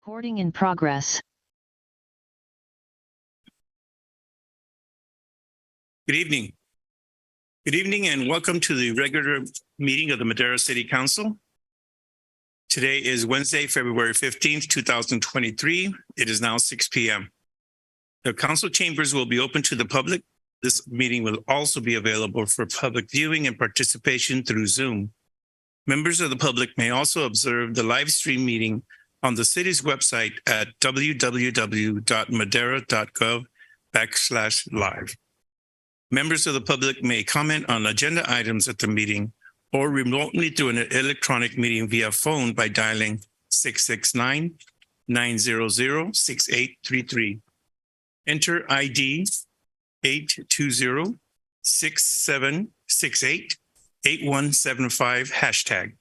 Recording in progress. Good evening. Good evening and welcome to the regular meeting of the Madera City Council. Today is Wednesday, February 15th, 2023. It is now 6 p.m. The council chambers will be open to the public. This meeting will also be available for public viewing and participation through Zoom. Members of the public may also observe the live stream meeting on the city's website at www.madera.gov/live. Members of the public may comment on agenda items at the meeting or remotely through an electronic meeting via phone by dialing 669-900-6833. Enter ID 820-6768-8175 hashtag.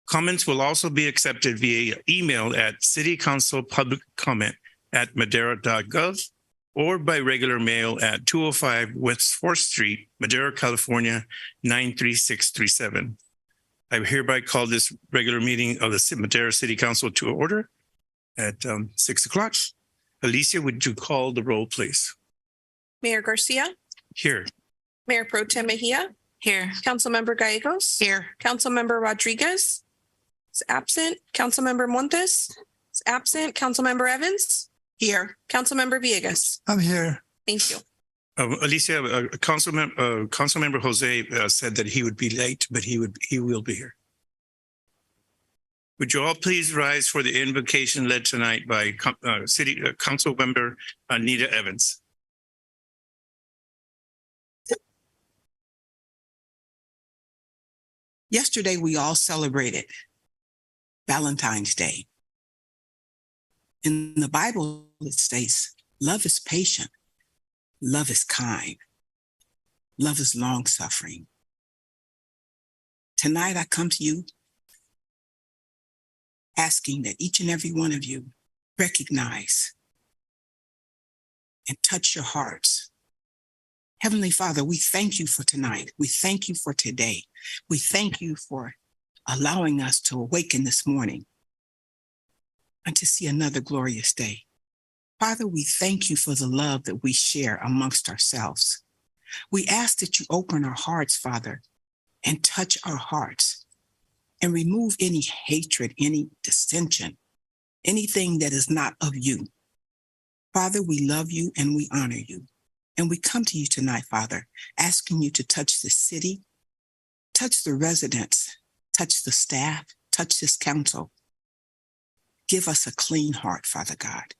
Comments will also be accepted via email at citycouncilpubliccomment@madera.gov or by regular mail at 205 West 4th Street, Madera, California, 93637. I hereby call this regular meeting of the Madera City Council to order at 6 o'clock. Alicia, would you call the roll, please? Mayor Garcia, Here. Mayor Pro Tem Mejia, Here. Councilmember Gallegos, Here. Councilmember Rodriguez is absent, Councilmember Montes is absent, Councilmember Evans, Here. Councilmember Villegas. I'm here. Thank you. Alicia, Councilmember Jose said that he would be late, but he will be here. Would you all please rise for the invocation led tonight by Council Member Anita Evans? Yesterday, we all celebrated Valentine's Day. In the Bible, it states, love is patient, love is kind, love is long-suffering. Tonight, I come to you asking that each and every one of you recognize and touch your hearts. Heavenly Father, we thank you for tonight. We thank you for today. We thank you for allowing us to awaken this morning and to see another glorious day. Father, we thank you for the love that we share amongst ourselves. We ask that you open our hearts, Father, and touch our hearts and remove any hatred, any dissension, anything that is not of you. Father, we love you and we honor you. And we come to you tonight, Father, asking you to touch the city, touch the residents, touch the staff, touch this council. Give us a clean heart, Father God.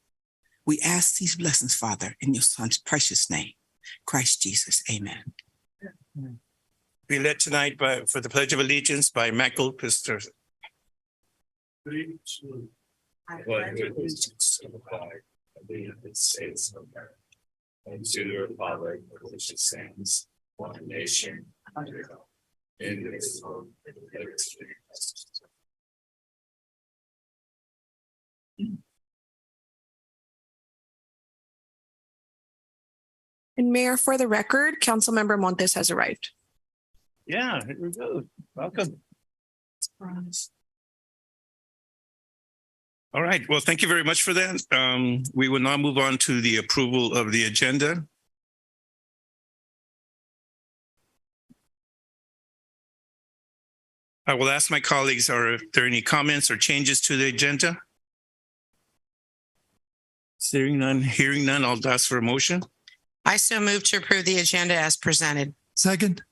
We ask these blessings, Father, in your Son's precious name, Christ Jesus. Amen. Be led tonight for the Pledge of Allegiance by Michael Pister. I pledge allegiance to the flag of the United States of America and to the republic for which it stands, one nation, under God, indivisible, with liberty and justice. And Mayor, for the record, Councilmember Montes has arrived. Yeah, here we go. Welcome. All right. Well, thank you very much for that. We will now move on to the approval of the agenda. I will ask my colleagues, are there any comments or changes to the agenda? Hearing none, I'll ask for a motion. I so move to approve the agenda as presented. Second.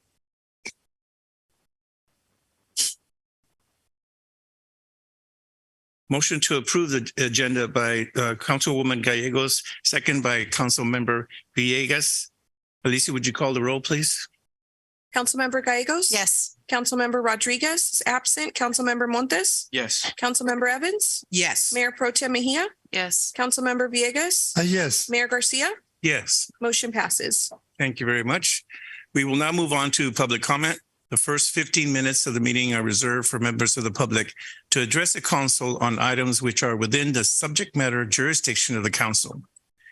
Motion to approve the agenda by Councilwoman Gallegos, second by Councilmember Villegas. Alicia, would you call the roll, please? Councilmember Gallegos? Yes. Councilmember Rodriguez is absent, Councilmember Montes, Yes. Councilmember Evans, Yes. Mayor Pro Tem Mejia, Yes. Councilmember Villegas, Yes. Mayor Garcia, Yes. motion passes. Thank you very much. We will now move on to public comment. The first 15 minutes of the meeting are reserved for members of the public to address the council on items which are within the subject matter jurisdiction of the council.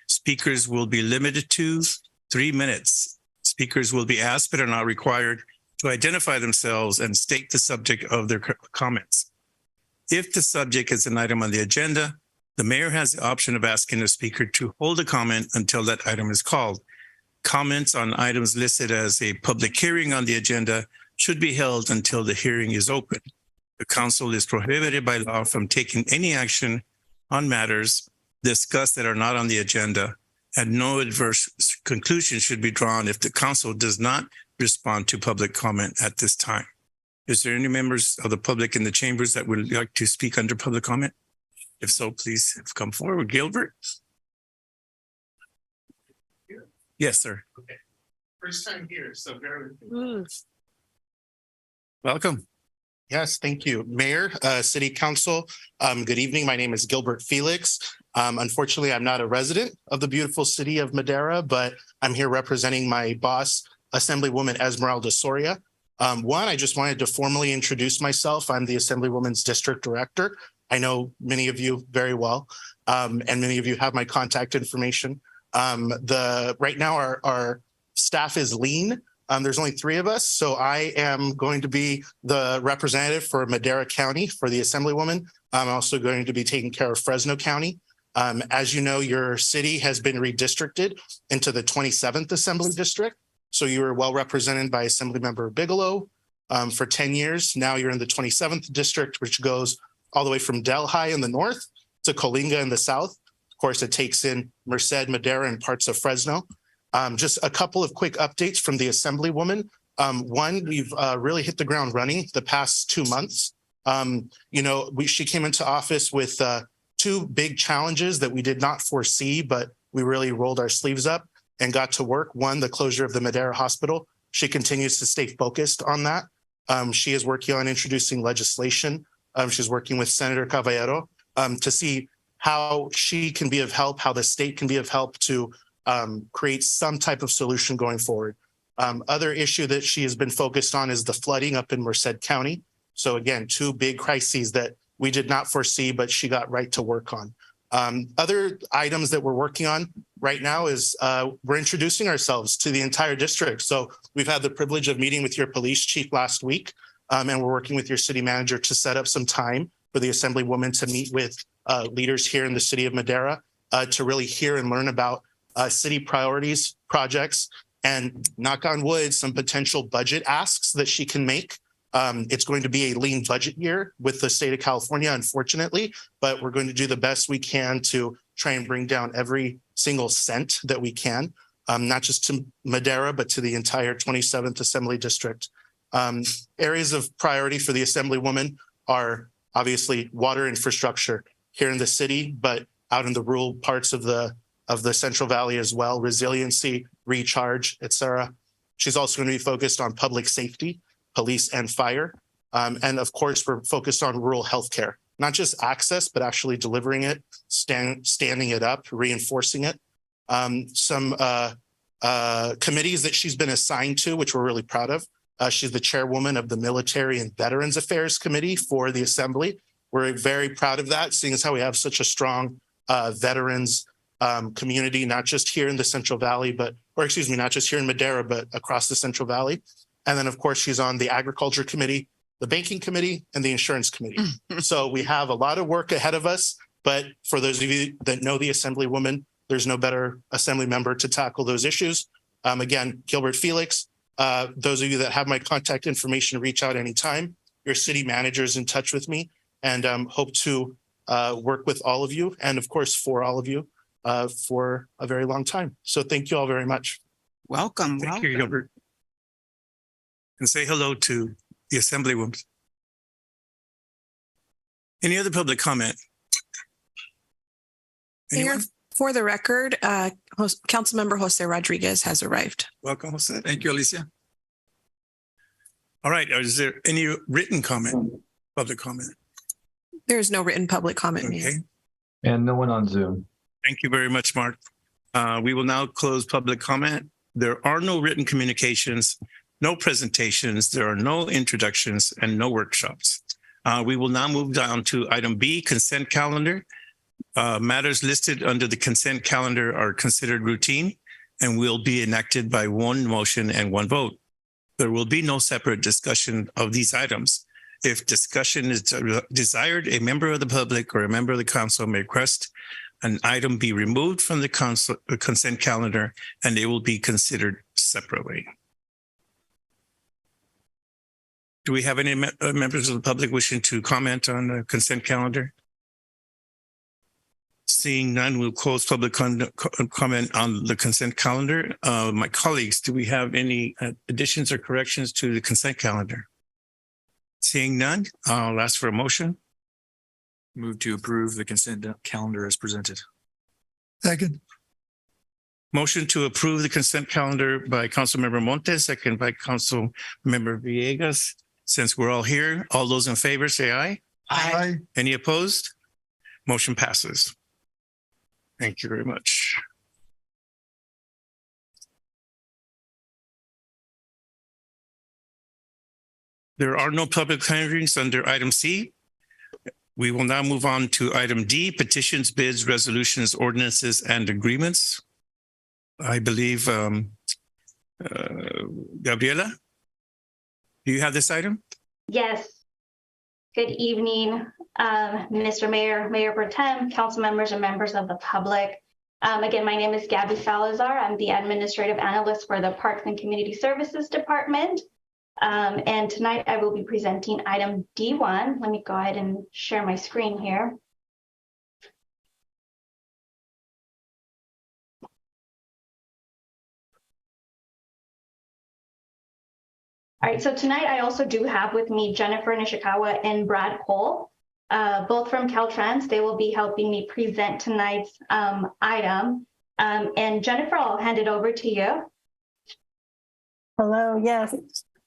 Speakers will be limited to 3 minutes. Speakers will be asked but are not required to identify themselves and state the subject of their comments. If the subject is an item on the agenda, The mayor has the option of asking the speaker to hold a comment until that item is called. Comments on items listed as a public hearing on the agenda should be held until the hearing is open. The council is prohibited by law from taking any action on matters discussed that are not on the agenda, and no adverse conclusion should be drawn if the council does not respond to public comment at this time. Is there any members of the public in the chambers that would like to speak under public comment? If so, please come forward. Gilbert? Yes, sir. Okay. First time here, so bear with me. Welcome. Yes, thank you. Mayor, City Council, good evening. My name is Gilbert Felix. Unfortunately, I'm not a resident of the beautiful city of Madera, but I'm here representing my boss, Assemblywoman Esmeralda Soria. I just wanted to formally introduce myself. I'm the Assemblywoman's District Director. I know many of you very well, and many of you have my contact information. Right now our staff is lean. There's only 3 of us, so I am going to be the representative for Madera County for the Assemblywoman. I'm also going to be taking care of Fresno County. As you know, your city has been redistricted into the 27th Assembly District. So you were well represented by Assemblymember Bigelow for 10 years. Now you're in the 27th District, which goes all the way from Delhi in the north to Coalinga in the south. Of course, it takes in Merced, Madera, and parts of Fresno. Just a couple of quick updates from the Assemblywoman. One, we've really hit the ground running the past 2 months. She came into office with 2 big challenges that we did not foresee, but we really rolled our sleeves up and got to work. One, the closure of the Madera Hospital. She continues to stay focused on that. She is working on introducing legislation. She's working with Senator Caballero to see how she can be of help, how the state can be of help to create some type of solution going forward. Other issue that she has been focused on is the flooding up in Merced County. So again, 2 big crises that we did not foresee, but she got right to work on. Other items that we're working on right now is we're introducing ourselves to the entire district. So we've had the privilege of meeting with your police chief last week, and we're working with your city manager to set up some time for the Assemblywoman to meet with leaders here in the city of Madera to really hear and learn about city priorities, projects, and knock on wood, some potential budget asks that she can make. It's going to be a lean budget year with the state of California, unfortunately, but we're going to do the best we can to try and bring down every single cent that we can, not just to Madera, but to the entire 27th Assembly District. Areas of priority for the Assemblywoman are obviously water infrastructure here in the city, but out in the rural parts of the Central Valley as well, resiliency, recharge, et cetera. She's also going to be focused on public safety, police and fire. And of course, we're focused on rural healthcare, not just access, but actually delivering it, standing it up, reinforcing it. Some committees that she's been assigned to, which we're really proud of. She's the chairwoman of the Military and Veterans Affairs Committee for the Assembly. We're very proud of that, seeing as how we have such a strong veterans community, not just here in the Central Valley, not just here in Madera, but across the Central Valley. And then, of course, she's on the Agriculture Committee, the Banking Committee, and the Insurance Committee. So we have a lot of work ahead of us. But for those of you that know the Assemblywoman, there's no better Assembly member to tackle those issues. Again, Gilbert Felix, those of you that have my contact information, reach out anytime. Your city manager is in touch with me, and hope to work with all of you, and of course, for all of you for a very long time. So thank you all very much. Welcome. Thank you, Gilbert. And say hello to the Assemblywoman. Any other public comment? Anyone? Mayor, for the record, Councilmember Jose Rodriguez has arrived. Welcome, Jose. Thank you, Alicia. All right. Is there any written comment, public comment? There is no written public comment, Mayor. Okay. And no one on Zoom. Thank you very much, Mark. We will now close public comment. There are no written communications, no presentations, there are no introductions, and no workshops. We will now move down to item B, consent calendar. Matters listed under the consent calendar are considered routine and will be enacted by one motion and one vote. There will be no separate discussion of these items. If discussion is desired, a member of the public or a member of the council may request an item be removed from the consent calendar, and it will be considered separately. Do we have any members of the public wishing to comment on the consent calendar? Seeing none, we'll close public comment on the consent calendar. My colleagues, do we have any additions or corrections to the consent calendar? Seeing none, I'll ask for a motion. Move to approve the consent calendar as presented. Second. Motion to approve the consent calendar by Councilmember Montes, second by Councilmember Villegas. Since we're all here, all those in favor say aye. Aye. Any opposed? Motion passes. Thank you very much. There are no public hearings under item C. We will now move on to item D, petitions, bids, resolutions, ordinances, and agreements. I believe, Gabriela, do you have this item? Yes. Good evening, Mr. Mayor, Mayor Pro Tem, council members, and members of the public. Again, my name is Gabby Salazar. I'm the administrative analyst for the Parks and Community Services Department. And tonight I will be presenting item D1. Let me go ahead and share my screen here. All right, so tonight I also do have with me Jennifer Nishikawa and Brad Cole, both from Caltrans. They will be helping me present tonight's item. And Jennifer, I'll hand it over to you. Hello, yes.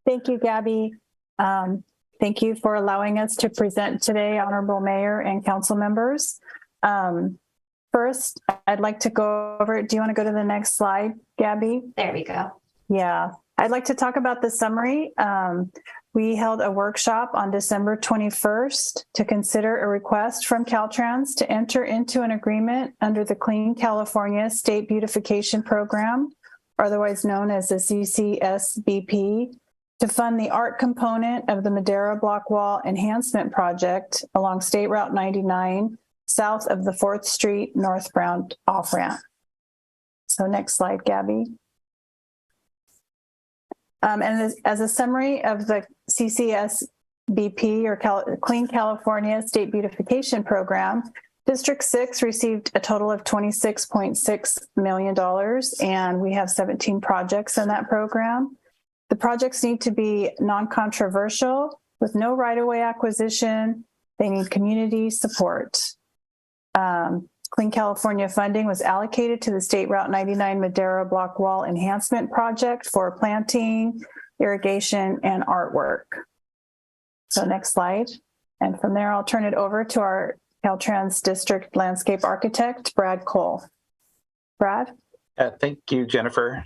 Thank you, Gabby. Thank you for allowing us to present today, Honorable Mayor and council members. First, I'd like to go over, do you want to go to the next slide, Gabby? There we go. Yeah, I'd like to talk about the summary. We held a workshop on December 21st to consider a request from Caltrans to enter into an agreement under the Clean California State Beautification Program, otherwise known as the CCSBP, to fund the art component of the Madera Block Wall Enhancement Project along State Route 99, south of the 4th Street northbound off-ramp. So next slide, Gabby. And as a summary of the CCSBP, or Clean California State Beautification Program, District 6 received a total of $26.6 million, and we have 17 projects in that program. The projects need to be non-controversial with no right-of-way acquisition. They need community support. Clean California funding was allocated to the State Route 99 Madera Block Wall Enhancement Project for planting, irrigation, and artwork. So next slide. And from there, I'll turn it over to our Caltrans District Landscape Architect, Brad Cole. Brad? Thank you, Jennifer.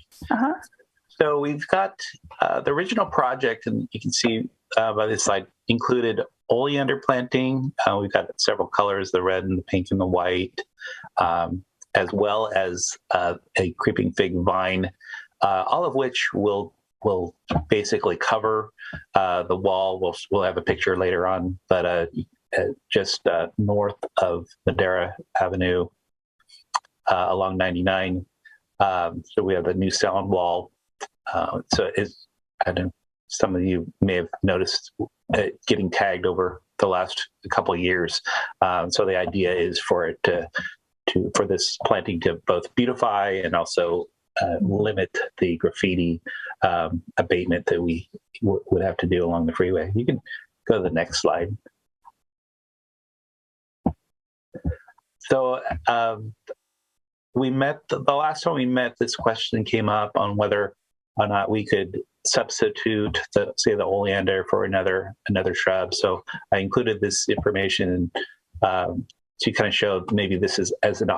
So we've got the original project, and you can see by this slide, included oleander planting. We've got several colors, the red and the pink and the white, as well as a creeping fig vine, all of which will basically cover the wall. We'll have a picture later on, but just north of Madera Avenue along 99. So we have a new sound wall. So I don't know, some of you may have noticed it getting tagged over the last couple of years. So the idea is for it for this planting to both beautify and also limit the graffiti abatement that we would have to do along the freeway. You can go to the next slide. So we met, the last time we met, this question came up on whether or not we could substitute say the oleander for another shrub. So I included this information to kind of show maybe this is as an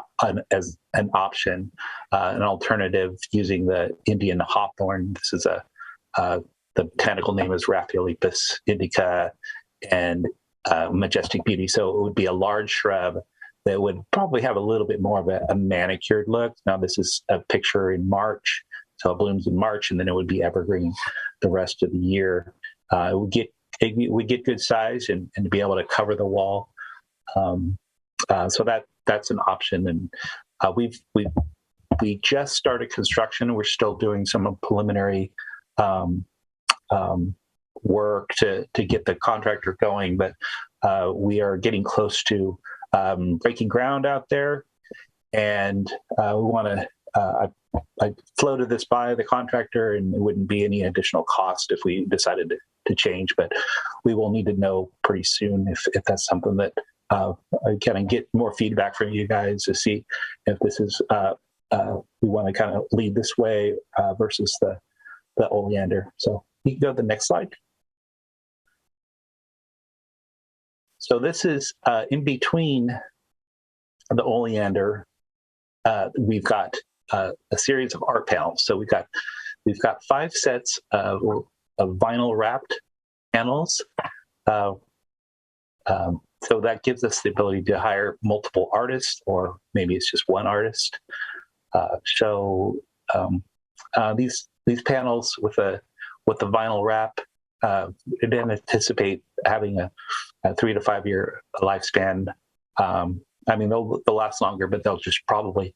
option, an alternative using the Indian hawthorn. This is the botanical name is Raphiolipus indica, and majestic beauty. So it would be a large shrub that would probably have a little bit more of a manicured look. Now this is a picture in March. So it blooms in March, and then it would be evergreen the rest of the year. It would get we get good size and to be able to cover the wall. So that's an option. And we just started construction. We're still doing some preliminary work to get the contractor going, but we are getting close to breaking ground out there. And we want to, I floated this by the contractor, and it wouldn't be any additional cost if we decided to change, but we will need to know pretty soon if that's something that I kind of get more feedback from you guys to see if this is, we want to kind of lead this way versus the oleander. So you can go to the next slide. So this is in between the oleander. We've got a series of art panels. So we've got 5 sets of vinyl wrapped panels. So that gives us the ability to hire multiple artists, or maybe it's just one artist. These panels with the vinyl wrap, then anticipate having a 3 to 5 year lifespan. I mean, they'll last longer, but they'll just probably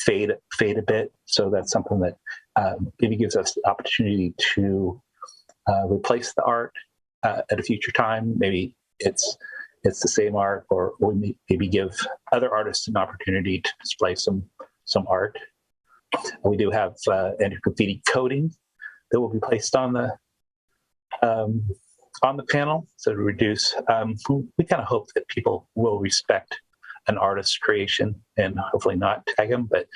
fade a bit. So that's something that maybe gives us the opportunity to replace the art at a future time. Maybe it's the same art, or we maybe give other artists an opportunity to display some art. We do have anti-graffiti coating that will be placed on the panel, so to reduce. We kind of hope that people will respect an artist's creation and hopefully not tag them, but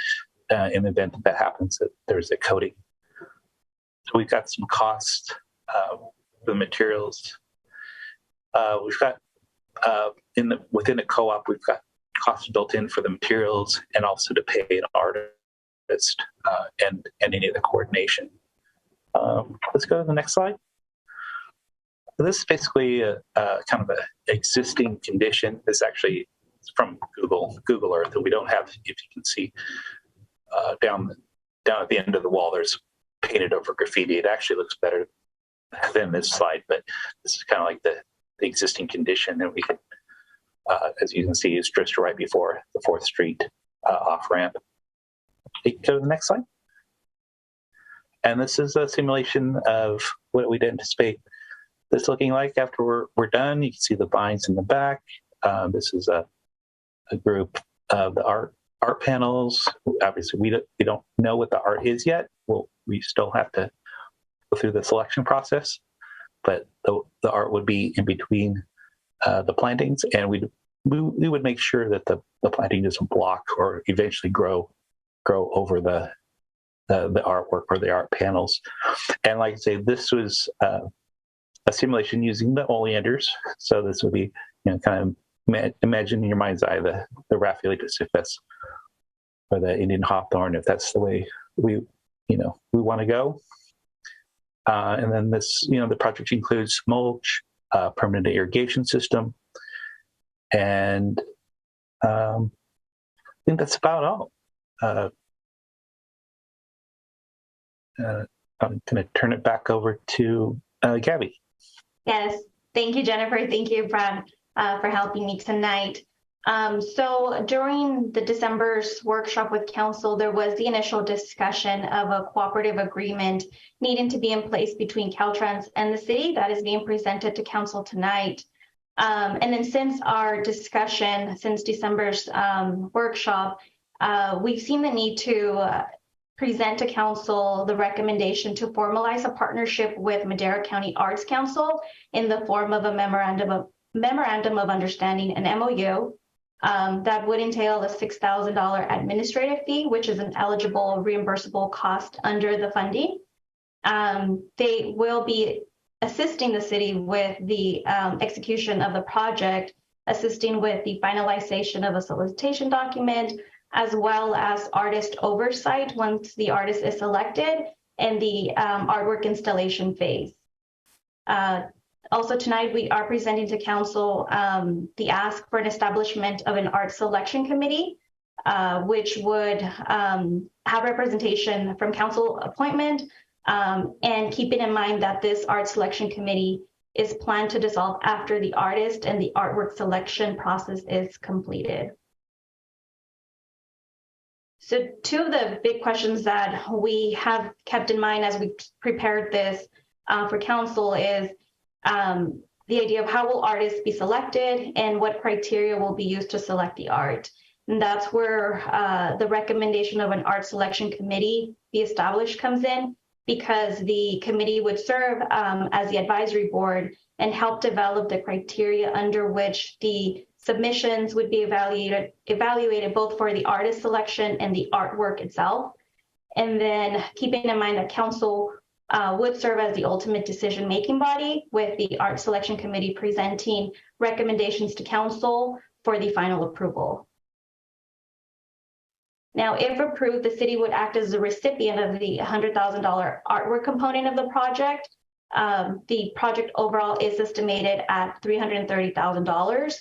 in the event that happens, that there's a coating. So we've got some costs for the materials. We've got within a co-op, we've got costs built in for the materials and also to pay an artist and any of the coordination. Let's go to the next slide. This is basically a kind of an existing condition. This actually is from Google Earth, and we don't have, if you can see down at the end of the wall, there's painted over graffiti. It actually looks better than this slide, but this is kind of like the existing condition, and we can, as you can see, is just right before the 4th Street off ramp. You can go to the next slide. And this is a simulation of what we'd anticipate this looking like after we're done. You can see the vines in the back. This is a group of the art panels. Obviously, we don't know what the art is yet. We still have to go through the selection process, but the art would be in between the plantings, and we would make sure that the planting doesn't block or eventually grow over the artwork or the art panels. And like I say, this was a simulation using the oleanders. So this would be, kind of imagine in your mind's eye the Rhaphilicus, if that's, or the Indian hawthorn, if that's the way we want to go. And then this, the project includes mulch, permanent irrigation system, and I think that's about all. I'm going to turn it back over to Gabby. Yes, thank you, Jennifer. Thank you, Brad, for helping me tonight. So during the December's workshop with council, there was the initial discussion of a cooperative agreement needing to be in place between Caltrans and the city that is being presented to council tonight. And then since our discussion, since December's workshop, we've seen the need to present to council the recommendation to formalize a partnership with Madera County Arts Council in the form of a memorandum of understanding, an MOU, that would entail a $6,000 administrative fee, which is an eligible reimbursable cost under the funding. They will be assisting the city with the execution of the project, assisting with the finalization of a solicitation document, as well as artist oversight once the artist is selected, and the artwork installation phase. Also tonight, we are presenting to council the ask for an establishment of an art selection committee, which would have representation from council appointment, And keeping in mind that this art selection committee is planned to dissolve after the artist and the artwork selection process is completed. So two of the big questions that we have kept in mind as we prepared this for council is the idea of how will artists be selected and what criteria will be used to select the art. And that's where the recommendation of an art selection committee be established comes in, because the committee would serve as the advisory board and help develop the criteria under which the submissions would be evaluated both for the artist selection and the artwork itself. And then keeping in mind that council would serve as the ultimate decision-making body, with the art selection committee presenting recommendations to council for the final approval. Now, if approved, the city would act as the recipient of the $100,000 artwork component of the project. The project overall is estimated at $330,000.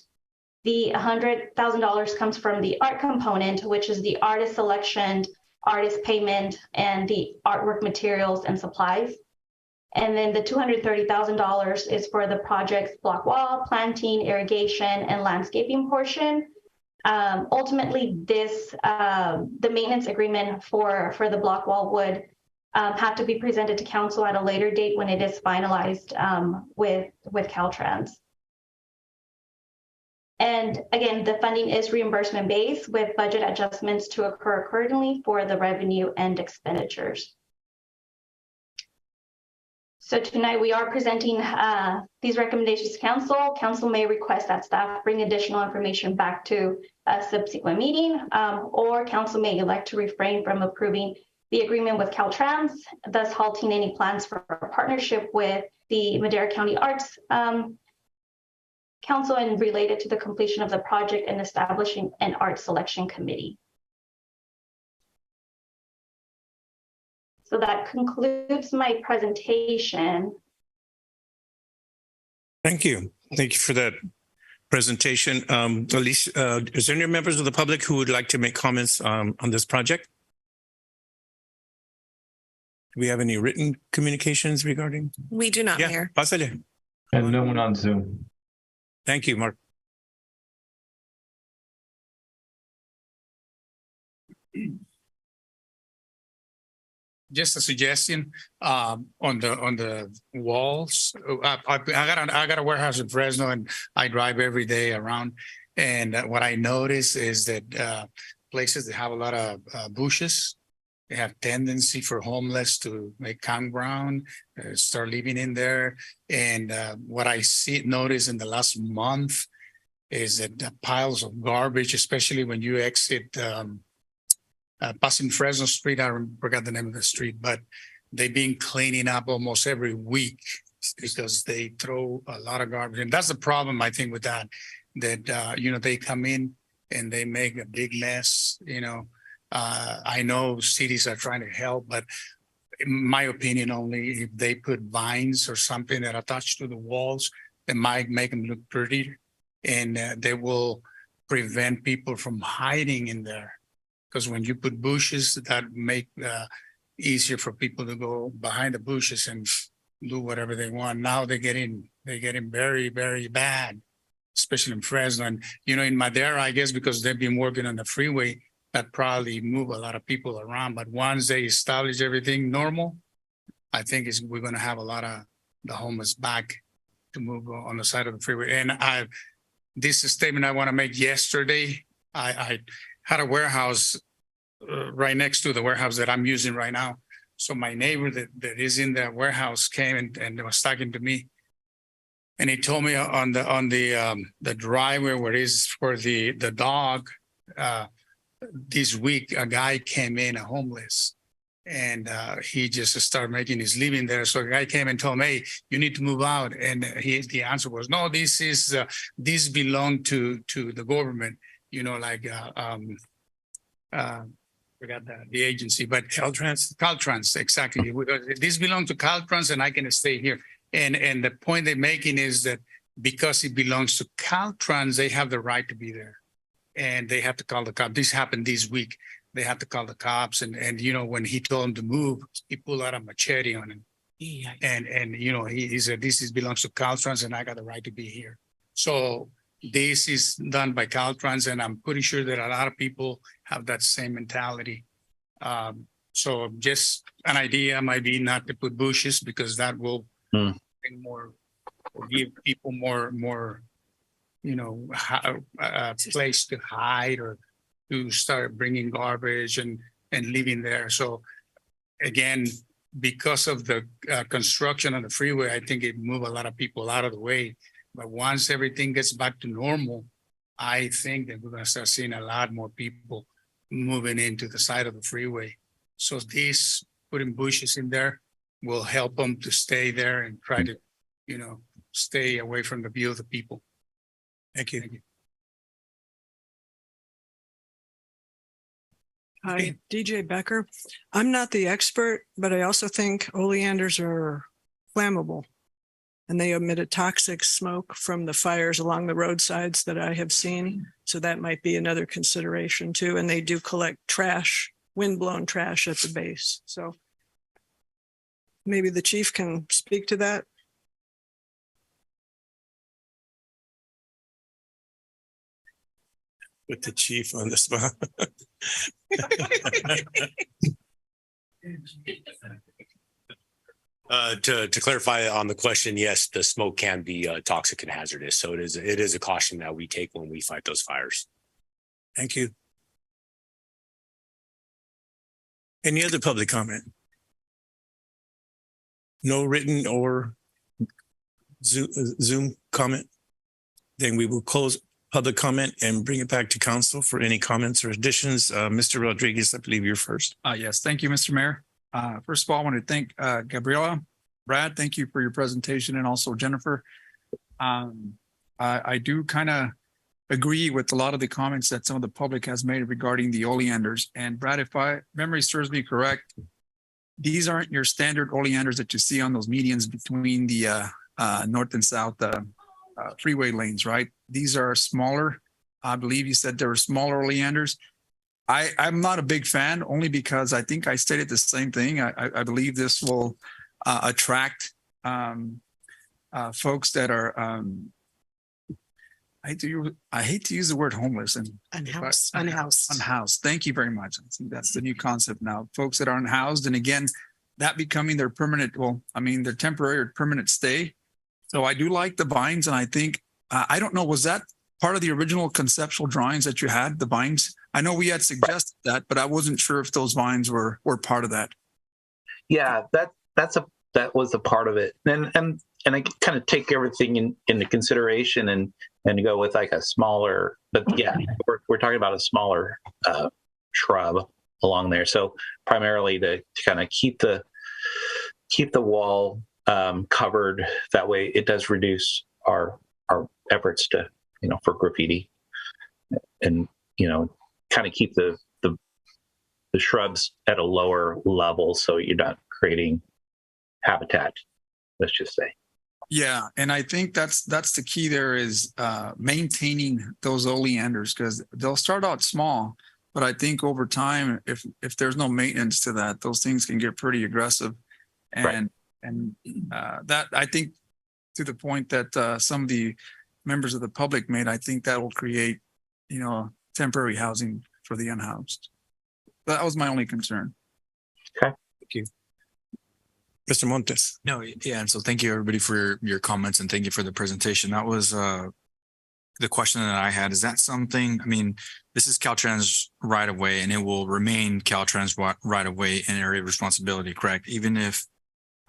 The $100,000 comes from the art component, which is the artist selection, artist payment, and the artwork materials and supplies. And then the $230,000 is for the project's block wall, planting, irrigation, and landscaping portion. Ultimately, the maintenance agreement for the block wall would have to be presented to council at a later date when it is finalized with Caltrans. And again, the funding is reimbursement based, with budget adjustments to occur accordingly for the revenue and expenditures. So tonight we are presenting these recommendations to council. Council may request that staff bring additional information back to a subsequent meeting, or council may elect to refrain from approving the agreement with Caltrans, thus halting any plans for a partnership with the Madera County Arts Council and related to the completion of the project and establishing an art selection committee. So that concludes my presentation. Thank you. Thank you for that presentation. Elise, is there any members of the public who would like to make comments on this project? Do we have any written communications regarding? We do not, Yeah, Mayor. pásale. And no one on Zoom. Thank you, Mark. Just a suggestion on the walls. I got a warehouse in Fresno, and I drive every day around. And what I notice is that places that have a lot of bushes, they have tendency for homeless to make campground, start living in there. And what I notice in the last month is that the piles of garbage, especially when you exit passing Fresno Street, I forgot the name of the street, but they've been cleaning up almost every week because they throw a lot of garbage. And that's the problem, I think, with that they come in and they make a big mess. I know cities are trying to help, but in my opinion, only if they put vines or something that are attached to the walls, it might make them look pretty, and they will prevent people from hiding in there. Because when you put bushes, that make easier for people to go behind the bushes and do whatever they want. Now they're getting very, very bad, especially in Fresno. And in Madera, I guess because they've been working on the freeway, that probably move a lot of people around. But once they establish everything normal, I think we're going to have a lot of the homeless back to move on the side of the freeway. And this statement I want to make yesterday. I had a warehouse right next to the warehouse that I'm using right now. So my neighbor that is in that warehouse came and was talking to me, and he told me on the driveway where it is for the dog. This week, a guy came in, a homeless, and he just started making his living there. So a guy came and told him, "Hey, you need to move out." And the answer was, "No, this belong to the government." Forgot the agency, but Caltrans, exactly. This belongs to Caltrans, and I can stay here. And the point they're making is that because it belongs to Caltrans, they have the right to be there, and they have to call the cop. This happened this week. they have to call the cops. And you know, when he told them to move, he pulled out a machete on him. Yeah. And you know, he said, this belongs to Caltrans and I got the right to be here. So this is done by Caltrans, and I'm pretty sure that a lot of people have that same mentality. So just an idea might be not to put bushes, because that will bring more, or give people more, you know, a place to hide or to start bringing garbage and living there. So again, because of the construction on the freeway, I think it moved a lot of people out of the way. But once everything gets back to normal, I think that we're going to start seeing a lot more people moving into the side of the freeway. So this, putting bushes in there, will help them to stay there and try to, you know, stay away from the view of the people. Thank you. Thank you. Hi, DJ Becker. I'm not the expert, but I also think oleanders are flammable, and they emit a toxic smoke from the fires along the roadsides that I have seen. So that might be another consideration too. And they do collect trash, windblown trash at the base. So maybe the chief can speak to that. With the chief on the spot. To clarify on the question, yes, the smoke can be toxic and hazardous. So it is a caution that we take when we fight those fires. Thank you. Any other public comment? No written or Zoom comment? Then we will close public comment and bring it back to council for any comments or additions. Mr. Rodriguez, I believe you're first. Yes, thank you, Mr. Mayor. First of all, I want to thank Gabriela, Brad, thank you for your presentation, and also Jennifer. I do kind of agree with a lot of the comments that some of the public has made regarding the oleanders. And Brad, if my memory serves me correct, these aren't your standard oleanders that you see on those medians between the north and south freeway lanes, right? These are smaller. I believe you said there were smaller oleanders. I'm not a big fan, only because I think I stated the same thing. I believe this will attract folks that are, I hate to use the word homeless and unhoused. Thank you very much. I think that's the new concept now. Folks that are unhoused, and again, that becoming their permanent, well, I mean, their temporary or permanent stay. So I do like the vines, and I think, I don't know, was that part of the original conceptual drawings that you had, the vines? I know we had suggested that, but I wasn't sure if those vines were part of that. Yeah, that was a part of it, and I kind of take everything into consideration and go with like a smaller, but yeah, we're talking about a smaller shrub along there. So primarily to kind of keep the wall covered. That way, it does reduce our efforts to, you know, for graffiti, and, you know, kind of keep the shrubs at a lower level, so you're not creating habitat, let's just say. Yeah, and I think that's the key there, is maintaining those oleanders, because they'll start out small, but I think over time, if there's no maintenance to that, those things can get pretty aggressive. And right. And that, I think, to the point that some of the members of the public made, I think that will create, you know, temporary housing for the unhoused. That was my only concern. Okay. Thank you. Mr. Montes. No, yeah. And so thank you, everybody, for your comments, and thank you for the presentation. That was the question that I had. Is that something, I mean, this is Caltrans right of way, and it will remain Caltrans right of way and area of responsibility, correct? Even if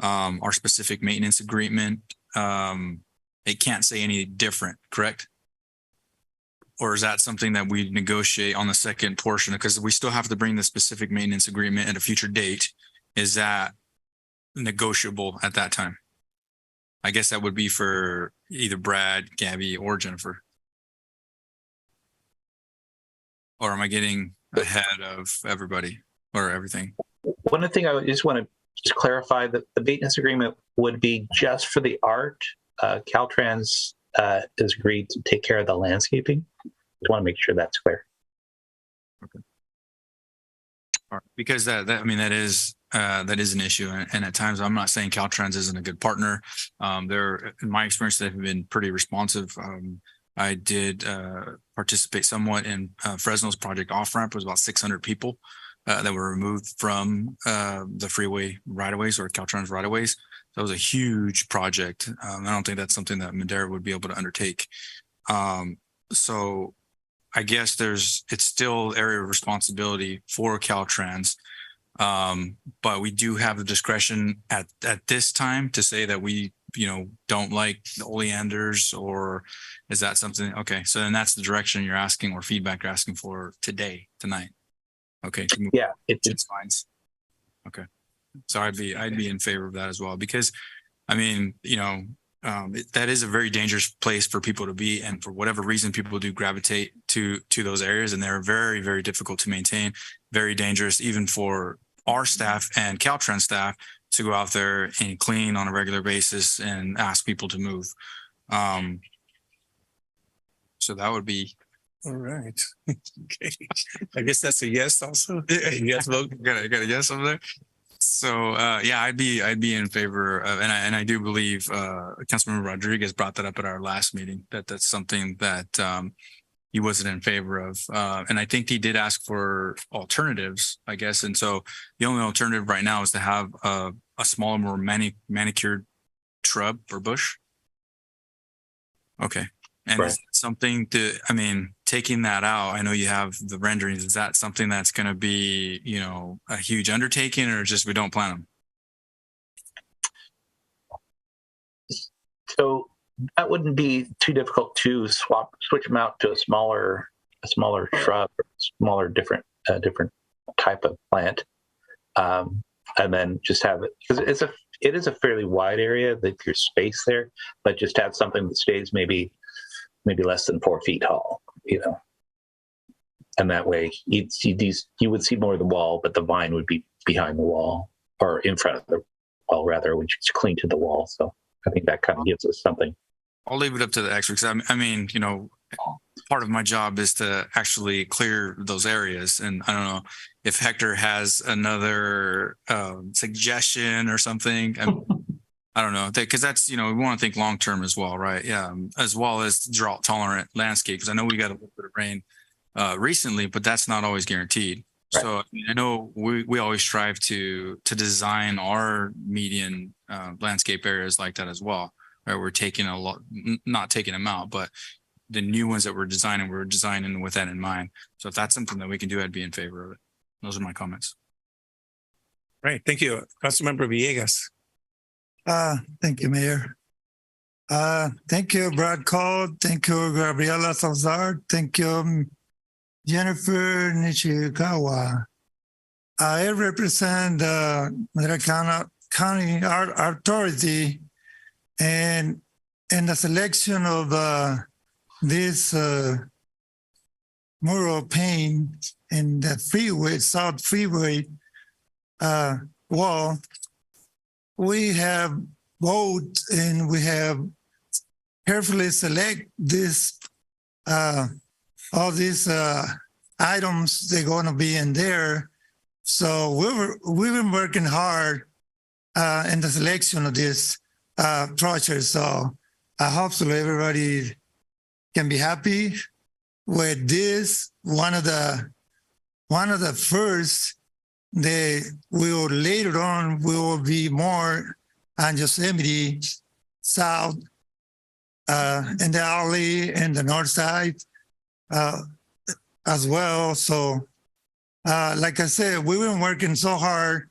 our specific maintenance agreement, it can't say any different, correct? Or is that something that we negotiate on the second portion? Because we still have to bring the specific maintenance agreement at a future date. Is that negotiable at that time? I guess that would be for either Brad, Gabby, or Jennifer. Or am I getting ahead of everybody or everything? One of the things I just want to clarify, that the maintenance agreement would be just for the art. Caltrans has agreed to take care of the landscaping. I want to make sure that's clear. Okay. Because I mean, that is an issue. And at times I'm not saying Caltrans isn't a good partner. They're, in my experience, they've been pretty responsive. I did participate somewhat in Fresno's project off-ramp. It was about 600 people that were removed from the freeway right-of-ways or Caltrans right-of-ways. That was a huge project. I don't think that's something that Madera would be able to undertake. So I guess it's still area of responsibility for Caltrans. But we do have the discretion at this time to say that we, don't like the oleanders, or is that something? Okay. So then that's the direction you're asking, or feedback you're asking for tonight. Okay. Yeah. It's fine. Okay. So I'd be in favor of that as well, because I mean, that is a very dangerous place for people to be. And for whatever reason, people do gravitate to those areas, and they're very, very difficult to maintain, very dangerous, even for our staff and Caltrans staff to go out there and clean on a regular basis and ask people to move. So that would be. All right. Okay. I guess that's a yes also. Yes, vote. Got a yes over there. So yeah, I'd be in favor of, and I do believe Councilmember Rodriguez brought that up at our last meeting, that's something that he wasn't in favor of. And I think he did ask for alternatives, I guess. And so the only alternative right now is to have a smaller, more manicured shrub or bush. Okay. And right. Is something taking that out, I know you have the renderings. Is that something that's going to be, a huge undertaking, or just we don't plan them? So that wouldn't be too difficult to switch them out to a smaller shrub, or smaller, different type of plant, and then just have it, because it is a fairly wide area, that there's space there, but just have something that stays maybe less than 4 feet tall, and that way you would see more of the wall, but the vine would be behind the wall, or in front of the wall rather, which is clean to the wall. So I think that kind of gives us something. I'll leave it up to the experts. I mean, part of my job is to actually clear those areas. And I don't know if Hector has another suggestion or something. I don't know, because that's, we want to think long-term as well, right? Yeah. As well as drought tolerant landscape. Because I know we got a little bit of rain recently, but that's not always guaranteed. Right. So I know we always strive to design our median landscape areas like that as well. Right? We're taking not taking them out, but the new ones that we're designing with that in mind. So if that's something that we can do, I'd be in favor of it. Those are my comments. Right. Thank you. Councilmember Villegas. Thank you, Mayor. Thank you, Brad Cole. Thank you, Gabriela Salazar. Thank you, Jennifer Nishikawa. I represent Madera County Art Authority, and in the selection of this mural paint in the freeway, South Freeway wall, we have voted and we have carefully select this all these items they're going to be in there. So we've been working hard in the selection of this project. So I hope so everybody can be happy with this. One of the first. We will later on, we will be more on Yosemite South in the alley and the north side as well. So like I said, we've been working so hard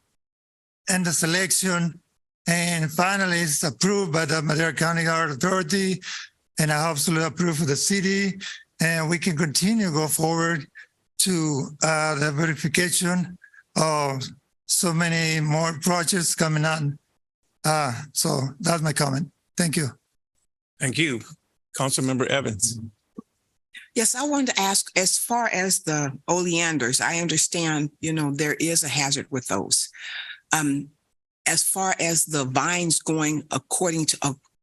in the selection, and finally it's approved by the Madera County Art Authority, and I hope so approved for the city, and we can continue to go forward to the verification. So many more projects coming on. So that's my comment. Thank you. Thank you. Councilmember Evans. Yes, I wanted to ask, as far as the oleanders, I understand, there is a hazard with those. As far as the vines going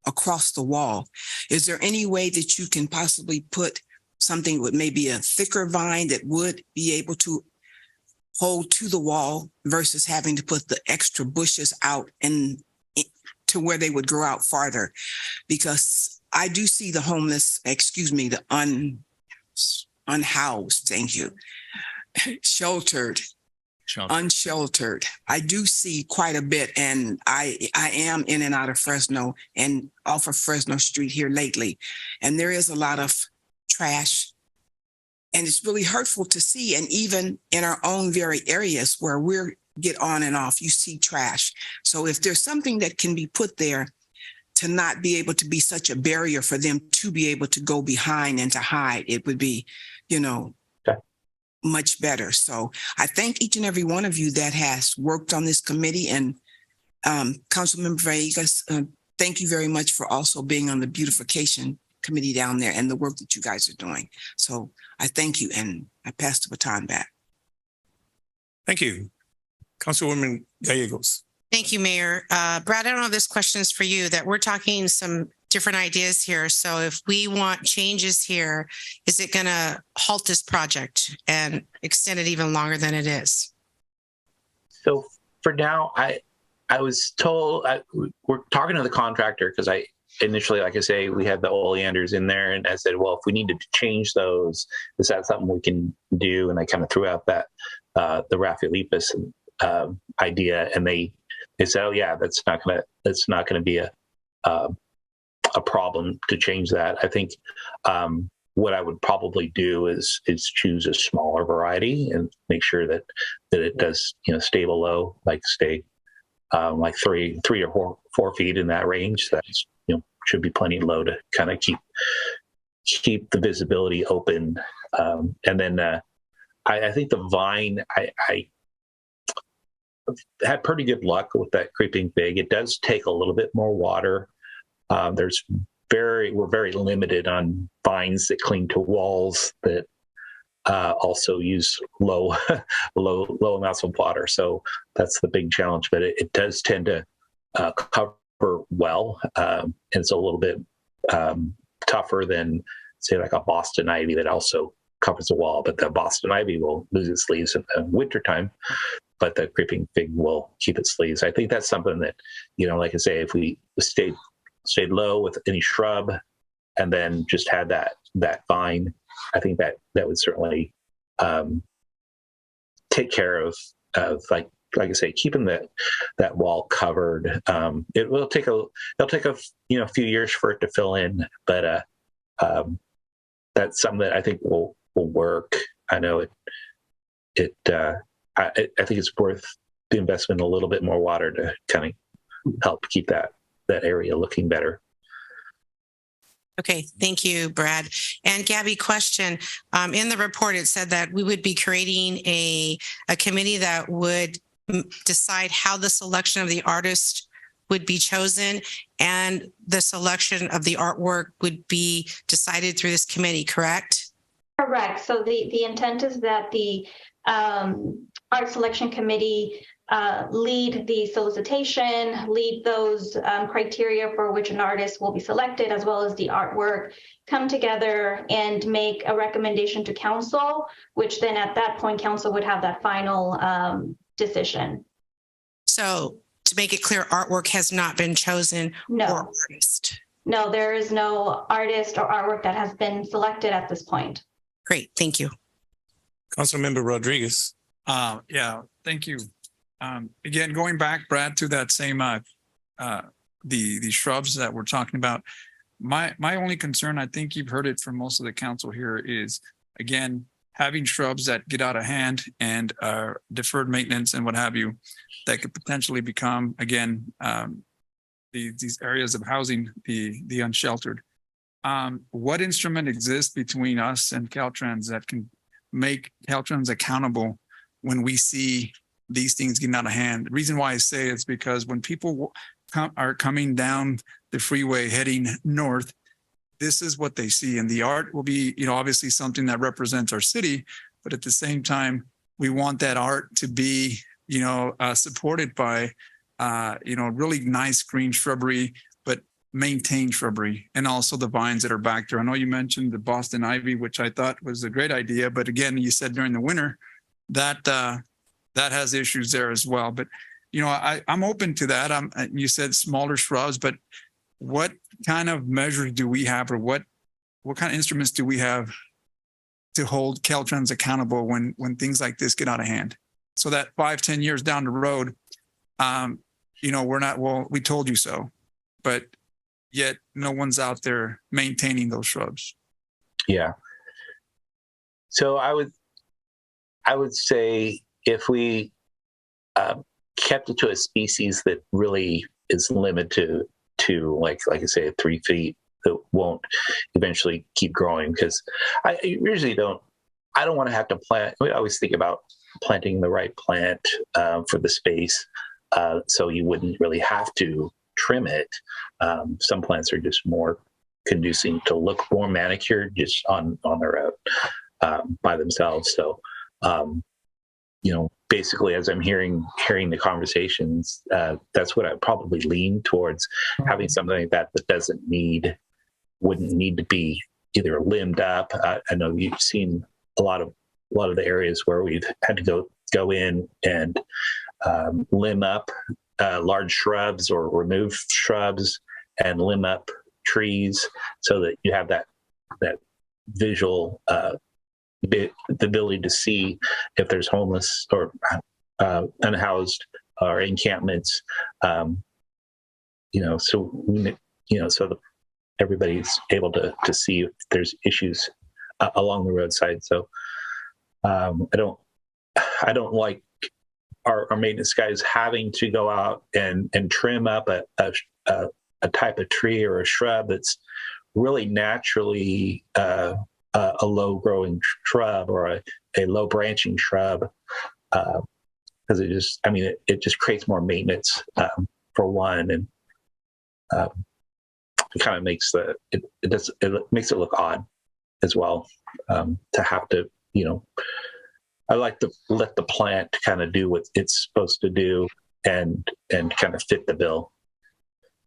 across the wall, is there any way that you can possibly put something with maybe a thicker vine that would be able to hold to the wall versus having to put the extra bushes out and to where they would grow out farther. Because I do see the homeless, the unhoused, thank you, sheltered, unsheltered. I do see quite a bit, and I am in and out of Fresno and off of Fresno Street here lately, and there is a lot of trash, and it's really hurtful to see. And even in our own very areas where we're get on and off, you see trash. So if there's something that can be put there to not be able to be such a barrier for them to be able to go behind and to hide, it would be, much better. So I thank each and every one of you that has worked on this committee. And Councilmember Vegas, thank you very much for also being on the beautification committee down there and the work that you guys are doing. So I thank you, and I pass the baton back. Thank you. Councilwoman Gallegos. Thank you, Mayor. Brad, I don't know if this question is for you, that we're talking some different ideas here. So if we want changes here, is it going to halt this project and extend it even longer than it is? So for now, I was told we're talking to the contractor, because I initially, like I say, we had the oleanders in there, and I said, well, if we needed to change those, is that something we can do? And I kind of threw out that the Raphaelepis idea, and they said, oh yeah, that's not gonna be a problem to change that. I think what I would probably do is choose a smaller variety and make sure that it does stay below, like stay like 3 or 4 feet in that range. That's should be plenty low to kind of keep the visibility open. And then I think the vine, I had pretty good luck with that creeping fig. It does take a little bit more water. We're very limited on vines that cling to walls that also use low amounts of water. So that's the big challenge. But it does tend to cover well, and it's a little bit tougher than, say, like a Boston ivy that also covers the wall. But the Boston ivy will lose its leaves in the wintertime, but the creeping fig will keep its leaves. I think that's something that, like I say, if we stayed low with any shrub and then just had that vine, I think that would certainly take care of like I say, keeping that wall covered. It'll take a few years for it to fill in, but that's something that I think will work. I know I think it's worth the investment, a little bit more water to kind of help keep that area looking better. Okay, thank you, Brad. And Gabby, question. In the report, it said that we would be creating a committee that would decide how the selection of the artist would be chosen, and the selection of the artwork would be decided through this committee, correct? Correct. So the intent is that the art selection committee lead the solicitation, lead those criteria for which an artist will be selected, as well as the artwork, come together and make a recommendation to council, which then at that point, council would have that final decision. So to make it clear, artwork has not been chosen. No. Or artist. No, there is no artist or artwork that has been selected at this point. Great, thank you. Councilmember Rodriguez. Yeah, thank you. Again, going back, Brad, to that same the shrubs that we're talking about. My only concern, I think you've heard it from most of the council here, is again having shrubs that get out of hand and deferred maintenance and what have you, that could potentially become again these areas of housing, the unsheltered. What instrument exists between us and Caltrans that can make Caltrans accountable when we see these things getting out of hand? The reason why I say it's because when people are coming down the freeway heading north, this is what they see. And the art will be, obviously something that represents our city, but at the same time, we want that art to be, supported by, really nice green shrubbery, but maintained shrubbery, and also the vines that are back there. I know you mentioned the Boston ivy, which I thought was a great idea, but again, you said during the winter that that has issues there as well. But, I'm open to that. You said smaller shrubs, but what kind of measures do we have, or what kind of instruments do we have to hold Caltrans accountable when things like this get out of hand? So that 5-10 years down the road, we're not, well, we told you so, but yet no one's out there maintaining those shrubs. Yeah. So I would say if we kept it to a species that really is limited to like I say, 3 feet, that won't eventually keep growing, because I usually don't want to have to plant. We always think about planting the right plant for the space, so you wouldn't really have to trim it. Some plants are just more conducive to look more manicured just on their own by themselves. So, basically, as I'm hearing the conversations, that's what I probably lean towards, having something like that wouldn't need to be either limbed up. I know you've seen a lot of the areas where we've had to go in and limb up large shrubs or remove shrubs and limb up trees, so that you have that visual the ability to see if there's homeless or unhoused or encampments. So that everybody's able to see if there's issues along the roadside. So I don't like our maintenance guys having to go out and trim up a type of tree or a shrub that's really naturally a low growing shrub or a low branching shrub, because it just creates more maintenance for one, and it kind of makes it makes it look odd as well, to have to, I like to let the plant kind of do what it's supposed to do and kind of fit the bill.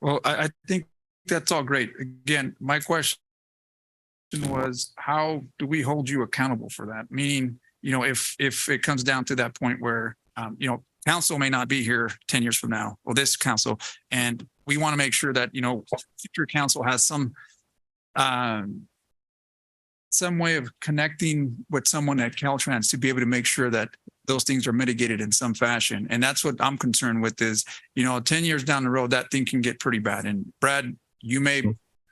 Well, I think that's all great. Again, my question was, how do we hold you accountable for that? Meaning, if it comes down to that point where, council may not be here 10 years from now, or this council, and we want to make sure that, future council has some way of connecting with someone at Caltrans to be able to make sure that those things are mitigated in some fashion. And that's what I'm concerned with is, 10 years down the road, that thing can get pretty bad. And Brad, you may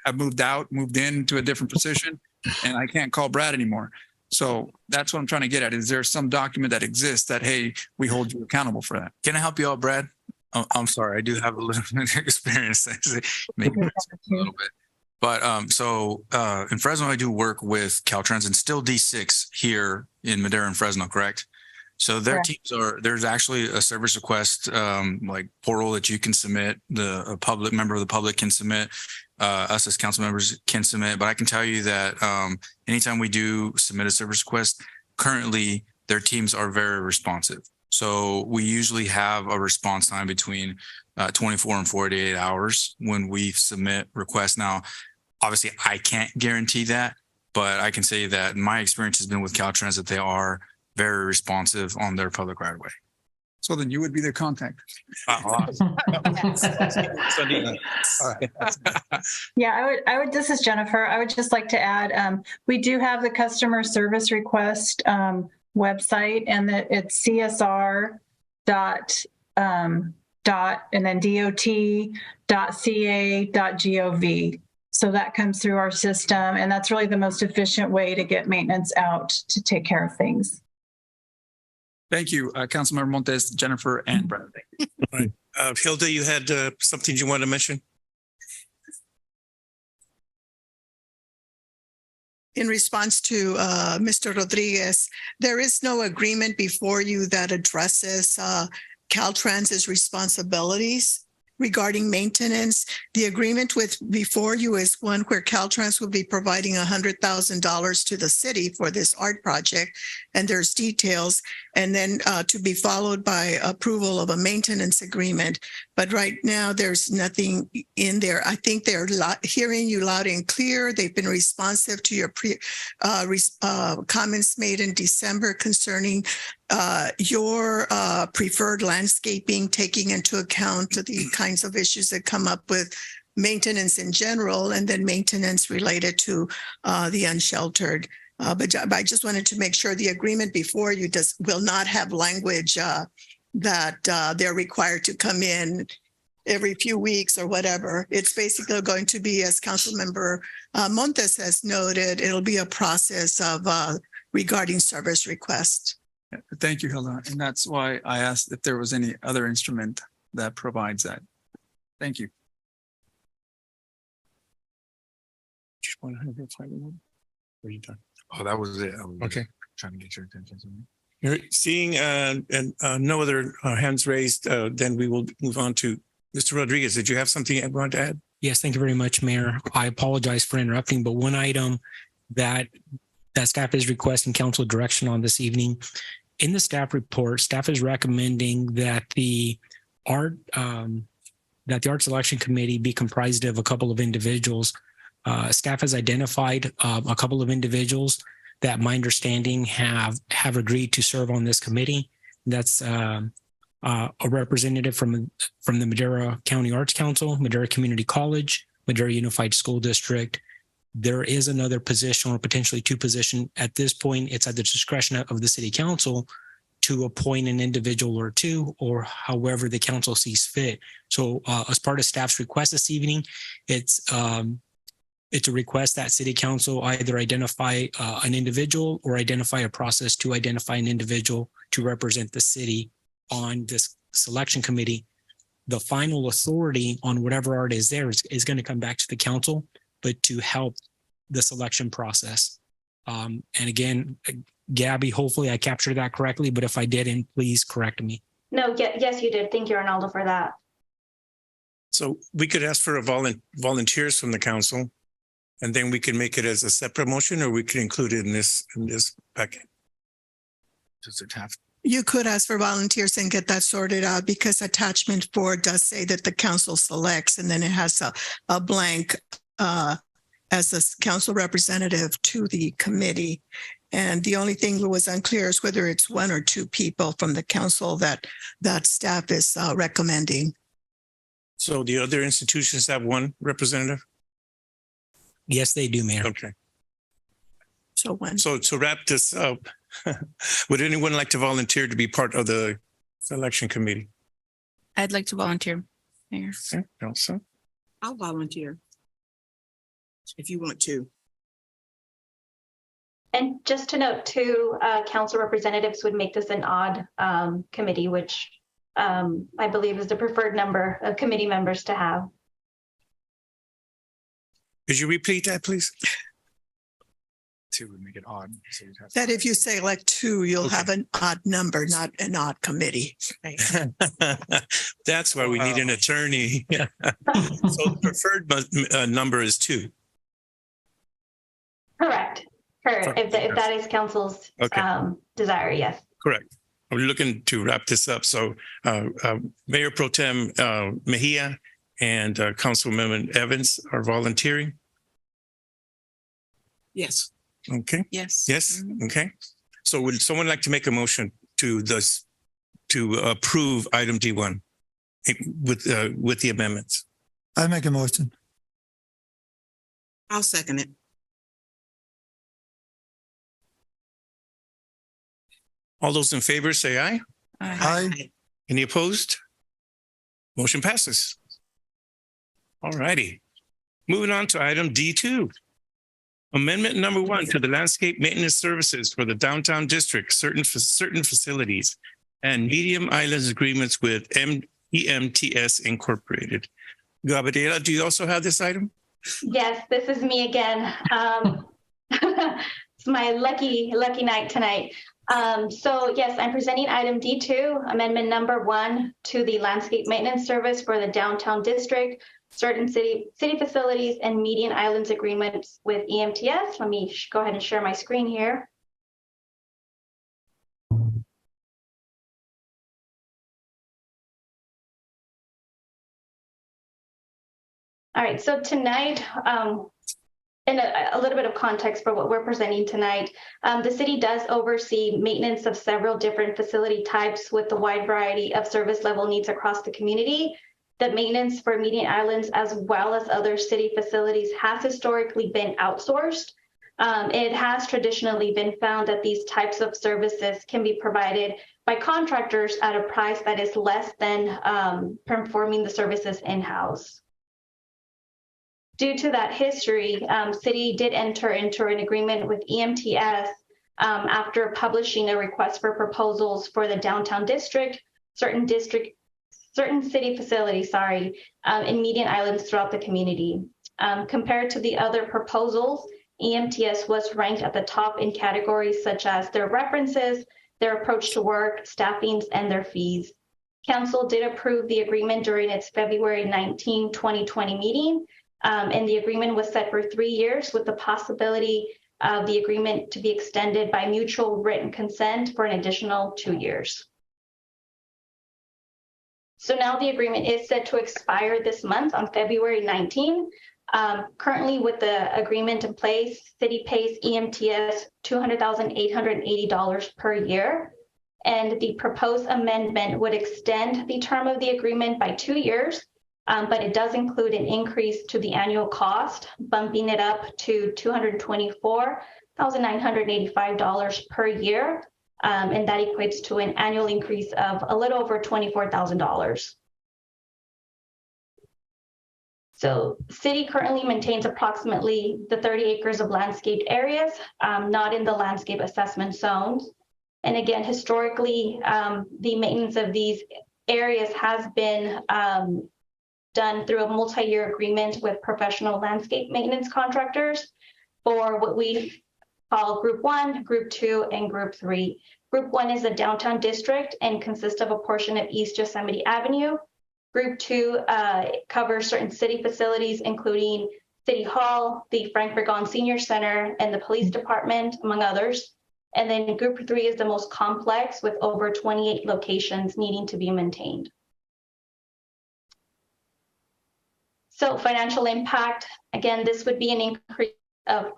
have moved into a different position, and I can't call Brad anymore. So that's what I'm trying to get at. Is there some document that exists that, hey, we hold you accountable for that? Can I help you out, Brad? Oh, I'm sorry. I do have a little bit of experience. Maybe a little bit. But so in Fresno, I do work with Caltrans and still D6 here in Madera and Fresno, correct? So their teams there's actually a service request like portal that you can submit. A public member of the public can submit. Us as council members can submit. But I can tell you that anytime we do submit a service request, currently their teams are very responsive. So we usually have a response time between 24 and 48 hours when we submit requests. Now, obviously, I can't guarantee that, but I can say that my experience has been with Caltrans that they are very responsive on their public right of way. So then you would be their contact. Yeah, I would, this is Jennifer. I would just like to add, we do have the customer service request website, and it's csr dot and then dot.ca.gov. So that comes through our system, and that's really the most efficient way to get maintenance out to take care of things. Thank you, Councilmember Montes, Jennifer, and Brad. Right. Hilda, you had something you wanted to mention? In response to Mr. Rodriguez, there is no agreement before you that addresses Caltrans's responsibilities regarding maintenance. The agreement before you is one where Caltrans will be providing $100,000 to the city for this art project, and there's details, and then to be followed by approval of a maintenance agreement. But right now, there's nothing in there. I think they're hearing you loud and clear. They've been responsive to your comments made in December concerning your preferred landscaping, taking into account the kinds of issues that come up with maintenance in general, and then maintenance related to the unsheltered. But I just wanted to make sure the agreement before you will not have language that they're required to come in every few weeks or whatever. It's basically going to be, as Councilmember Montes has noted, it'll be a process of regarding service requests. Thank you, Hilda. And that's why I asked if there was any other instrument that provides that. Thank you. Are you done? Oh, that was it. Okay. Trying to get your attention. You're seeing no other hands raised, then we will move on to Mr. Rodriguez. Did you have something you want to add? Yes, thank you very much, Mayor. I apologize for interrupting, but one item that staff is requesting council direction on this evening. In the staff report, staff is recommending that the art selection committee be comprised of a couple of individuals. Staff has identified a couple of individuals that my understanding have agreed to serve on this committee. That's a representative from the Madera County Arts Council, Madera Community College, Madera Unified School District. There is another position or potentially two positions. At this point, it's at the discretion of the city council to appoint an individual or two, or however the council sees fit. So as part of staff's request this evening, it's a request that city council either identify an individual or identify a process to identify an individual to represent the city on this selection committee. The final authority on whatever art is there is going to come back to the council, but to help the selection process. And again, Gabby, hopefully I captured that correctly, but if I didn't, please correct me. No, yes, you did. Thank you, Arnaldo, for that. So we could ask for volunteers from the council, and then we can make it as a separate motion, or we can include it in this packet. Does it have? You could ask for volunteers and get that sorted out, because attachment 4 does say that the council selects, and then it has a blank as a council representative to the committee. And the only thing that was unclear is whether it's one or two people from the council that staff is recommending. So the other institutions have one representative? Yes, they do, Mayor. Okay. So one. So to wrap this up, would anyone like to volunteer to be part of the selection committee? I'd like to volunteer, Mayor. Okay, Elsa? I'll volunteer if you want to. And just to note too, council representatives would make this an odd committee, which I believe is the preferred number of committee members to have. Could you repeat that, please? Two would make it odd. So you'd have That if you say like two, you'll have an odd number, not an odd committee. That's why we need an attorney. So the preferred number is 2. Correct. If that is council's desire, yes. Correct. We're looking to wrap this up. So Mayor Pro Tem Mejia and Councilwoman Evans are volunteering. Yes. Okay. Yes. Yes. Okay. So would someone like to make a motion to approve item D1 with the amendments? I make a motion. I'll second it. All those in favor say aye. Aye. Any opposed? Motion passes. All righty. Moving on to item D2. Amendment number 1 to the landscape maintenance services for the downtown district, certain facilities and medium islands agreements with EMTS Incorporated. Gabriela, do you also have this item? Yes, this is me again. It's my lucky night tonight. So yes, I'm presenting item D2, amendment number 1 to the landscape maintenance service for the downtown district, certain city facilities and median islands agreements with EMTS. Let me go ahead and share my screen here. All right, so tonight And a little bit of context for what we're presenting tonight. The city does oversee maintenance of several different facility types with a wide variety of service level needs across the community. The maintenance for Median Islands as well as other city facilities has historically been outsourced. It has traditionally been found that these types of services can be provided by contractors at a price that is less than performing the services in-house. Due to that history, city did enter into an agreement with EMTS after publishing a request for proposals for the downtown district, certain city facilities, in Median Islands throughout the community. Compared to the other proposals, EMTS was ranked at the top in categories such as their references, their approach to work, staffings, and their fees. Council did approve the agreement during its February 19, 2020 meeting. And the agreement was set for 3 years with the possibility of the agreement to be extended by mutual written consent for an additional 2 years. So now the agreement is set to expire this month on February 19. Currently with the agreement in place, city pays EMTS $200,880 per year. And the proposed amendment would extend the term of the agreement by 2 years. But it does include an increase to the annual cost, bumping it up to $224,985 per year. And that equates to an annual increase of a little over $24,000. So city currently maintains approximately the 30 acres of landscaped areas, not in the landscape assessment zones. And again, historically, the maintenance of these areas has been done through a multi-year agreement with professional landscape maintenance contractors for what we call Group 1, Group 2, and Group 3. Group 1 is the downtown district and consists of a portion of East Yosemite Avenue. Group 2 covers certain city facilities, including City Hall, the Frank Burgon Senior Center, and the Police Department, among others. And then Group 3 is the most complex with over 28 locations needing to be maintained. So financial impact, again, this would be an increase of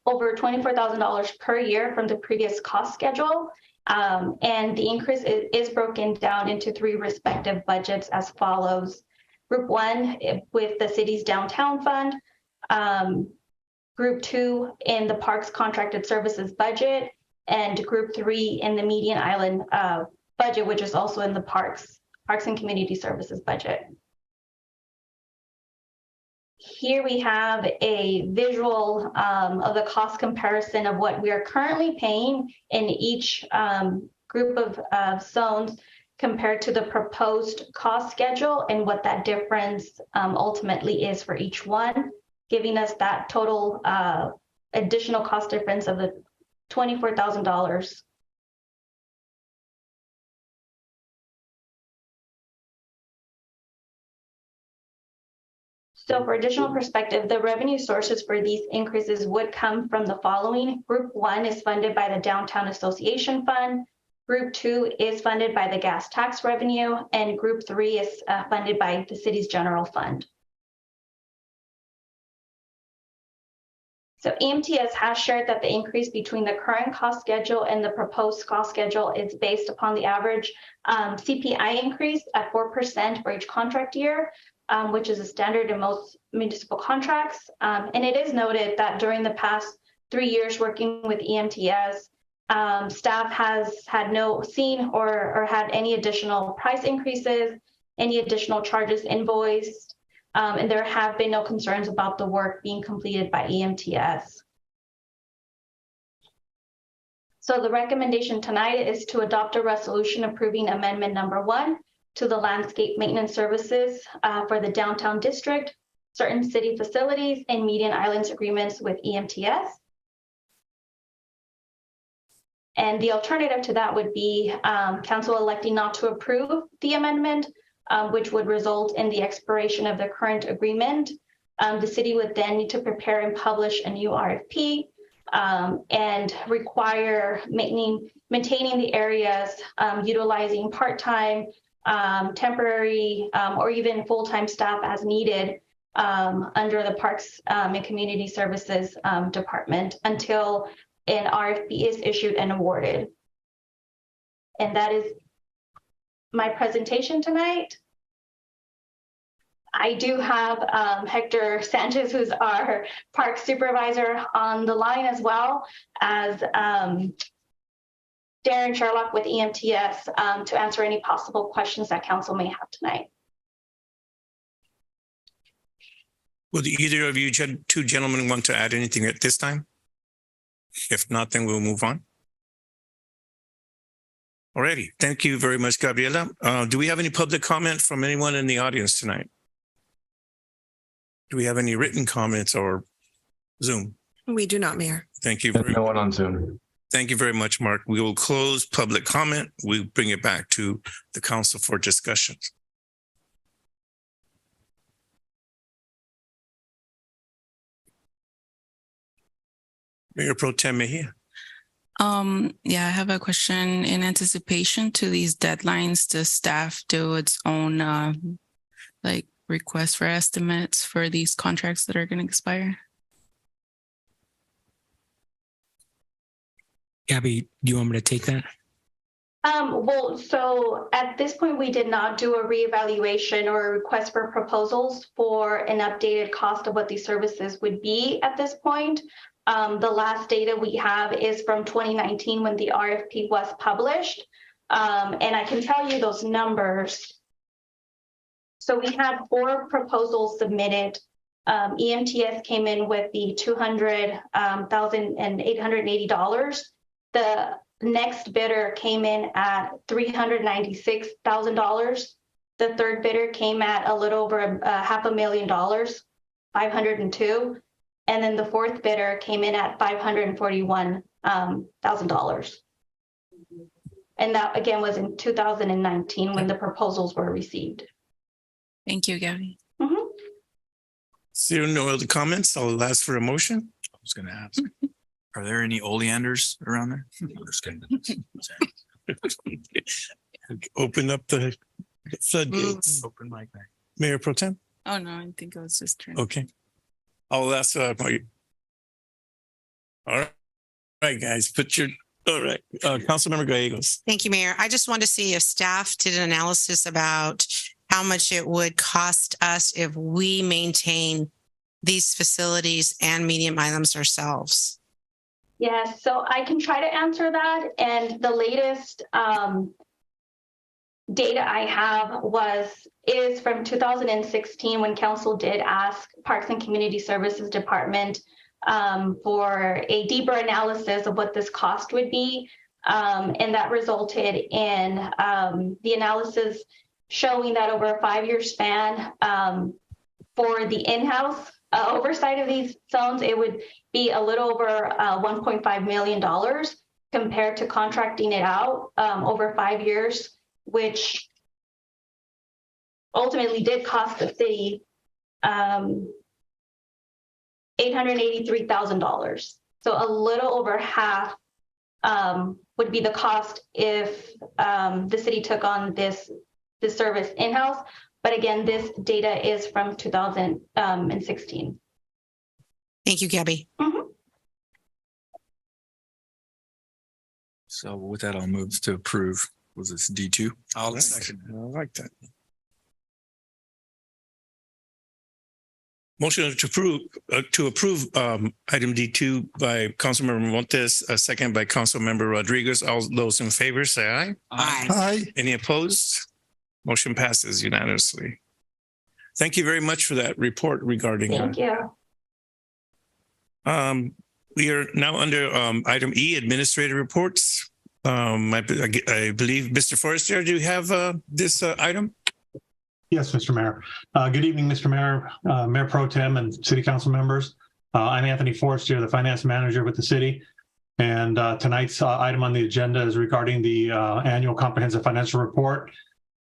over $24,000 per year from the previous cost schedule. And the increase is broken down into 3 respective budgets as follows. Group 1 with the city's downtown fund, Group 2 in the parks contracted services budget, and Group 3 in the Median Island budget, which is also in the parks and community services budget. Here we have a visual of the cost comparison of what we are currently paying in each group of zones compared to the proposed cost schedule and what that difference ultimately is for each one, giving us that total additional cost difference of the $24,000. So for additional perspective, the revenue sources for these increases would come from the following. Group 1 is funded by the Downtown Association Fund. Group 2 is funded by the gas tax revenue, and Group 3 is funded by the city's general fund. So EMTS has shared that the increase between the current cost schedule and the proposed cost schedule is based upon the average CPI increase at 4% for each contract year, which is a standard in most municipal contracts. And it is noted that during the past 3 years working with EMTS, staff has had seen or had any additional price increases, any additional charges invoiced, and there have been no concerns about the work being completed by EMTS. So the recommendation tonight is to adopt a resolution approving amendment number 1 to the landscape maintenance services for the downtown district, certain city facilities, and Median Islands agreements with EMTS. And the alternative to that would be council electing not to approve the amendment, which would result in the expiration of the current agreement. The city would then need to prepare and publish a new RFP and require maintaining the areas, utilizing part-time, temporary, or even full-time staff as needed under the Parks and Community Services Department until an RFP is issued and awarded. And that is my presentation tonight. I do have Hector Sanchez, who's our park supervisor, on the line, as well as Darren Sherlock with EMTS to answer any possible questions that council may have tonight. Would either of you two gentlemen want to add anything at this time? If not, then we'll move on. Alrighty, thank you very much, Gabriela. Do we have any public comment from anyone in the audience tonight? Do we have any written comments or Zoom? We do not, Mayor. Thank you. No one on Zoom. Thank you very much, Mark. We will close public comment. We'll bring it back to the council for discussion. Mayor Pro Tem Mejia. Yeah, I have a question. In anticipation to these deadlines, does staff do its own like request for estimates for these contracts that are going to expire? Gabby, do you want me to take that? Well, so at this point, we did not do a reevaluation or a request for proposals for an updated cost of what these services would be at this point. The last data we have is from 2019 when the RFP was published. And I can tell you those numbers. So we had 4 proposals submitted. EMTS came in with the $200,880. The next bidder came in at $396,000. The third bidder came at a little over $500,000, $502,000. And then the fourth bidder came in at $541,000. And that again was in 2019 when the proposals were received. Thank you, Gabby. Seeing no other comments, I'll ask for a motion. I was going to ask, are there any oleanders around there? Open up the floodgates. Open mic back. Mayor Pro Tem. Oh, no, I think it was just turned. Okay. I'll ask. All right, guys, all right. Councilmember Gallegos. Thank you, Mayor. I just wanted to see if staff did an analysis about how much it would cost us if we maintain these facilities and medium items ourselves. Yes, so I can try to answer that. And the latest data I have is from 2016 when council did ask Parks and Community Services Department for a deeper analysis of what this cost would be. And that resulted in the analysis showing that over a 5-year span for the in-house oversight of these zones, it would be a little over $1.5 million compared to contracting it out over 5 years, which ultimately did cost the city $883,000. So a little over half would be the cost if the city took on this service in-house. But again, this data is from 2016. Thank you, Gabby. So with that, I'll move to approve. Was this D2? I'll second. I like that. Motion to approve item D2 by Councilmember Montes, a second by Councilmember Rodriguez. All those in favor say aye. Aye. Any opposed? Motion passes unanimously. Thank you very much for that report regarding. Thank you. We are now under item E, administrative reports. I believe Mr. Forrester, do you have this item? Yes, Mr. Mayor. Good evening, Mr. Mayor, Mayor Pro Tem and City Council members. I'm Anthony Forrester, the Finance Manager with the city. And tonight's item on the agenda is regarding the annual comprehensive financial report.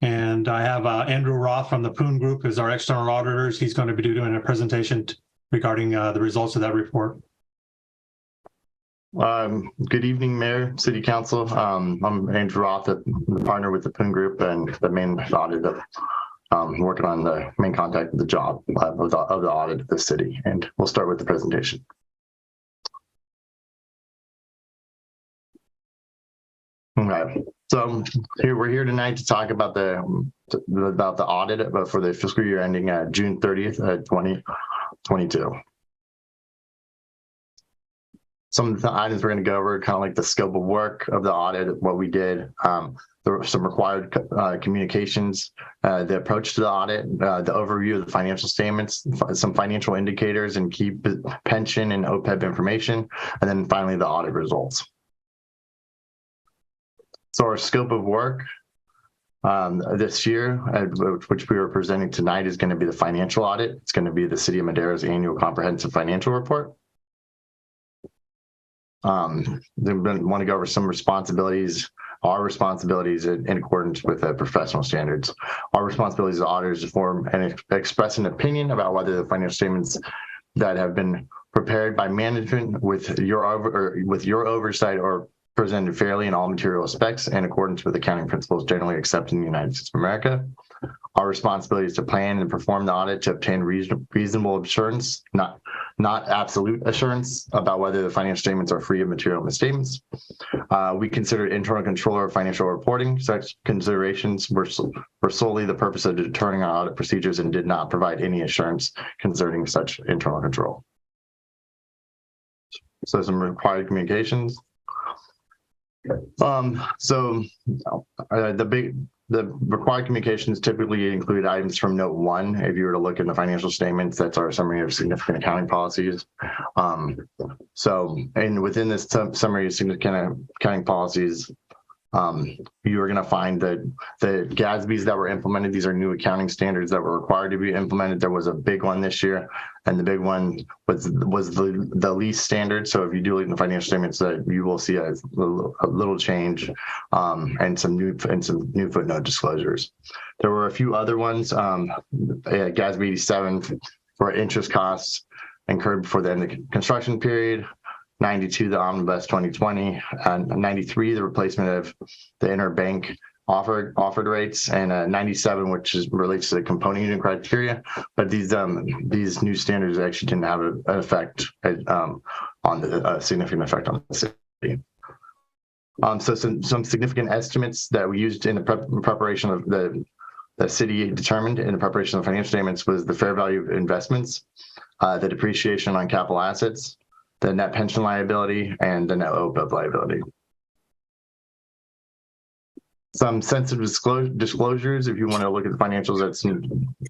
And I have Andrew Roth from the Poon Group as our external auditors. He's going to be doing a presentation regarding the results of that report. Good evening, Mayor, City Council. I'm Andrew Roth, the partner with the Poon Group and the main audit of working on the main contact of the job of the audit of the city. And we'll start with the presentation. Okay, so we're here tonight to talk about the audit for the fiscal year ending June 30th, 2022. Some of the items we're going to go over, kind of like the scope of work of the audit, what we did. There were some required communications, the approach to the audit, the overview of the financial statements, some financial indicators and key pension and OPEB information, and then finally the audit results. So our scope of work this year, which we are presenting tonight, is going to be the financial audit. It's going to be the City of Madera's annual comprehensive financial report. Then we want to go over some responsibilities, our responsibilities in accordance with professional standards. Our responsibilities as auditors to form and express an opinion about whether the financial statements that have been prepared by management with your oversight are presented fairly in all material aspects in accordance with accounting principles generally accepted in the United States of America. Our responsibility is to plan and perform the audit to obtain reasonable assurance, not absolute assurance, about whether the financial statements are free of material misstatements. We considered internal control or financial reporting. Such considerations were solely the purpose of determining our audit procedures and did not provide any assurance concerning such internal control. So some required communications. The required communications typically include items from note 1. If you were to look in the financial statements, that's our summary of significant accounting policies. And within this summary of significant accounting policies, you are going to find that the GASBs that were implemented, these are new accounting standards that were required to be implemented. There was a big one this year, and the big one was the lease standard. So if you do look in the financial statements, you will see a little change and some new footnote disclosures. There were a few other ones. GASB 87 for interest costs incurred before the end of the construction period. 92, the Omnibus 2020, and 93, the replacement of the interbank offered rates, and 97, which relates to the component unit criteria. But these new standards actually didn't have an effect a significant effect on the city. So some significant estimates that we used in the preparation of the city determined in the preparation of the financial statements was the fair value of investments, the depreciation on capital assets, the net pension liability, and the net OPEB liability. Some sensitive disclosures, if you want to look at the financials, that's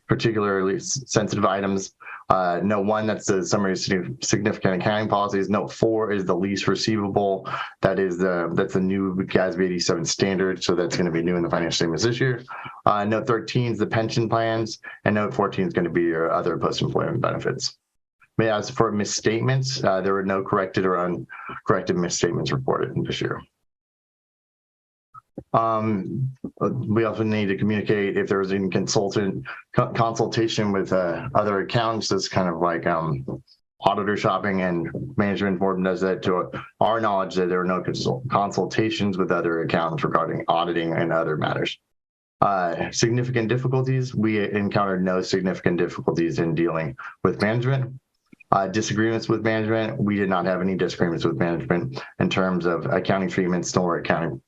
particularly sensitive items. Note 1, that's the summary of significant accounting policies. Note 4 is the lease receivable. That's the new GASB 87 standard, so that's going to be new in the financial statements this year. Note 13 is the pension plans, and note 14 is going to be your other post-employment benefits. As for misstatements, there were no corrected or uncorrected misstatements reported this year. We also need to communicate if there was any consultation with other accountants. That's kind of like auditor shopping, and management board does that. To our knowledge, that there were no consultations with other accountants regarding auditing and other matters. Significant difficulties, we encountered no significant difficulties in dealing with management. Disagreements with management, we did not have any disagreements with management in terms of accounting treatments nor accounting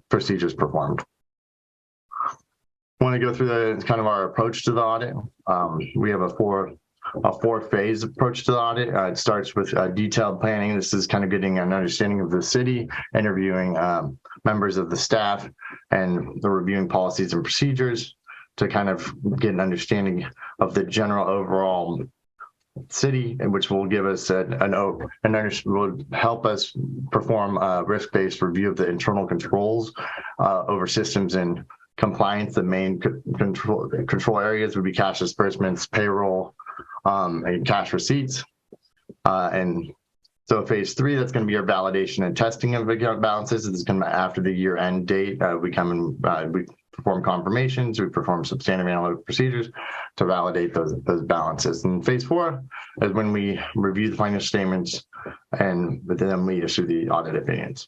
procedures performed. I want to go through the kind of our approach to the audit. We have a four-phase approach to the audit. It starts with detailed planning. This is kind of getting an understanding of the city, interviewing members of the staff, and the reviewing policies and procedures to kind of get an understanding of the general overall city, and which will give us will help us perform a risk-based review of the internal controls over systems and compliance. The main control areas would be cash disbursements, payroll, and cash receipts. And so phase 3, that's going to be our validation and testing of account balances. This is going to be after the year-end date. We perform confirmations, we perform substantive analytic procedures to validate those balances. And phase 4 is when we review the financial statements, and then we issue the audit opinions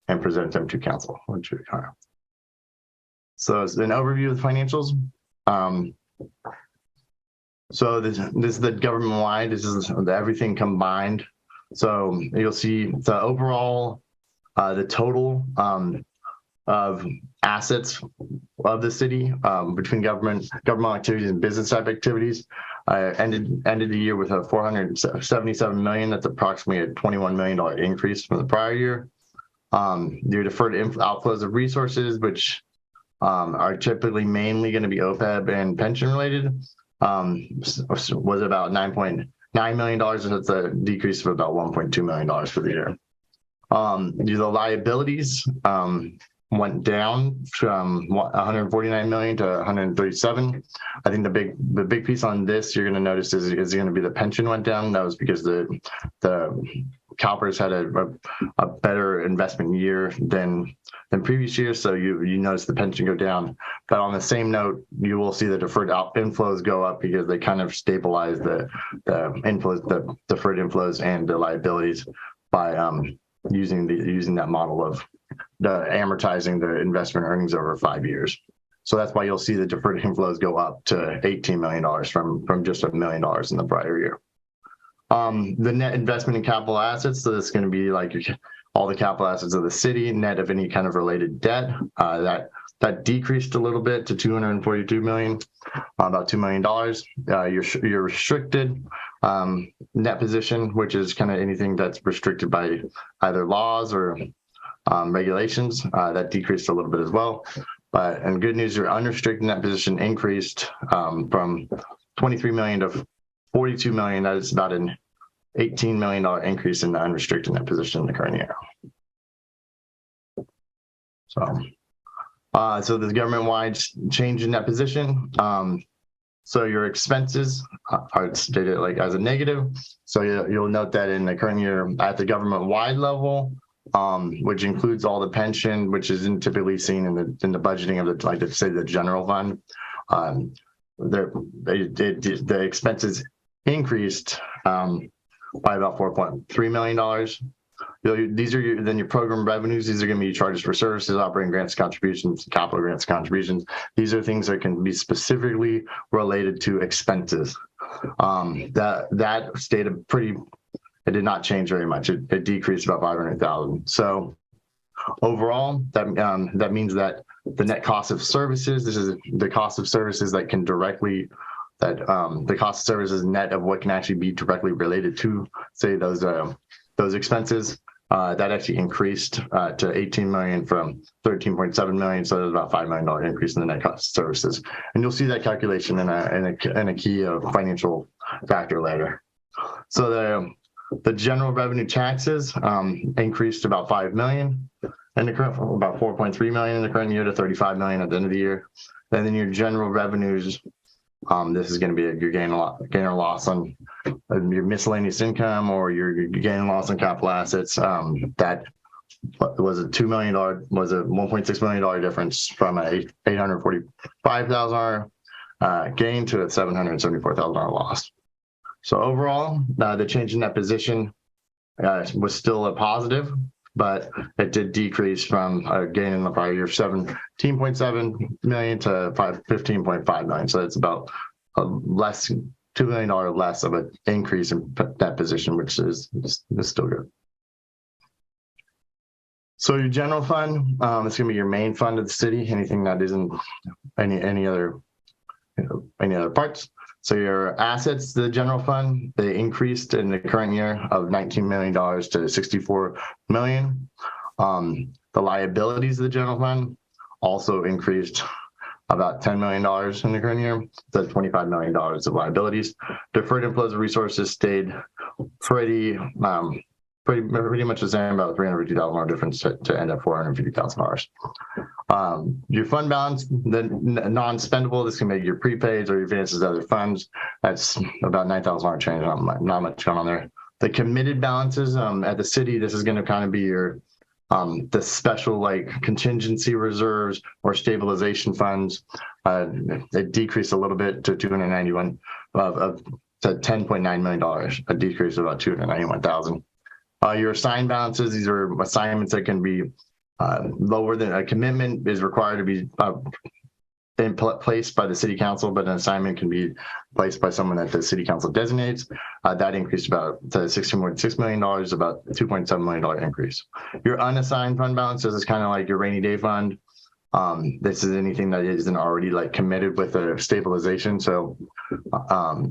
and present them to council. So it's an overview of the financials. So this is the government wide. This is everything combined. So you'll see the overall, the total of assets of the city between government activities and business type activities. Ended the year with a 477 million. That's approximately a $21 million increase from the prior year. Your deferred outflows of resources, which are typically mainly going to be OPEB and pension related, was about $9.9 million. That's a decrease of about $1.2 million for the year. The liabilities went down from 149 million to 137. I think the big piece on this you're going to notice is going to be the pension went down. That was because the CalPERS had a better investment year than previous years, so you notice the pension go down. But on the same note, you will see the deferred inflows go up because they kind of stabilize the inflows, the deferred inflows and the liabilities by using that model of the amortizing the investment earnings over 5 years. So that's why you'll see the deferred inflows go up to $18 million from just $1 million in the prior year. The net investment in capital assets, so that's going to be like all the capital assets of the city, net of any kind of related debt. That decreased a little bit to 242 million, about $2 million. Your restricted net position, which is kind of anything that's restricted by either laws or regulations, that decreased a little bit as well. And good news, your unrestricted net position increased from 23 million to 42 million. That is about an $18 million increase in the unrestricted net position in the current year. So the government-wide change in net position. So your expenses are stated like as a negative. So you'll note that in the current year at the government-wide level, which includes all the pension, which isn't typically seen in the budgeting of the general fund. The expenses increased by about $4.3 million. These are then your program revenues. These are going to be charges for services, operating grants, contributions, capital grants, contributions. These are things that can be specifically related to expenses. That stayed it did not change very much. It decreased about 500,000. So overall, that means that the net cost of services, this is the cost of services that can directly, the cost of services net of what can actually be directly related to, say, those expenses, that actually increased to 18 million from 13.7 million. So there's about $5 million increase in the net cost of services. And you'll see that calculation in a key financial factor later. So the general revenue taxes increased about 5 million in the current, about 4.3 million in the current year to 35 million at the end of the year. And then your general revenues, this is going to be your gain or loss on your miscellaneous income or your gain and loss on capital assets. That was a $1.6 million difference from a $845,000 gain to a $774,000 loss. So overall, the change in that position was still a positive, but it did decrease from a gain in the prior year of 17.7 million to 15.5 million. So it's about $2 million less of an increase in that position, which is still good. So your general fund, it's going to be your main fund of the city. Anything that isn't any other parts. So your assets, the general fund, they increased in the current year of $19 million to 64 million. The liabilities of the general fund also increased about $10 million in the current year. So $25 million of liabilities. Deferred inflows of resources stayed pretty much the same, about $350,000 difference to end at $450,000. Your fund balance, the non-spendable, this can be your prepaids or your advances to other funds. That's about $9,000 change, not much going on there. The committed balances at the city, this is going to kind of be your the special like contingency reserves or stabilization funds. It decreased a little bit to 291 to $10.9 million, a decrease of about 291,000. Your assigned balances, these are assignments that can be lower than a commitment is required to be placed by the city council, but an assignment can be placed by someone that the city council designates. That increased about to $16.6 million, about a $2.7 million increase. Your unassigned fund balances is kind of like your rainy day fund. This is anything that isn't already like committed with a stabilization. So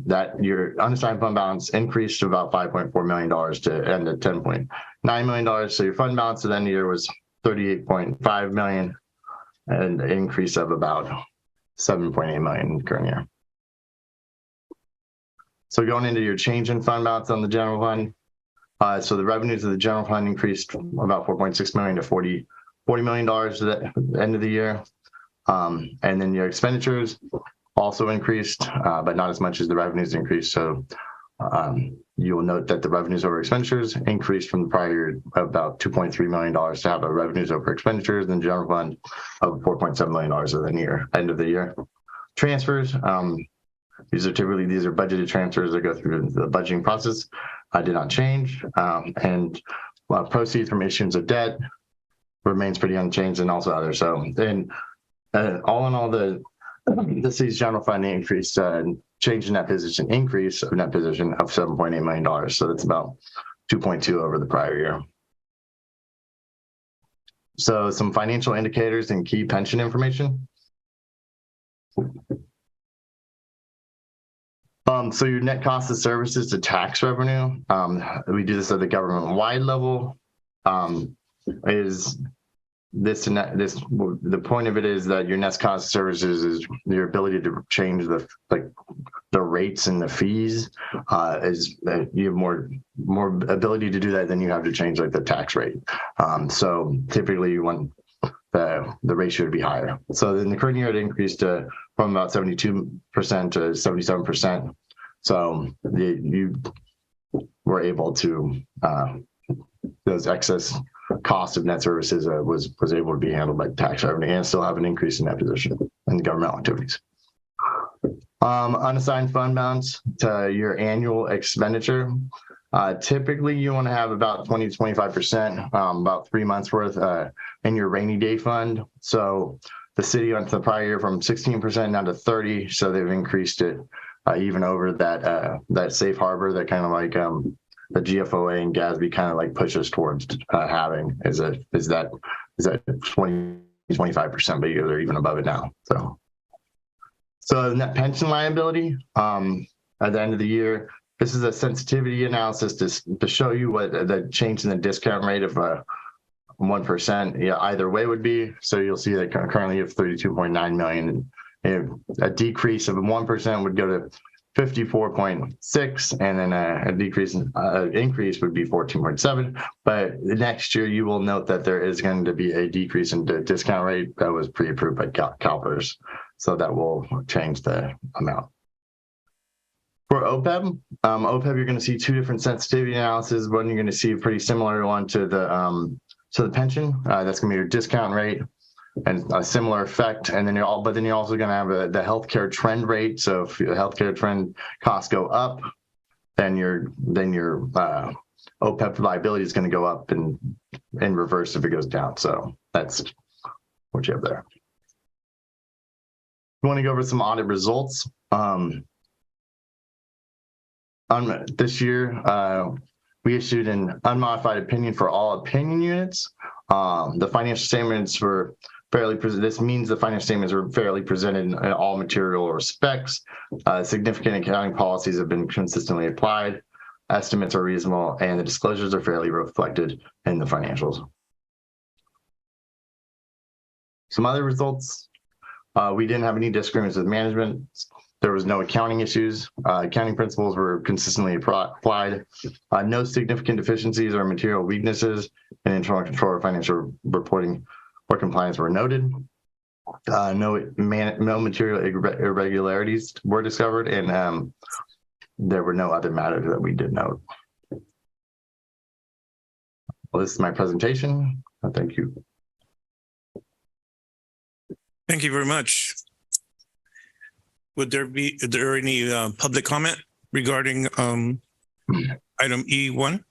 that your unassigned fund balance increased to about $5.4 million to end at $10.9 million. So your fund balance at the end of the year was $38.5 million, and an increase of about $7.8 million in the current year. So going into your change in fund balance on the general fund. So the revenues of the general fund increased about $4.6 million to $40 million at the end of the year. And then your expenditures also increased, but not as much as the revenues increased. So you will note that the revenues over expenditures increased from the prior year about $2.3 million to have a revenues over expenditures in the general fund of $4.7 million at the end of the year. Transfers, these are budgeted transfers that go through the budgeting process. Did not change. And proceeds from issuance of debt remains pretty unchanged, and also others. So then all in all, the city's general fund increased, change in net position, increase of net position of $7.8 million. So that's about 2.2 over the prior year. So some financial indicators and key pension information. So your net cost of services to tax revenue, we do this at the government-wide level, is this and that. The point of it is that your net cost of services is your ability to change the rates and the fees. You have more ability to do that than you have to change like the tax rate. So typically you want the ratio to be higher. So in the current year, it increased from about 72% to 77%. So you were able to, those excess cost of net services was able to be handled by tax revenue and still have an increase in that position in the governmental activities. Unassigned fund balance to your annual expenditure. Typically you want to have about 20 to 25%, about 3 months worth in your rainy day fund. So the city went to the prior year from 16% down to 30. So they've increased it even over that safe harbor that kind of like the GFOA and GASB kind of like pushes towards having is that 20, 25%, but they're even above it now. So the net pension liability at the end of the year, this is a sensitivity analysis to show you what the change in the discount rate of 1% either way would be. So you'll see that currently you have 32.9 million. A decrease of 1% would go to 54.6, and then a increase would be 14.7. But next year you will note that there is going to be a decrease in the discount rate that was pre-approved by CalPERS. So that will change the amount. For OPEB, you're going to see two different sensitivity analyses. One, you're going to see a pretty similar one to the pension. That's going to be your discount rate and a similar effect. And then you're also going to have the healthcare trend rate. So if the healthcare trend costs go up, then your OPEB liability is going to go up and in reverse if it goes down. So that's what you have there. I want to go over some audit results. This year, we issued an unmodified opinion for all opinion units. The financial statements were fairly presented. This means the financial statements were fairly presented in all material respects. Significant accounting policies have been consistently applied. Estimates are reasonable, and the disclosures are fairly reflected in the financials. Some other results. We didn't have any disagreements with management. There was no accounting issues. Accounting principles were consistently applied. No significant deficiencies or material weaknesses in internal control or financial reporting or compliance were noted. No material irregularities were discovered, and there were no other matters that we did note. Well, this is my presentation. Thank you. Thank you very much. Would there be any public comment regarding item E1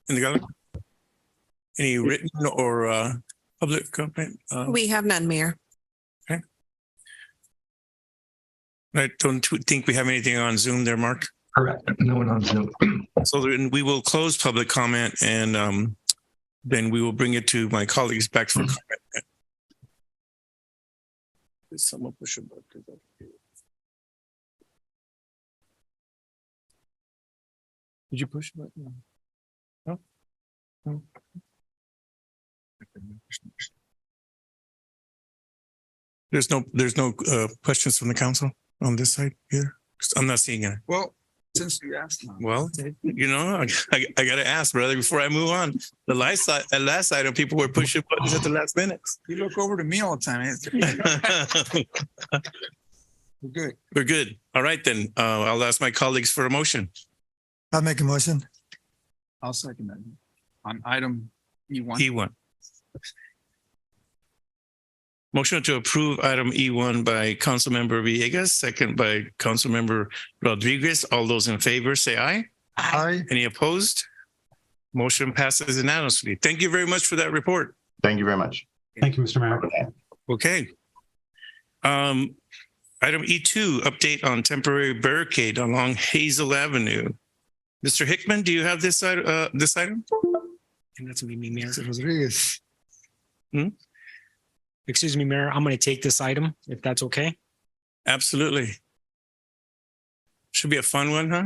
in the government? Any written or public comment? We have none, Mayor. Okay. I don't think we have anything on Zoom there, Mark. Correct. No one on Zoom. So then we will close public comment and then we will bring it to my colleagues back for comment. Did someone push a button? Did you push a button? No? No. There's no questions from the council on this side here. I'm not seeing it. Well, since you asked now. Well, you know, I got to ask, brother, before I move on. The last item, people were pushing buttons at the last minute. You look over to me all the time. We're good. We're good. All right, then. I'll ask my colleagues for a motion. I'll make a motion. I'll second that. On item E1. E1. Motion to approve item E1 by Councilmember Villegas, second by Councilmember Rodriguez. All those in favor say aye. Aye. Any opposed? Motion passes unanimously. Thank you very much for that report. Thank you very much. Thank you, Mr. Mayor. Okay. Item E2, update on temporary barricade along Hazel Avenue. Mr. Hickman, do you have this item? And that's gonna be me, Mayor Rodriguez. Excuse me, Mayor, I'm going to take this item, if that's okay. Absolutely. Should be a fun one, huh?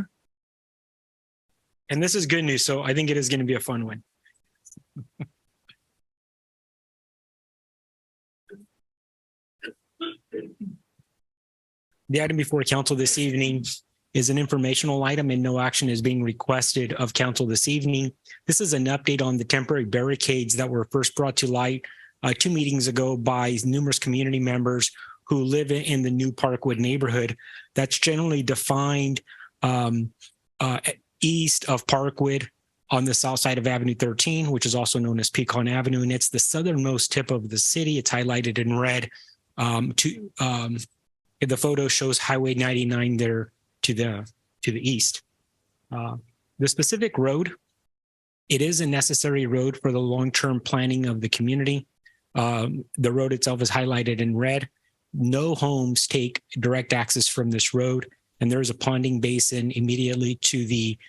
And this is good news, so I think it is going to be a fun one. The item before council this evening is an informational item and no action is being requested of council this evening. This is an update on the temporary barricades that were first brought to light 2 meetings ago by numerous community members who live in the new Parkwood neighborhood. That's generally defined east of Parkwood on the south side of Avenue 13, which is also known as Pecan Avenue, and it's the southernmost tip of the city. It's highlighted in red. The photo shows Highway 99 there to the east. The specific road, it is a necessary road for the long-term planning of the community. The road itself is highlighted in red. No homes take direct access from this road, and there is a ponding basin immediately to the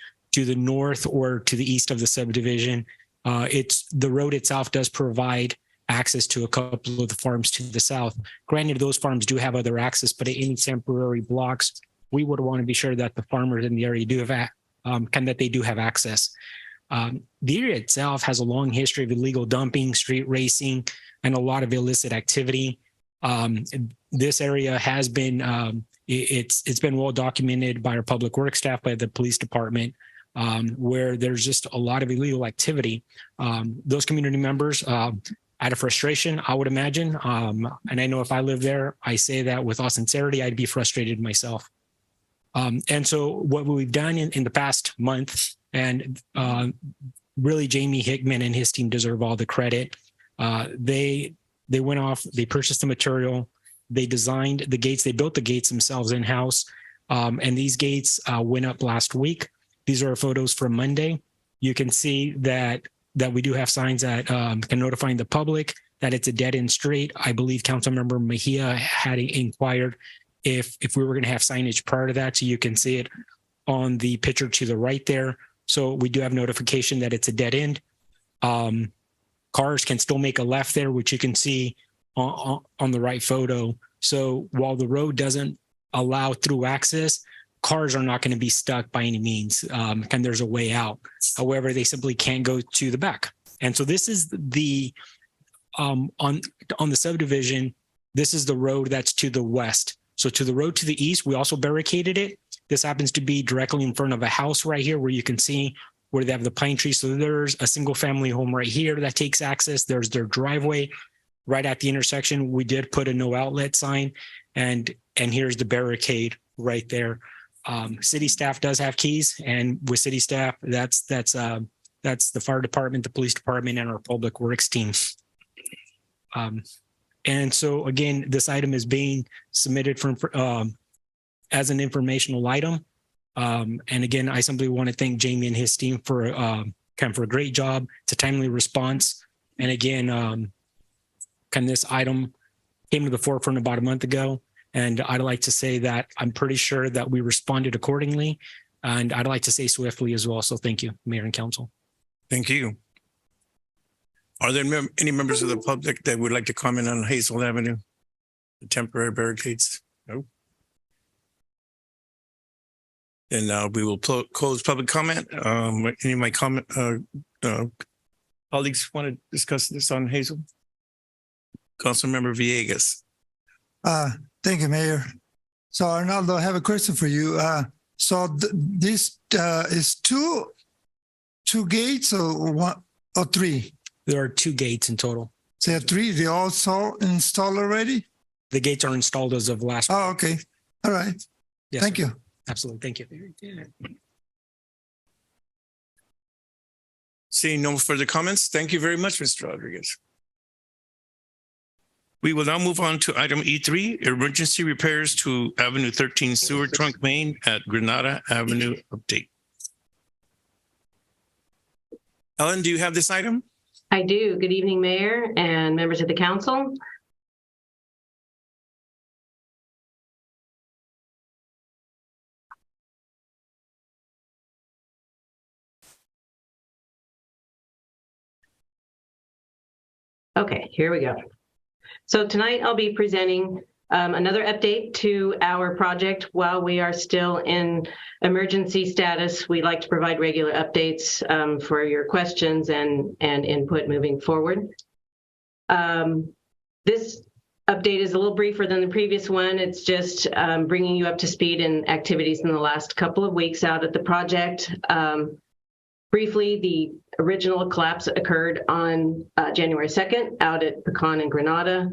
north or to the east of the subdivision. The road itself does provide access to a couple of the farms to the south. Granted, those farms do have other access, but any temporary blocks, we would want to be sure that the farmers in the area do have they do have access. The area itself has a long history of illegal dumping, street racing, and a lot of illicit activity. This area has been it's been well documented by our public works staff, by the police department, where there's just a lot of illegal activity. Those community members, out of frustration, I would imagine, and I know if I lived there, I say that with all sincerity, I'd be frustrated myself. And so what we've done in the past month, and really Jamie Hickman and his team deserve all the credit. They went off, they purchased the material, they designed the gates, they built the gates themselves in-house. And these gates went up last week. These are photos from Monday. You can see that we do have signs that can notify the public that it's a dead-end street. I believe Councilmember Mejia had inquired if we were going to have signage prior to that, so you can see it on the picture to the right there. So we do have notification that it's a dead end. Cars can still make a left there, which you can see on the right photo. So while the road doesn't allow through access, cars are not going to be stuck by any means, and there's a way out. However, they simply can't go to the back. And so this is the, on the subdivision, this is the road that's to the west. So to the road to the east, we also barricaded it. This happens to be directly in front of a house right here where you can see where they have the pine tree. So there's a single family home right here that takes access. There's their driveway right at the intersection. We did put a no outlet sign, and here's the barricade right there. City staff does have keys, and with city staff, that's the fire department, the police department, and our public works team. And so again, this item is being submitted as an informational item. And again, I simply want to thank Jamie and his team for a great job. It's a timely response. And again, this item came to the forefront about a month ago. And I'd like to say that I'm pretty sure that we responded accordingly, and I'd like to say swiftly as well. So thank you, Mayor and Council. Thank you. Are there any members of the public that would like to comment on Hazel Avenue, the temporary barricades? No. Then we will close public comment. Any of my colleagues want to discuss this on Hazel? Councilmember Villegas. Thank you, Mayor. So Arnaldo, I have a question for you. This is two gates or one or three? There are 2 gates in total. So there are 3. They all installed already? The gates are installed as of last. Oh, okay. All right. Yes, Thank sir. you. Absolutely. Thank you. Seeing no further comments, thank you very much, Mr. Rodriguez. We will now move on to item E3, emergency repairs to Avenue 13 sewer trunk main at Granada Avenue update. Ellen, do you have this item? I do. Good evening, Mayor and members of the council. Okay, here we go. So tonight I'll be presenting another update to our project. While we are still in emergency status, we like to provide regular updates for your questions and input moving forward. This update is a little briefer than the previous one. It's just bringing you up to speed in activities in the last couple of weeks out at the project. Briefly, the original collapse occurred on January 2nd out at Pecan and Granada.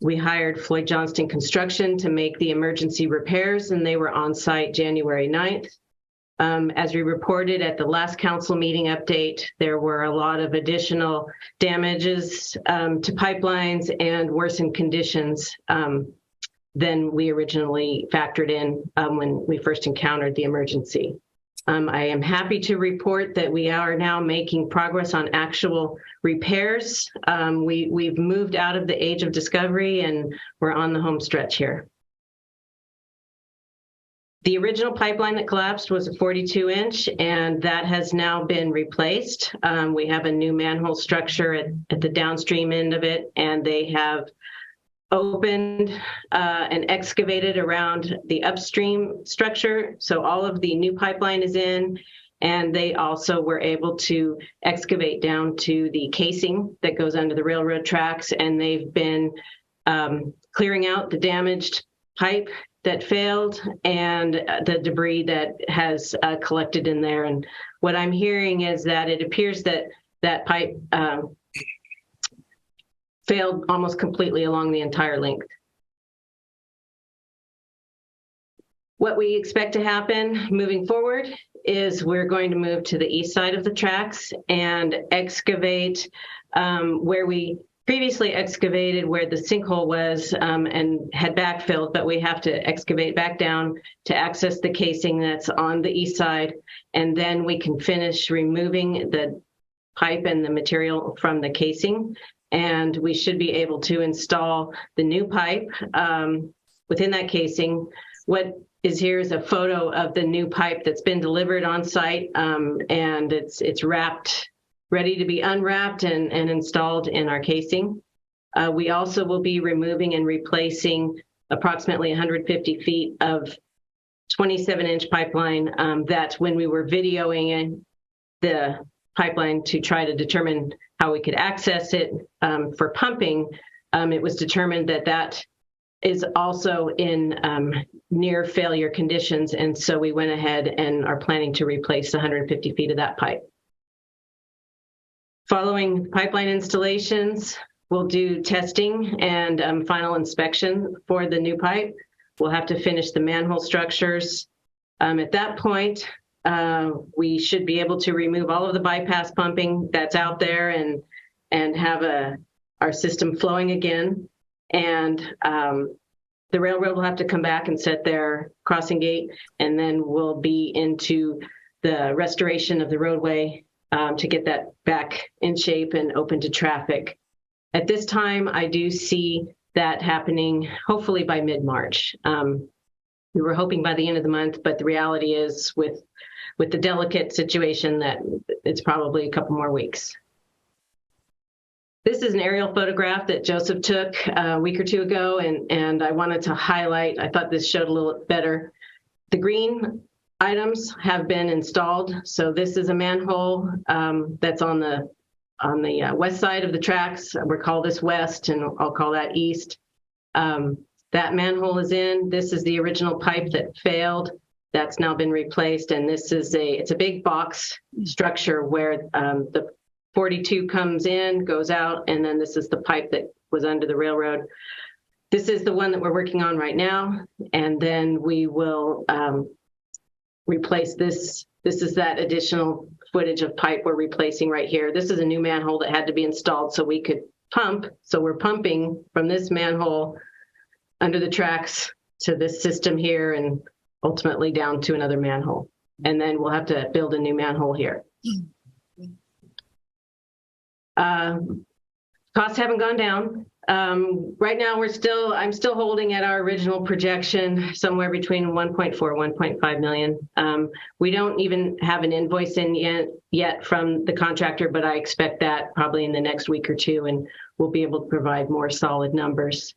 We hired Floyd Johnston Construction to make the emergency repairs, and they were on site January 9th. As we reported at the last council meeting update, there were a lot of additional damages to pipelines and worsened conditions than we originally factored in when we first encountered the emergency. I am happy to report that we are now making progress on actual repairs. We've moved out of the age of discovery and we're on the home stretch here. The original pipeline that collapsed was a 42-inch, and that has now been replaced. We have a new manhole structure at the downstream end of it, and they have opened and excavated around the upstream structure. So all of the new pipeline is in, and they also were able to excavate down to the casing that goes under the railroad tracks, and they've been clearing out the damaged pipe that failed and the debris that has collected in there. And what I'm hearing is that it appears that that pipe failed almost completely along the entire length. What we expect to happen moving forward is we're going to move to the east side of the tracks and excavate where we previously excavated where the sinkhole was and had backfilled, but we have to excavate back down to access the casing that's on the east side. And then we can finish removing the pipe and the material from the casing. And we should be able to install the new pipe within that casing. What is here is a photo of the new pipe that's been delivered on site, and it's wrapped, ready to be unwrapped and installed in our casing. We also will be removing and replacing approximately 150 feet of 27-inch pipeline that when we were videoing the pipeline to try to determine how we could access it for pumping, it was determined that that is also in near failure conditions. And so we went ahead and are planning to replace 150 feet of that pipe. Following pipeline installations, we'll do testing and final inspection for the new pipe. We'll have to finish the manhole structures. At that point, we should be able to remove all of the bypass pumping that's out there and have our system flowing again. And the railroad will have to come back and set their crossing gate, and then we'll be into the restoration of the roadway to get that back in shape and open to traffic. At this time, I do see that happening hopefully by mid-March. We were hoping by the end of the month, but the reality is with the delicate situation that it's probably a couple more weeks. This is an aerial photograph that Joseph took a week or two ago, and I wanted to highlight, I thought this showed a little better. The green items have been installed. So this is a manhole that's on the west side of the tracks. We'll call this west, and I'll call that east. That manhole is in. This is the original pipe that failed. That's now been replaced, and this is it's a big box structure where the 42 comes in, goes out, and then this is the pipe that was under the railroad. This is the one that we're working on right now, and then we will replace this. This is that additional footage of pipe we're replacing right here. This is a new manhole that had to be installed so we could pump. So we're pumping from this manhole under the tracks to this system here and ultimately down to another manhole. And then we'll have to build a new manhole here. Costs haven't gone down. Right now I'm still holding at our original projection somewhere between 1.4, 1.5 million. We don't even have an invoice in yet from the contractor, but I expect that probably in the next week or two, and we'll be able to provide more solid numbers.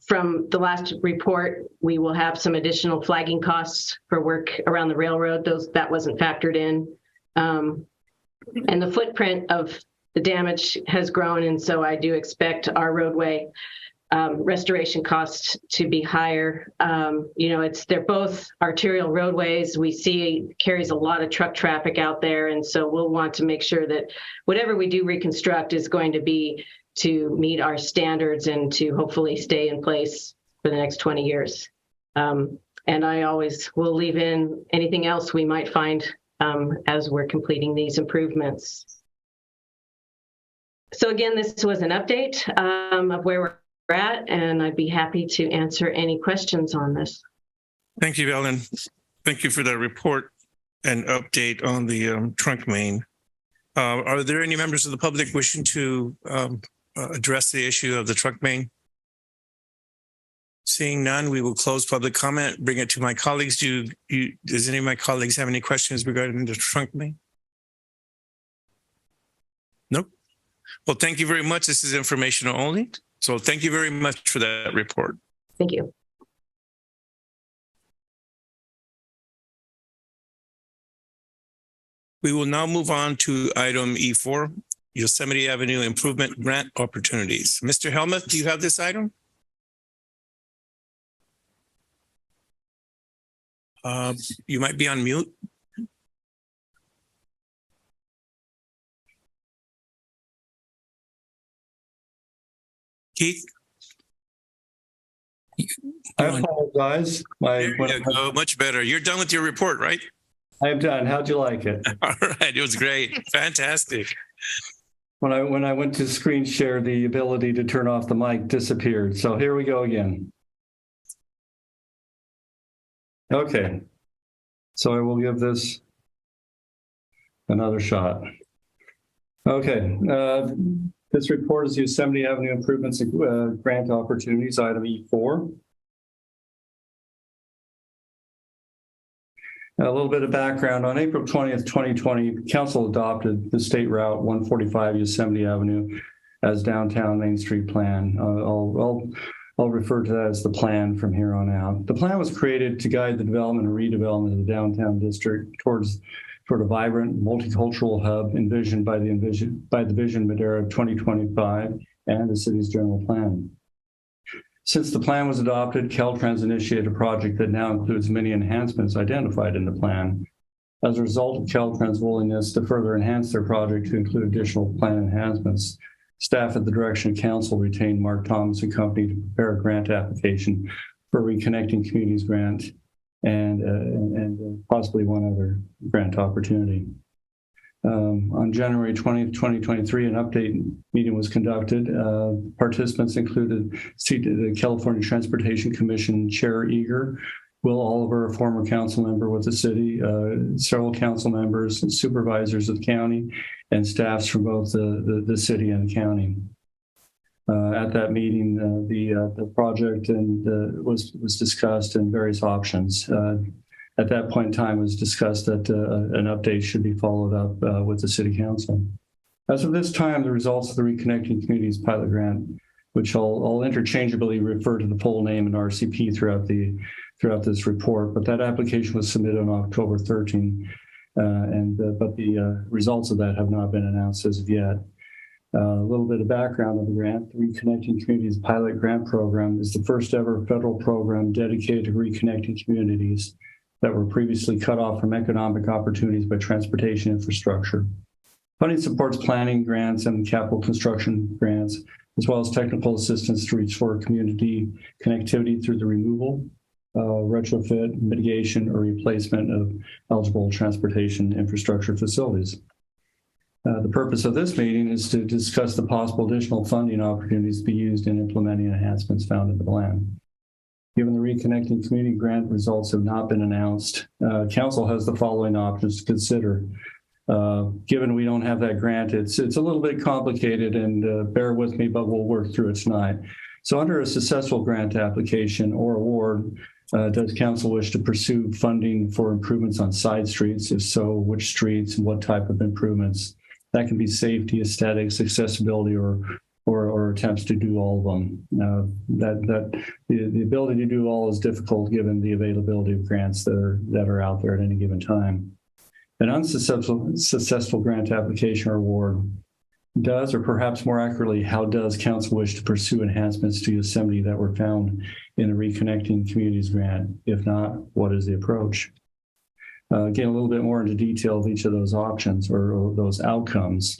From the last report, we will have some additional flagging costs for work around the railroad. That wasn't factored in. And the footprint of the damage has grown, and so I do expect our roadway restoration costs to be higher. They're both arterial roadways. We see carries a lot of truck traffic out there, and so we'll want to make sure that whatever we do reconstruct is going to be to meet our standards and to hopefully stay in place for the next 20 years. And I always will leave in anything else we might find as we're completing these improvements. So again, this was an update of where we're at, and I'd be happy to answer any questions on this. Thank you, Ellen. Thank you for that report and update on the trunk main. Are there any members of the public wishing to address the issue of the trunk main? Seeing none, we will close public comment, bring it to my colleagues. Does any of my colleagues have any questions regarding the trunk main? Nope. Well, thank you very much. This is informational only. So thank you very much for that report. Thank you. We will now move on to item E4, Yosemite Avenue Improvement Grant Opportunities. Mr. Helmuth, do you have this item? You might be on mute. Keith? I apologize. There you go. Much better. You're done with your report, right? I'm done. How'd you like it? All right. It was great. Fantastic. When I went to screen share, the ability to turn off the mic disappeared. So here we go again. Okay. So I will give this another shot. Okay. This report is Yosemite Avenue Improvements and Grant Opportunities, item E4. A little bit of background. On April 20th, 2020, Council adopted the State Route 145 Yosemite Avenue as downtown Main Street plan. I'll refer to that as the plan from here on out. The plan was created to guide the development and redevelopment of the downtown district towards a vibrant multicultural hub envisioned by the Vision Madera 2025 and the city's general plan. Since the plan was adopted, Caltrans initiated a project that now includes many enhancements identified in the plan. As a result of Caltrans' willingness to further enhance their project to include additional plan enhancements, staff at the direction of council retained Mark Thomas and Company to prepare a grant application for Reconnecting Communities grant and possibly one other grant opportunity. On January 20th, 2023, an update meeting was conducted. Participants included the California Transportation Commission Chair Eager, Will Oliver, a former council member with the city, several council members and supervisors of the county, and staffs from both the city and the county. At that meeting, the project was discussed and various options. At that point in time, it was discussed that an update should be followed up with the City Council. As of this time, the results of the Reconnecting Communities pilot grant, which I'll interchangeably refer to the full name and RCP throughout this report, but that application was submitted on October 13, but the results of that have not been announced as of yet. A little bit of background of the grant. The Reconnecting Communities Pilot Grant Program is the first ever federal program dedicated to reconnecting communities that were previously cut off from economic opportunities by transportation infrastructure. Funding supports planning grants and capital construction grants, as well as technical assistance to restore community connectivity through the removal, retrofit, mitigation, or replacement of eligible transportation infrastructure facilities. The purpose of this meeting is to discuss the possible additional funding opportunities to be used in implementing enhancements found in the plan. Given the Reconnecting Community Grant results have not been announced, Council has the following options to consider. Given we don't have that grant, it's a little bit complicated, and bear with me, but we'll work through it tonight. So under a successful grant application or award, does Council wish to pursue funding for improvements on side streets? If so, which streets and what type of improvements? That can be safety, aesthetics, accessibility, or attempts to do all of them. The ability to do all is difficult given the availability of grants that are out there at any given time. An unsuccessful grant application or award does, or perhaps more accurately, how does Council wish to pursue enhancements to Yosemite that were found in the Reconnecting Communities grant? If not, what is the approach? Again, a little bit more into detail of each of those options or those outcomes.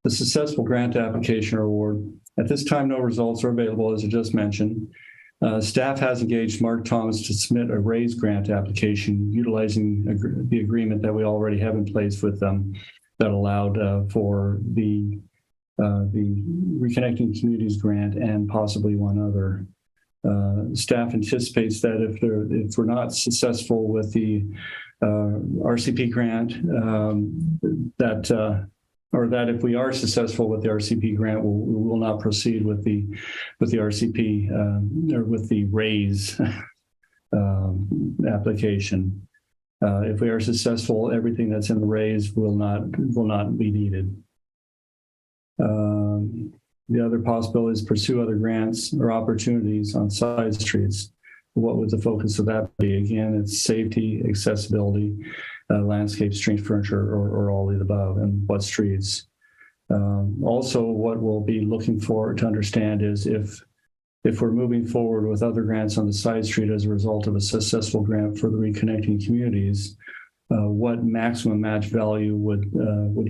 The successful grant application or award, at this time, no results are available, as I just mentioned. Staff has engaged Mark Thomas to submit a raised grant application utilizing the agreement that we already have in place with them that allowed for the Reconnecting Communities grant and possibly one other. Staff anticipates that if we're not successful with the RCP grant, that if we are successful with the RCP grant, we will not proceed with the RCP or with the raise application. If we are successful, everything that's in the raise will not be needed. The other possibility is pursue other grants or opportunities on side streets. What would the focus of that be? Again, it's safety, accessibility, landscape, street furniture, or all of the above, and what streets. Also, what we'll be looking for to understand is if we're moving forward with other grants on the side street as a result of a successful grant for the Reconnecting Communities, what maximum match value would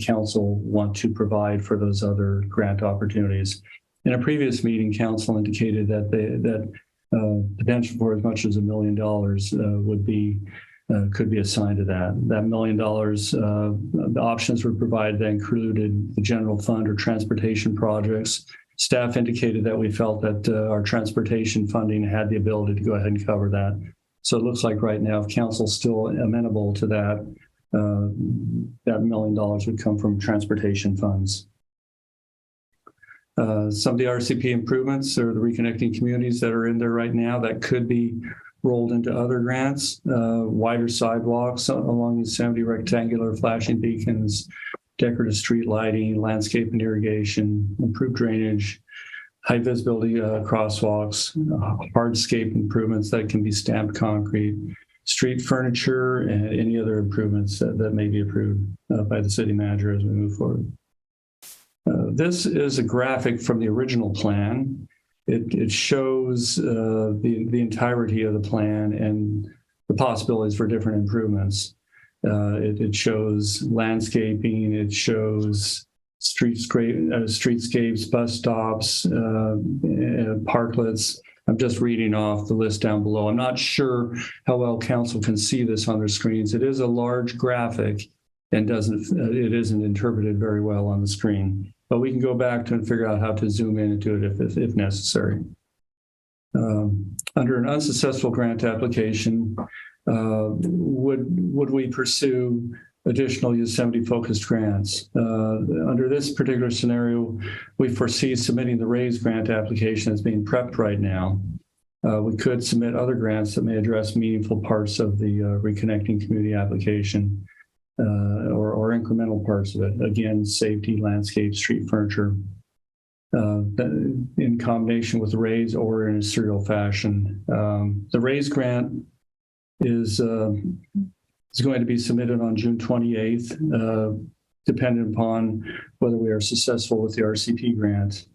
Council want to provide for those other grant opportunities? In a previous meeting, Council indicated that potential for as much as $1 million could be assigned to that. That $1 million, the options were provided that included the general fund or transportation projects. Staff indicated that we felt that our transportation funding had the ability to go ahead and cover that. So it looks like right now, if Council's still amenable to that, that $1 million would come from transportation funds. Some of the RCP improvements or the Reconnecting Communities that are in there right now that could be rolled into other grants, wider sidewalks along Yosemite, rectangular flashing beacons, decorative street lighting, landscape and irrigation, improved drainage, high visibility crosswalks, hardscape improvements that can be stamped concrete, street furniture, and any other improvements that may be approved by the city manager as we move forward. This is a graphic from the original plan. It shows the entirety of the plan and the possibilities for different improvements. It shows landscaping, it shows streetscapes, bus stops, parklets. I'm just reading off the list down below. I'm not sure how well Council can see this on their screens. It is a large graphic and it isn't interpreted very well on the screen. But we can go back to and figure out how to zoom in into it if necessary. Under an unsuccessful grant application, would we pursue additional Yosemite-focused grants. Under this particular scenario, we foresee submitting the RAISE grant application as being prepped right now. We could submit other grants that may address meaningful parts of the Reconnecting Community application or incremental parts of it. Again, safety, landscape, street furniture, in combination with the RAISE or in a serial fashion. The RAISE grant is going to be submitted on June 28th, dependent upon whether we are successful with the RCP grant.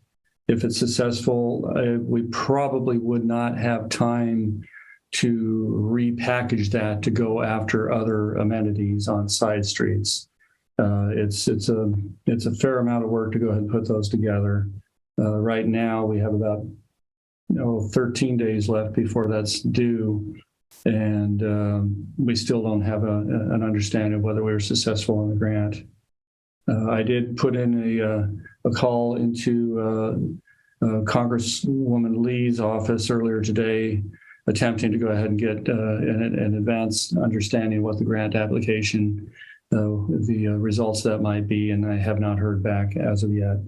If it's successful, we probably would not have time to repackage that to go after other amenities on side streets. It's a fair amount of work to go ahead and put those together. Right now, we have about 13 days left before that's due. And we still don't have an understanding of whether we were successful on the grant. I did put in a call into Congresswoman Lee's office earlier today, attempting to go ahead and get an advanced understanding of what the grant application, the results that might be, and I have not heard back as of yet.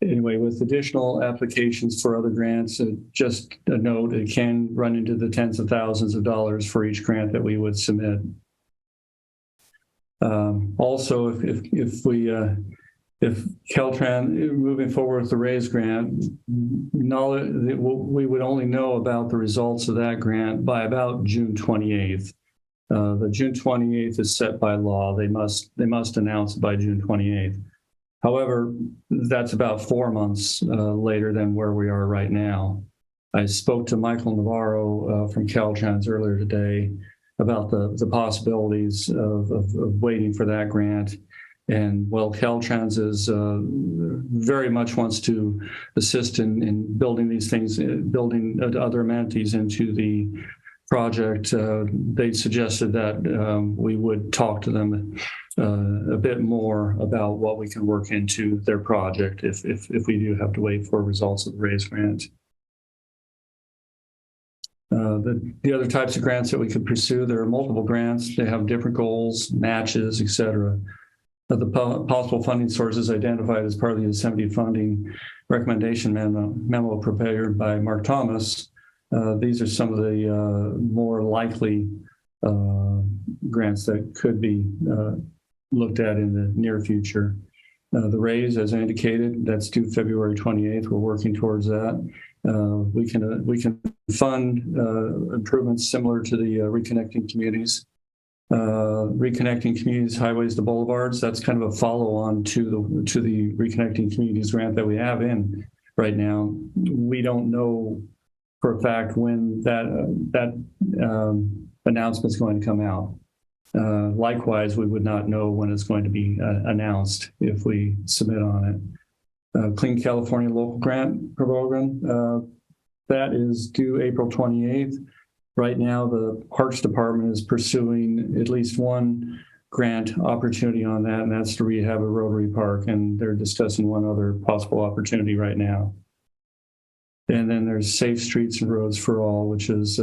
Anyway, with additional applications for other grants, just a note, it can run into the tens of thousands of dollars for each grant that we would submit. Also, if Caltrans moving forward with the RAISE grant, we would only know about the results of that grant by about June 28th. The June 28th is set by law. They must announce it by June 28th. However, that's about 4 months later than where we are right now. I spoke to Michael Navarro from Caltrans earlier today about the possibilities of waiting for that grant. And well, Caltrans is very much wants to assist in building these things, building other amenities into the project. They suggested that we would talk to them a bit more about what we can work into their project if we do have to wait for results of the RAISE grant. The other types of grants that we could pursue, there are multiple grants. They have different goals, matches, et cetera. The possible funding sources identified as part of the Yosemite funding recommendation memo prepared by Mark Thomas. These are some of the more likely grants that could be looked at in the near future. The RAISE, as I indicated, that's due February 28th. We're working towards that. We can fund improvements similar to the Reconnecting Communities. Reconnecting Communities, Highways to Boulevards, that's kind of a follow-on to the Reconnecting Communities grant that we have in right now. We don't know for a fact when that announcement is going to come out. Likewise, we would not know when it's going to be announced if we submit on it. Clean California Local Grant Program, that is due April 28th. Right now, the Parks Department is pursuing at least one grant opportunity on that, and that's to rehab a Rotary Park, and they're discussing one other possible opportunity right now. And then there's Safe Streets and Roads for All, which is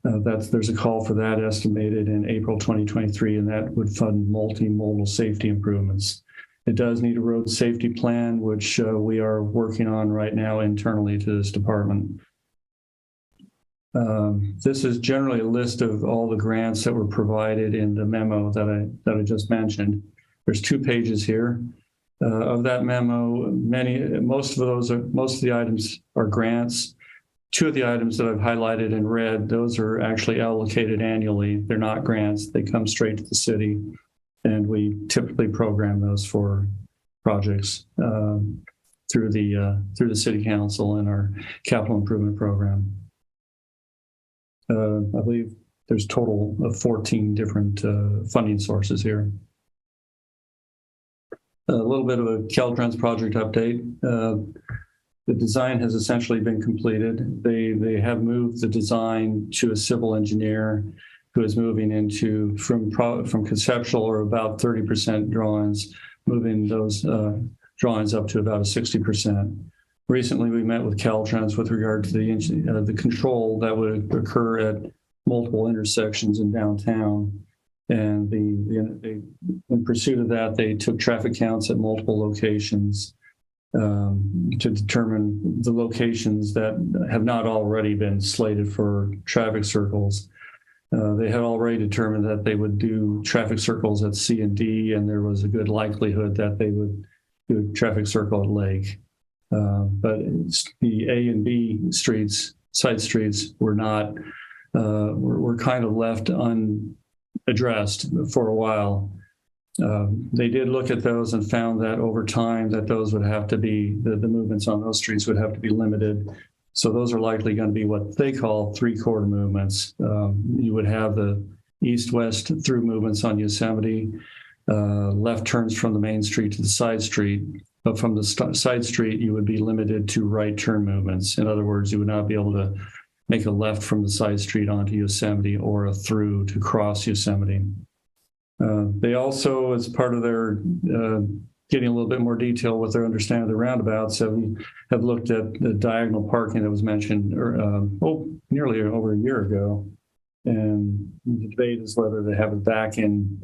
there's a call for that estimated in April 2023, and that would fund multimodal safety improvements. It does need a road safety plan, which we are working on right now internally to this department. This is generally a list of all the grants that were provided in the memo that I just mentioned. There's 2 pages here. Of that memo, most of the items are grants. 2 of the items that I've highlighted in red, those are actually allocated annually. They're not grants. They come straight to the city, and we typically program those for projects through the city council and our capital improvement program. I believe there's a total of 14 different funding sources here. A little bit of a Caltrans project update. The design has essentially been completed. They have moved the design to a civil engineer who is moving into from conceptual or about 30% drawings, moving those drawings up to about a 60%. Recently, we met with Caltrans with regard to the control that would occur at multiple intersections in downtown. And in pursuit of that, they took traffic counts at multiple locations to determine the locations that have not already been slated for traffic circles. They had already determined that they would do traffic circles at C and D, and there was a good likelihood that they would do a traffic circle at Lake. But the A and B streets, side streets, were not, were kind of left unaddressed for a while. They did look at those and found that over time that those would have to be, the movements on those streets would have to be limited. So those are likely going to be what they call three-quarter movements. You would have the east-west through movements on Yosemite, left turns from the main street to the side street. But from the side street, you would be limited to right turn movements. In other words, you would not be able to make a left from the side street onto Yosemite or a through to cross Yosemite. They also, as part of their getting a little bit more detail with their understanding of the roundabouts, have looked at the diagonal parking that was mentioned nearly over a year ago. And the debate is whether they have it back in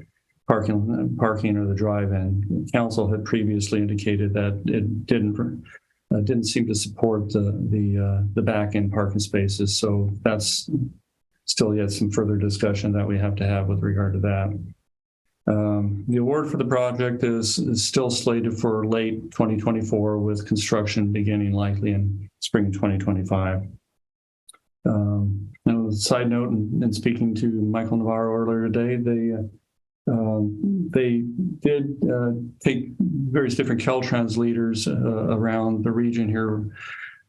parking or the drive-in. Council had previously indicated that it didn't seem to support the back-end parking spaces. So that's still yet some further discussion that we have to have with regard to that. The award for the project is still slated for late 2024, with construction beginning likely in spring 2025. Now, a side note, in speaking to Michael Navarro earlier today, they did take various different Caltrans leaders around the region here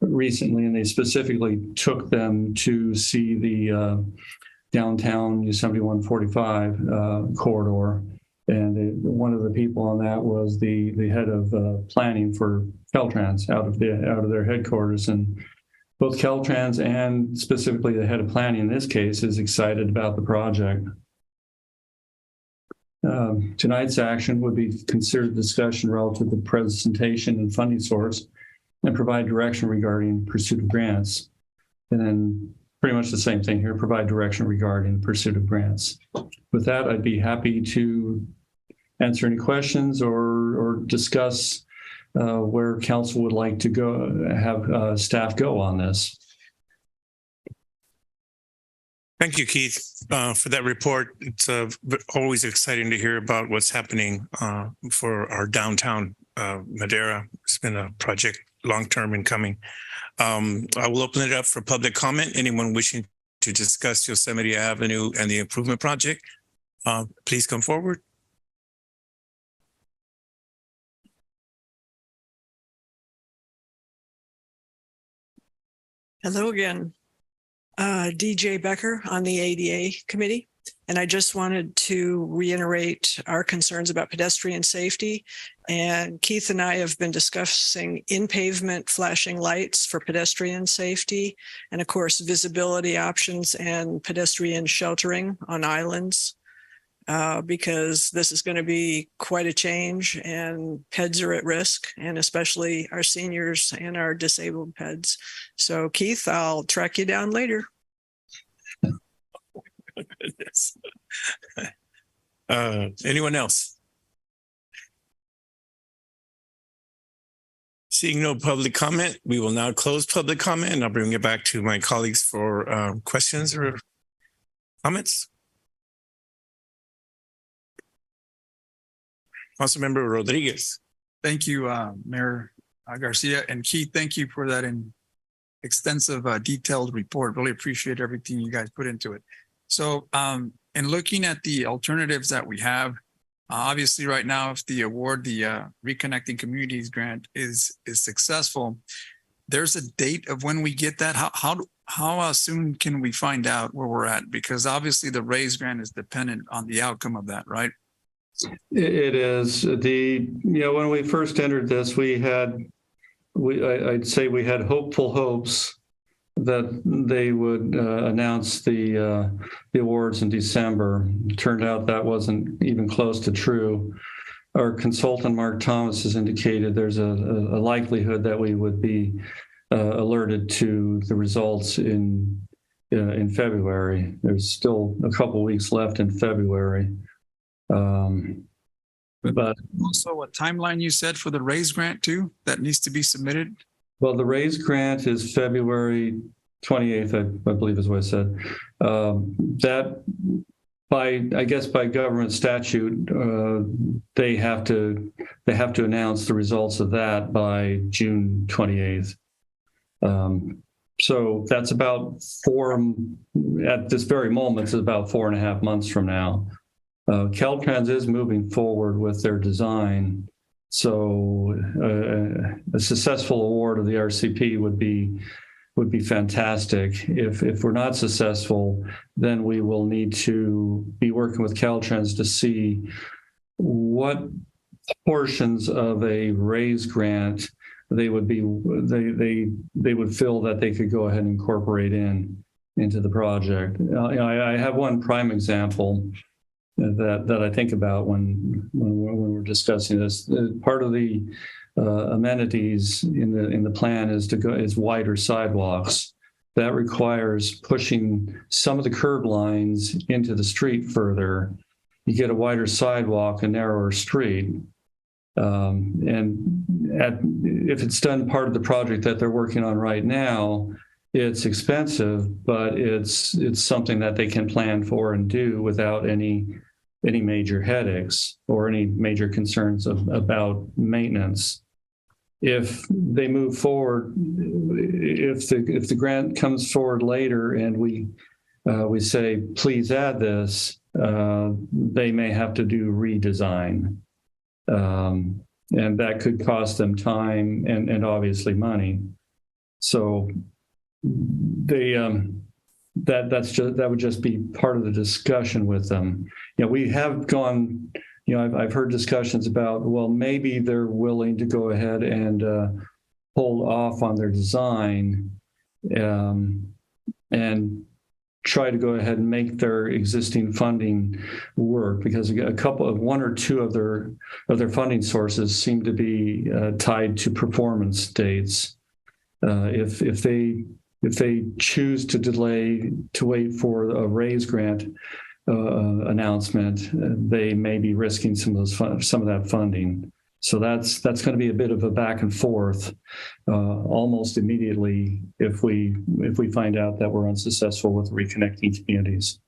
recently, and they specifically took them to see the downtown Yosemite 145 corridor. And one of the people on that was the head of planning for Caltrans out of their headquarters. And both Caltrans and specifically the head of planning in this case is excited about the project. Tonight's action would be considered discussion relative to presentation and funding source, and provide direction regarding pursuit of grants. And then pretty much the same thing here, provide direction regarding pursuit of grants. With that, I'd be happy to answer any questions or discuss where council would like to go, have staff go on this. Thank you, Keith, for that report. It's always exciting to hear about what's happening for our downtown Madera. It's been a project long-term in coming. I will open it up for public comment. Anyone wishing to discuss Yosemite Avenue and the improvement project, please come forward. Hello again. DJ Becker on the ADA committee. And I just wanted to reiterate our concerns about pedestrian safety. And Keith and I have been discussing in-pavement flashing lights for pedestrian safety, and of course, visibility options and pedestrian sheltering on islands, because this is going to be quite a change and peds are at risk, and especially our seniors and our disabled peds. So Keith, I'll track you down later. Goodness. Anyone else? Seeing no public comment, we will now close public comment, and I'll bring it back to my colleagues for questions or comments. Councilmember Rodriguez. Thank you, Mayor Garcia, and Keith, thank you for that extensive, detailed report. Really appreciate everything you guys put into it. So in looking at the alternatives that we have, obviously right now, if the award, the Reconnecting Communities grant is successful, there's a date of when we get that. How soon can we find out where we're at? Because obviously the RAISE grant is dependent on the outcome of that, right? It is. When we first entered this, I'd say we had hopeful hopes that they would announce the awards in December. It turned out that wasn't even close to true. Our consultant, Mark Thomas, has indicated there's a likelihood that we would be alerted to the results in in February. There's still a couple weeks left in February. But also a timeline you said for the RAISE grant too, that needs to be submitted? Well, the RAISE grant is February 28th, I believe is what I said. That I guess by government statute, they have to announce the results of that by June 28th. So that's about at this very moment, it's about 4.5 months from now. Caltrans is moving forward with their design. So a successful award of the RCP would be fantastic. If we're not successful, then we will need to be working with Caltrans to see what portions of a RAISE grant they would feel that they could go ahead and incorporate into the project. I have one prime example that I think about when we're discussing this. Part of the amenities in the plan is wider sidewalks. That requires pushing some of the curb lines into the street further. You get a wider sidewalk, a narrower street. If it's done part of the project that they're working on right now, it's expensive, but it's something that they can plan for and do without any major headaches or any major concerns about maintenance. If they move forward, if the grant comes forward later and we say, please add this, they may have to do redesign. And that could cost them time and obviously money. So that would just be part of the discussion with them. We have gone, I've heard discussions about, well, maybe they're willing to go ahead and hold off on their design and try to go ahead and make their existing funding work, because one or two of their funding sources seem to be tied to performance dates. If they choose to delay to wait for a RAISE grant announcement, they may be risking some of that funding. So that's going to be a bit of a back and forth almost immediately if we find out that we're unsuccessful with reconnecting communities.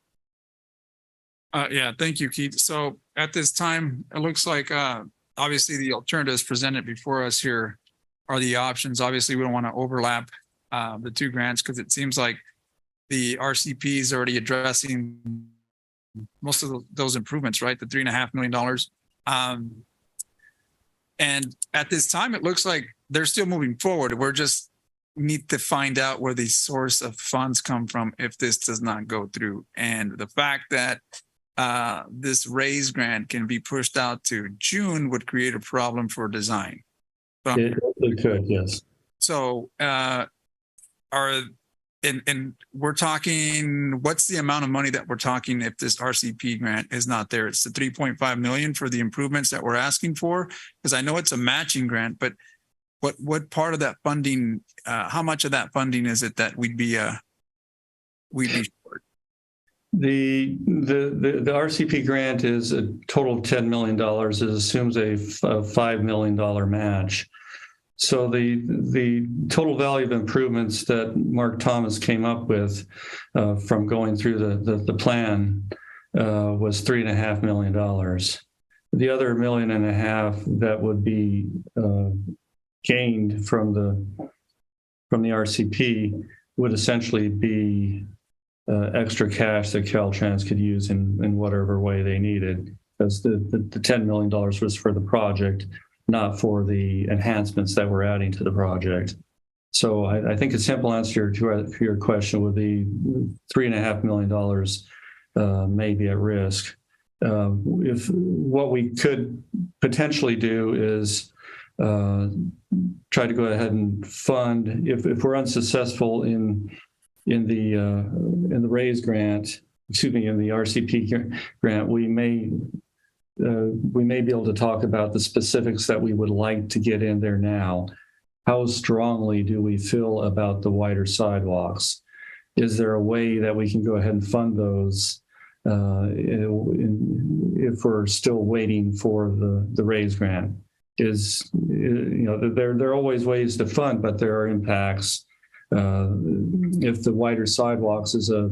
Yeah, thank you, Keith. So at this time, it looks like obviously the alternatives presented before us here are the options. Obviously, we don't want to overlap the two grants because it seems like the RCP is already addressing most of those improvements, right? The $3.5 million. And at this time, it looks like they're still moving forward. We're just need to find out where the source of funds come from if this does not go through. And the fact that this RAISE grant can be pushed out to June would create a problem for design. It could, yes. So we're talking, what's the amount of money that we're talking if this RCP grant is not there? It's the 3.5 million for the improvements that we're asking for, because I know it's a matching grant, but what part of that funding, how much of that funding is it that we'd be short? The RCP grant is a total of $10 million. It assumes a $5 million match. So the total value of improvements that Mark Thomas came up with from going through the plan was $3.5 million. The other $1.5 million that would be gained from the RCP would essentially be extra cash that Caltrans could use in whatever way they needed, because the $10 million was for the project, not for the enhancements that we're adding to the project. So I think a simple answer to your question would be $3.5 million may be at risk. If what we could potentially do is try to go ahead and fund, if we're unsuccessful in the RAISE grant, in the RCP grant, we may be able to talk about the specifics that we would like to get in there now. How strongly do we feel about the wider sidewalks? is there a way that we can go ahead and fund those if we're still waiting for the RAISE grant? There are always ways to fund, but there are impacts. If the wider sidewalks is a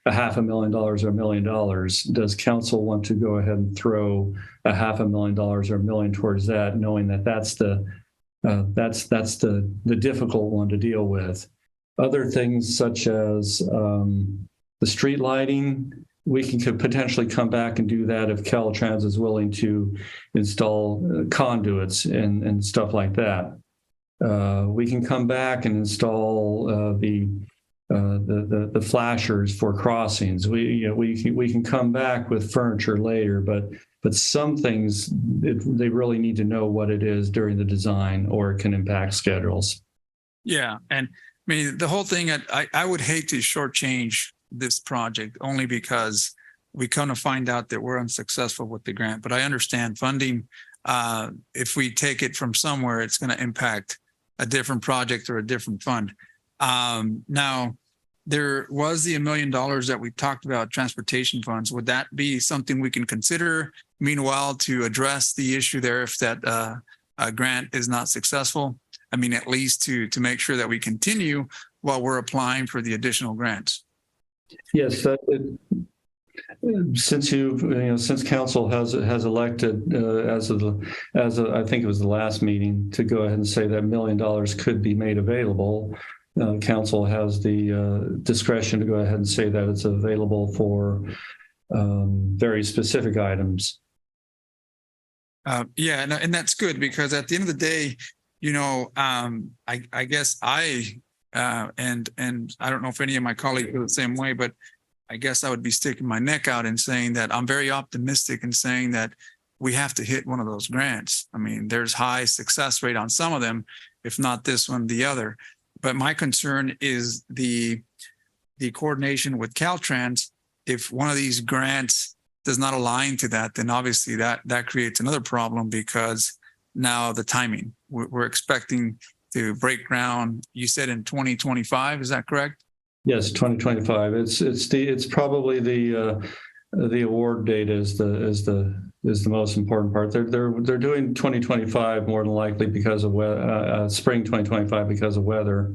$500,000 or $1 million, does council want to go ahead and throw $500,000 or $1 million towards that, knowing that that's the difficult one to deal with? Other things such as the street lighting, we could potentially come back and do that if Caltrans is willing to install conduits and stuff like that. We can come back and install the flashers for crossings. We can come back with furniture later, but some things they really need to know what it is during the design, or it can impact schedules. Yeah, and I mean the whole thing. I would hate to shortchange this project only because we kind of find out that we're unsuccessful with the grant. But I understand funding. If we take it from somewhere, it's going to impact a different project or a different fund. Now, there was the $1 million that we talked about, transportation funds. Would that be something we can consider meanwhile to address the issue there if that grant is not successful? I mean, at least to make sure that we continue while we're applying for the additional grants. Yes, since council has elected as I think it was the last meeting to go ahead and say that $1 million could be made available, council has the discretion to go ahead and say that it's available for very specific items. Yeah, and that's good, because at the end of the day, I guess and I don't know if any of my colleagues feel the same way, but I guess I would be sticking my neck out and saying that I'm very optimistic in saying that we have to hit one of those grants. I mean, there's high success rate on some of them, if not this one, the other. But my concern is the coordination with Caltrans. If one of these grants does not align to that, then obviously that creates another problem, because now the timing, we're expecting to break ground. You said in 2025, is that correct? Yes, 2025. It's probably the award date is the most important part. They're doing 2025 more than likely because of spring 2025 because of weather.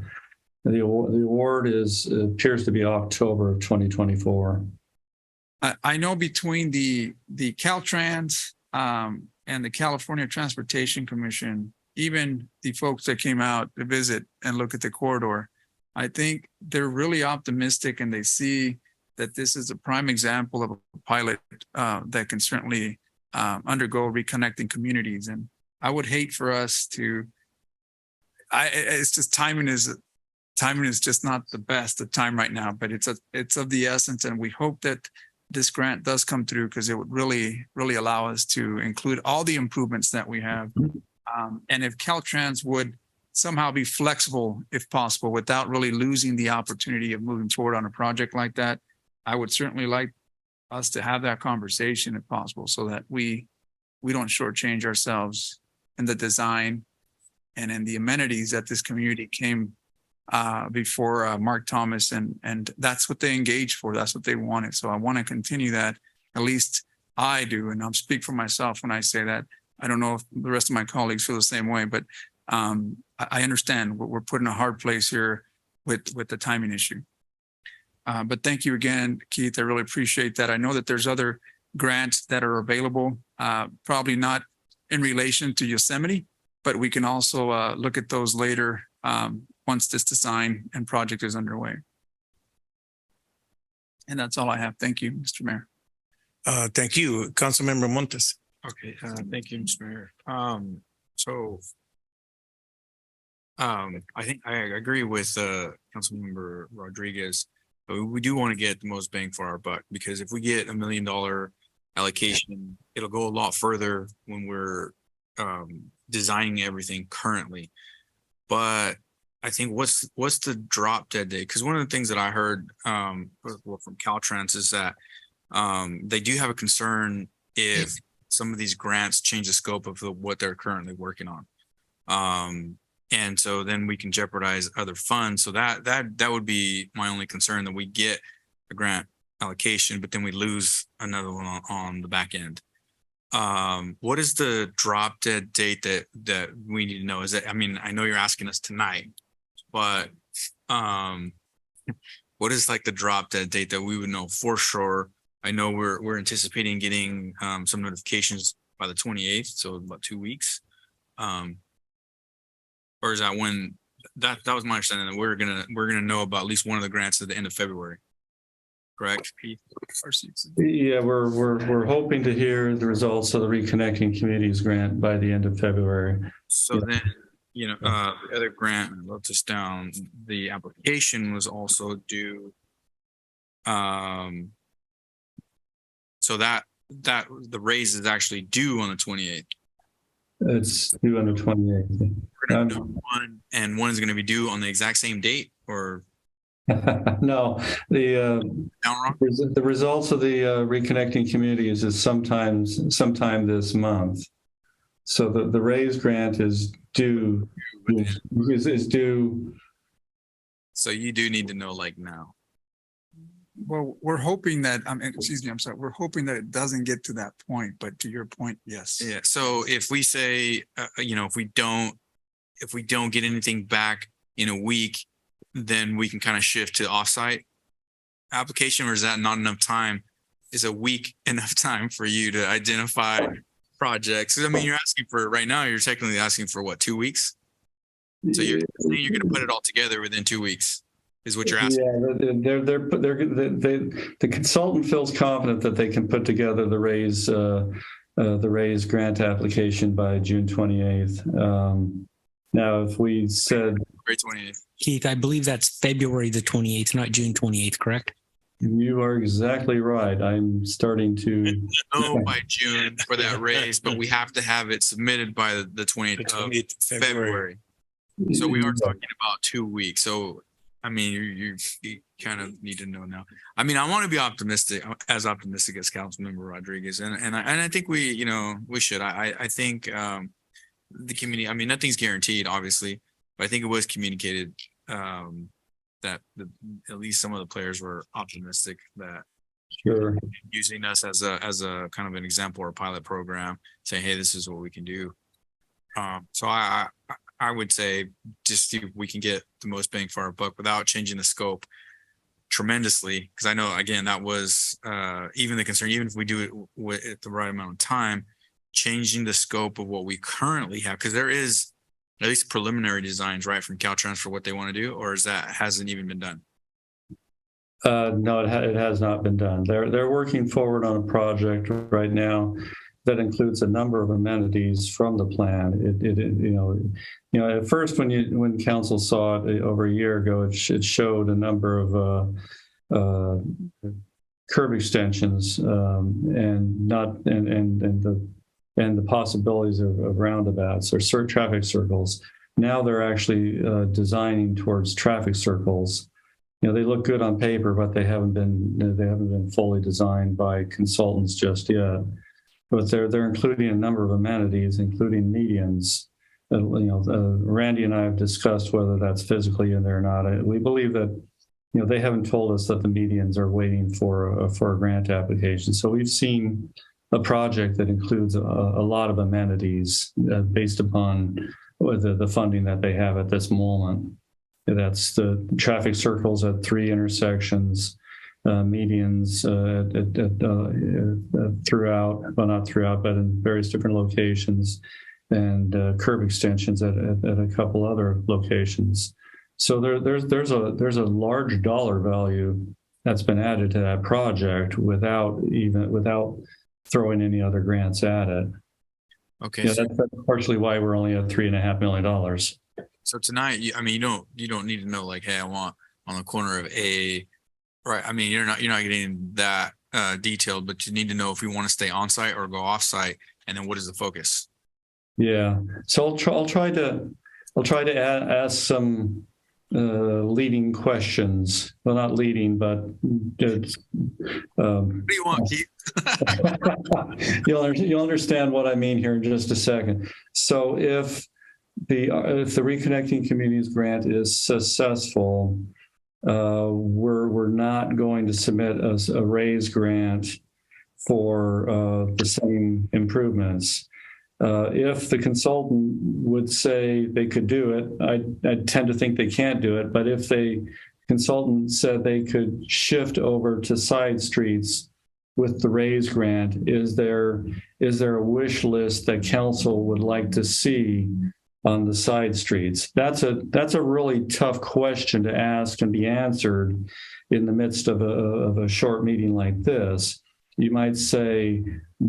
The award appears to be October of 2024. I know between the Caltrans and the California Transportation Commission, even the folks that came out to visit and look at the corridor, I think they're really optimistic, and they see that this is a prime example of a pilot that can certainly undergo reconnecting communities. And I would hate for us to, it's just timing is just not the best of time right now, but it's of the essence. And we hope that this grant does come through, because it would really, really allow us to include all the improvements that we have. And if Caltrans would somehow be flexible, if possible, without really losing the opportunity of moving forward on a project like that, I would certainly like us to have that conversation if possible, so that we don't shortchange ourselves in the design and in the amenities that this community came before Mark Thomas, and that's what they engaged for. That's what they wanted. So I want to continue that. At least I do, and I'll speak for myself when I say that. I don't know if the rest of my colleagues feel the same way, but I understand we're put in a hard place here with the timing issue. But thank you again, Keith. I really appreciate that. I know that there's other grants that are available, probably not in relation to Yosemite, but we can also look at those later once this design and project is underway. And that's all I have. Thank you, Mr. Mayor. Thank you, Councilmember Montes. Okay, thank you, Mr. Mayor. I think I agree with Councilmember Rodriguez. We do want to get the most bang for our buck, because if we get $1 million allocation, it'll go a lot further when we're designing everything currently. But I think what's the drop dead date? Because one of the things that I heard from Caltrans is that they do have a concern if some of these grants change the scope of what they're currently working on. And so then we can jeopardize other funds. So that would be my only concern, that we get a grant allocation, but then we lose another one on the back end. What is the drop dead date that we need to know? Is it, I mean, I know you're asking us tonight, but what is like the drop dead date that we would know for sure? I know we're anticipating getting some notifications by the 28th, so about 2 weeks. Or is that when that was my understanding, that we're gonna know about at least one of the grants at the end of February, correct, Pete? Yeah, we're hoping to hear the results of the Reconnecting Communities grant by the end of February. So then, you know, the other grant, I wrote this down, the application was also due. So that the raise is actually due on the 28th. It's due on the 28th. We're gonna do one, and one is going to be due on the exact same date, or no, the results of the Reconnecting Communities is sometime this month. So the raise grant is due. Is due. So you do need to know like now. Well, we're hoping that, excuse me, I'm sorry. We're hoping that it doesn't get to that point, but to your point, yes. Yeah. So if we say, you know, if we don't get anything back in a week, then we can kind of shift to offsite application, or is that not enough time? Is a week enough time for you to identify projects? I mean, you're asking for, right now, you're technically asking for what, 2 weeks? So you're going to put it all together within 2 weeks, is what you're asking. Yeah, the consultant feels confident that they can put together the raise grant application by June 28th. Now, if we said February 28th. Keith, I believe that's February the 28th, not June 28th, correct? You are exactly right. I'm starting to know by June for that raise, but we have to have it submitted by the 28th of February. So we are talking about 2 weeks. So, I mean, you kind of need to know now. I mean, I want to be optimistic, as optimistic as Councilmember Rodriguez. And I think we should. I think the community, I mean, nothing's guaranteed, obviously, but I think it was communicated that at least some of the players were optimistic that using us as a kind of an example or pilot program, saying, hey, this is what we can do. So I would say just see if we can get the most bang for our buck without changing the scope tremendously. Because I know, again, that was even the concern, even if we do it at the right amount of time, changing the scope of what we currently have, because there is at least preliminary designs, right, from Caltrans for what they want to do, or is that hasn't even been done? No, it has not been done. They're working forward on a project right now that includes a number of amenities from the plan. You know, at first when council saw it over a year ago, it showed a number of curb extensions and the possibilities of roundabouts or traffic circles. Now they're actually designing towards traffic circles. You know, they look good on paper, but they haven't been fully designed by consultants just yet. But they're including a number of amenities, including medians. Randy and I have discussed whether that's physically in there or not. We believe that, you know, they haven't told us that the medians are waiting for a grant application. So we've seen a project that includes a lot of amenities based upon the funding that they have at this moment. That's the traffic circles at 3 intersections, medians throughout, well, not throughout, but in various different locations, and curb extensions at a couple other locations. So there's a large dollar value that's been added to that project without throwing any other grants at it. Okay, yeah, that's partially why we're only at $3.5 million. So tonight, you don't need to know like, hey, I want on the corner of A, right? I mean, you're not getting that detailed, but you need to know if we want to stay on site or go off site, and then what is the focus? Yeah, so I'll try to ask some leading questions. Well, not leading, but what do you want, Keith? You'll understand what I mean here in just a second. So if if the Reconnecting Communities grant is successful, we're not going to submit a raise grant for the same improvements. If the consultant would say they could do it, I tend to think they can't do it, but if the consultant said they could shift over to side streets with the raise grant, is there a wish list that council would like to see on the side streets? That's a really tough question to ask and be answered in the midst of a short meeting like this. You might say,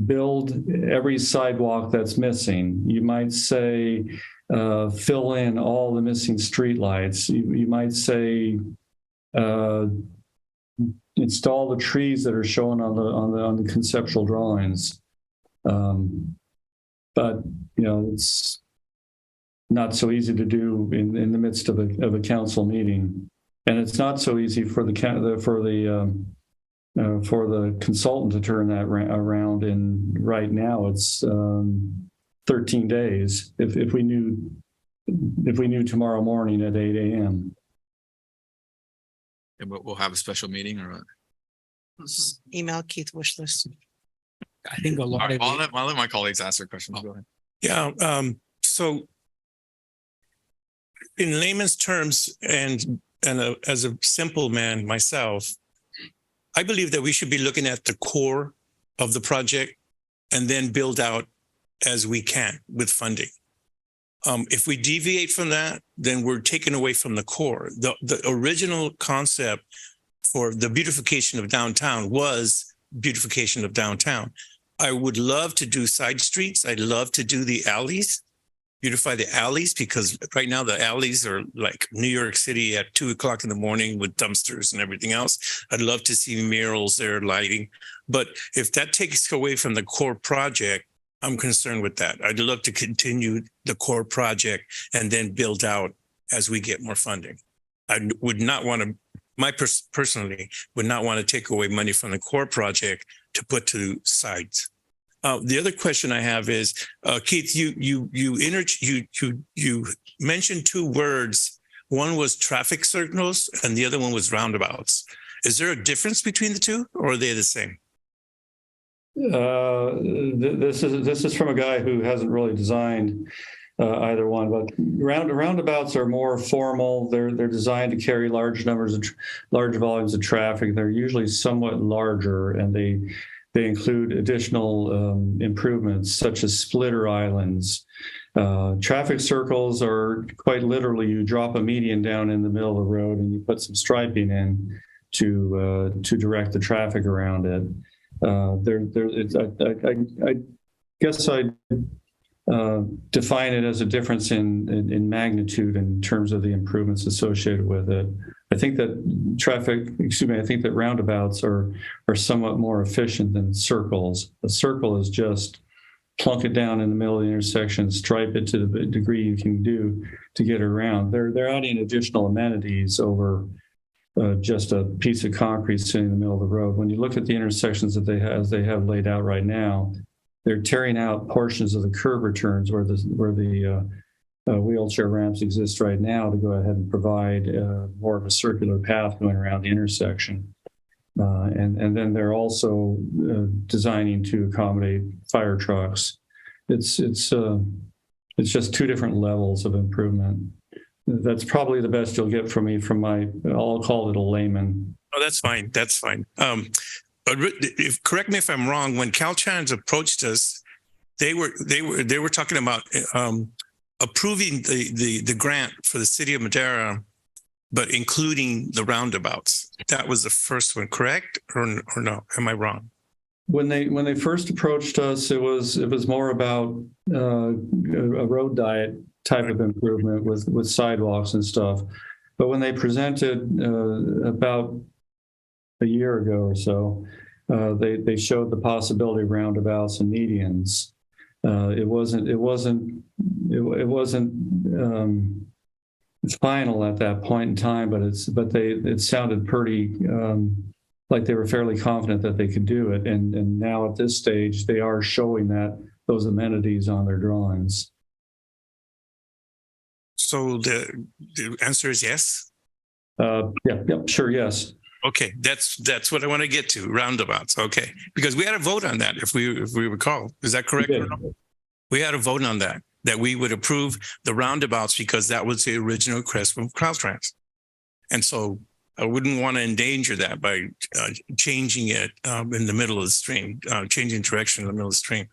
build every sidewalk that's missing. You might say, fill in all the missing streetlights. You might say, install the trees that are shown on the conceptual drawings. But it's not so easy to do in the midst of a council meeting, and it's not so easy for the consultant to turn that around. And right now, it's 13 days. If we knew tomorrow morning at 8 a.m. Yeah, but we'll have a special meeting or what? Email Keith wish list. I think a lot of I'll let my colleagues ask their questions. Go ahead. Yeah. So in layman's terms, and as a simple man myself, I believe that we should be looking at the core of the project and then build out as we can with funding. If we deviate from that, then we're taken away from the core. The original concept for the beautification of downtown was beautification of downtown. I would love to do side streets. I'd love to do the alleys, beautify the alleys, because right now the alleys are like New York City at 2 o'clock in the morning with dumpsters and everything else. I'd love to see murals there, lighting. But if that takes away from the core project, I'm concerned with that. I'd love to continue the core project and then build out as we get more funding. I would not want to, personally would not want to take away money from the core project to put to sides. The other question I have is, Keith, you mentioned two words. One was traffic signals and the other one was roundabouts. Is there a difference between the two, or are they the same? This is from a guy who hasn't really designed either one, but roundabouts are more formal. They're designed to carry large volumes of traffic. They're usually somewhat larger, and they include additional improvements such as splitter islands. Traffic circles are quite literally, you drop a median down in the middle of the road and you put some striping in to direct the traffic around it. I guess I define it as a difference in magnitude in terms of the improvements associated with it. I think that I think that roundabouts are somewhat more efficient than circles. A circle is just plunk it down in the middle of the intersection, stripe it to the degree you can do to get around. They're adding additional amenities over just a piece of concrete sitting in the middle of the road. When you look at the intersections that they have laid out right now, they're tearing out portions of the curb returns where the wheelchair ramps exist right now to go ahead and provide more of a circular path going around the intersection. And then they're also designing to accommodate fire trucks. It's just two different levels of improvement. That's probably the best you'll get from me I'll call it a layman. Oh, that's fine. That's fine. Correct me if I'm wrong. When Caltrans approached us, they were talking about approving the grant for the city of Madera, but including the roundabouts. That was the first one, correct? Or no? Am I wrong? When they first approached us, it was more about a road diet type of improvement with sidewalks and stuff. But when they presented about a year ago or so, they showed the possibility of roundabouts and medians. It wasn't final at that point in time, but it sounded pretty like they were fairly confident that they could do it. And now at this stage, they are showing those amenities on their drawings. So the answer is yes. Sure, yes. Okay, that's what I want to get to, roundabouts. Okay, because we had a vote on that, if we recall. Is that correct? We had a vote on that we would approve the roundabouts because that was the original request from Caltrans. And so I wouldn't want to endanger that by changing it in the middle of the stream, changing direction in the middle of the stream.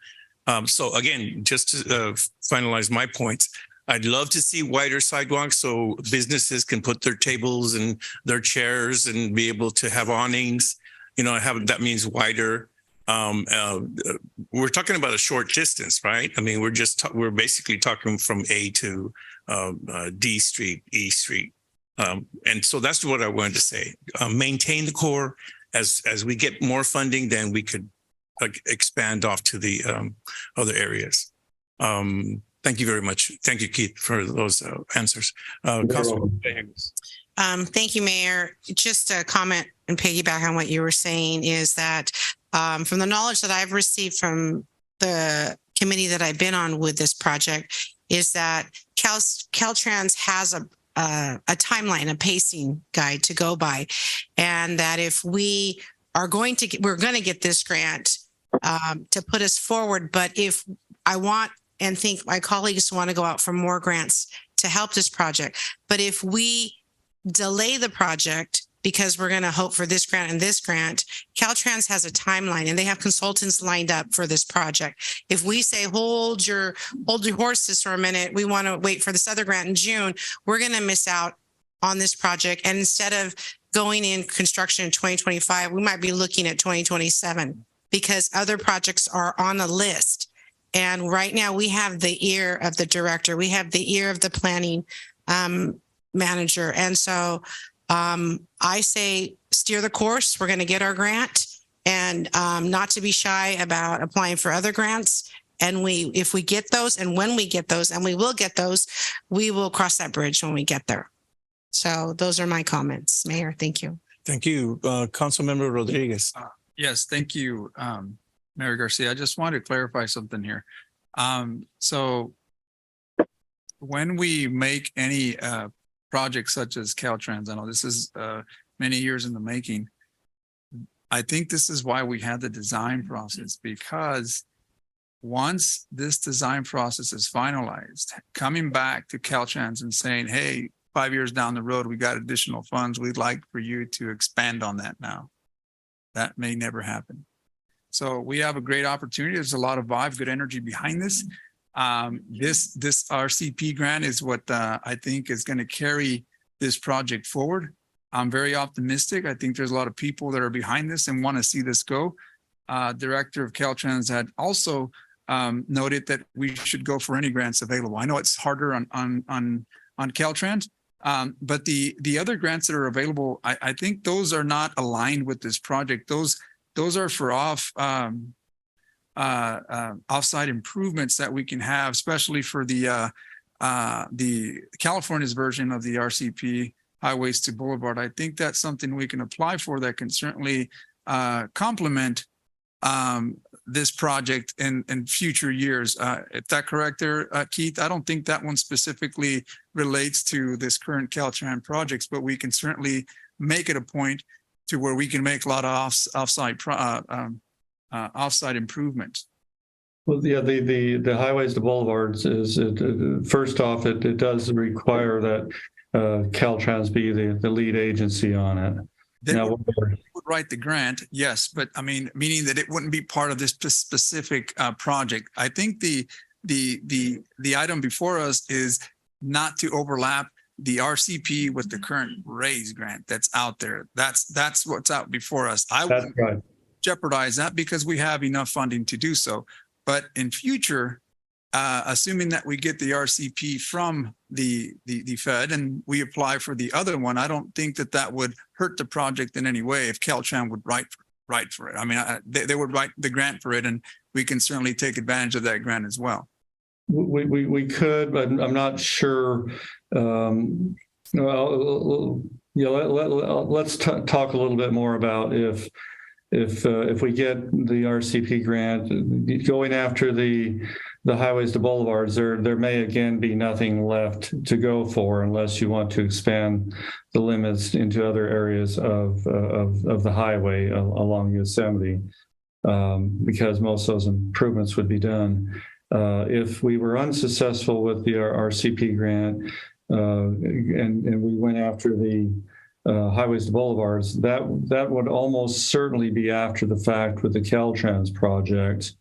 So again, just to finalize my points, I'd love to see wider sidewalks so businesses can put their tables and their chairs and be able to have awnings. That means wider. We're talking about a short distance, right? I mean, we're basically talking from A to D Street, E Street. And so that's what I wanted to say. Maintain the core. As we get more funding, then we could expand off to the other areas. Thank you very much. Thank you, Keith, for those answers. Thank you, Mayor. Just a comment and piggyback on what you were saying is that from the knowledge that I've received from the committee that I've been on with this project is that Caltrans has a timeline, a pacing guide to go by, and that if we're going to get this grant to put us forward, but if I want and think my colleagues want to go out for more grants to help this project, but if we delay the project because we're going to hope for this grant and this grant, Caltrans has a timeline and they have consultants lined up for this project. If we say, hold your horses for a minute, we want to wait for this other grant in June, we're going to miss out on this project. And instead of going in construction in 2025, we might be looking at 2027 because other projects are on a list. And right now we have the ear of the director. We have the ear of the planning manager. And so I say steer the course. We're going to get our grant and not to be shy about applying for other grants. And if we get those and when we get those, and we will get those, we will cross that bridge when we get there. So those are my comments, Mayor. Thank you. Thank you. Councilmember Rodriguez. Yes, thank you, Mayor Garcia. I just wanted to clarify something here. So when we make any projects such as Caltrans, I know this is many years in the making. I think this is why we had the design process, because once this design process is finalized, coming back to Caltrans and saying, hey, 5 years down the road, we got additional funds. We'd like for you to expand on that now. That may never happen. So we have a great opportunity. There's a lot of vibe, good energy behind this. This RCP grant is what I think is going to carry this project forward. I'm very optimistic. I think there's a lot of people that are behind this and want to see this go. Director of Caltrans had also noted that we should go for any grants available. I know it's harder on Caltrans, but the other grants that are available, I think those are not aligned with this project. Those are for offsite improvements that we can have, especially for the California's version of the RCP, highways to boulevard. I think that's something we can apply for that can certainly complement this project in future years. Is that correct there, Keith? I don't think that one specifically relates to this current Caltrans projects, but we can certainly make it a point to where we can make a lot of offsite improvements. Well, yeah, the highways to boulevards is first off, it does require that Caltrans be the lead agency on it. They would write the grant, yes, but I mean, meaning that it wouldn't be part of this specific project. I think the item before us is not to overlap the RCP with the current RAISE grant that's out there. That's what's out before us. I wouldn't jeopardize that because we have enough funding to do so. But in future, assuming that we get the RCP from the Fed and we apply for the other one, I don't think that would hurt the project in any way if Caltrans would write for it. I mean, they would write the grant for it, and we can certainly take advantage of that grant as well. We could, but I'm not sure. Let's talk a little bit more about if if we get the RCP grant, going after the highways to boulevards, there may again be nothing left to go for unless you want to expand the limits into other areas of the highway along Yosemite, because most of those improvements would be done. If we were unsuccessful with the RCP grant and we went after the highways to boulevards, that would almost certainly be after the fact with the Caltrans project.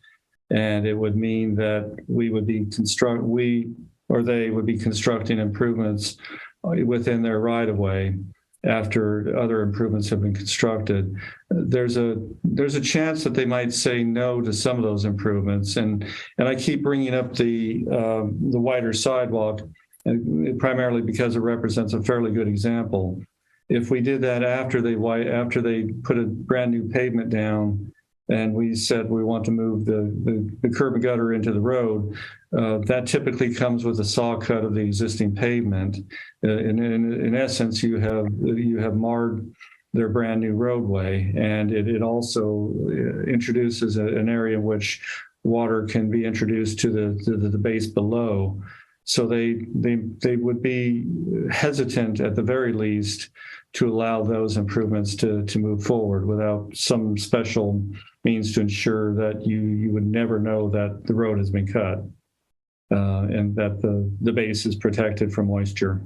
And it would mean that they would be constructing improvements within their right of way after other improvements have been constructed. There's a chance that they might say no to some of those improvements. And I keep bringing up the wider sidewalk, primarily because it represents a fairly good example. If we did that after they put a brand new pavement down, and we said we want to move the curb and gutter into the road, that typically comes with a saw cut of the existing pavement. In essence, you have marred their brand new roadway, and it also introduces an area in which water can be introduced to the base below. So they would be hesitant at the very least to allow those improvements to move forward without some special means to ensure that you would never know that the road has been cut and that the base is protected from moisture.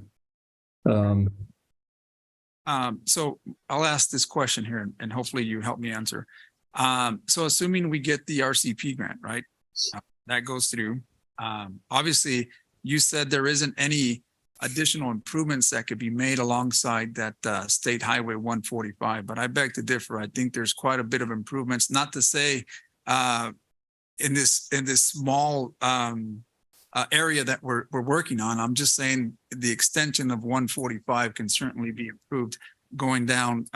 So I'll ask this question here and hopefully you help me answer. So assuming we get the RCP grant, right? That goes through. Obviously, you said there isn't any additional improvements that could be made alongside that State Highway 145, but I beg to differ. I think there's quite a bit of improvements, not to say in this small area that we're working on. I'm just saying the extension of 145 can certainly be improved going down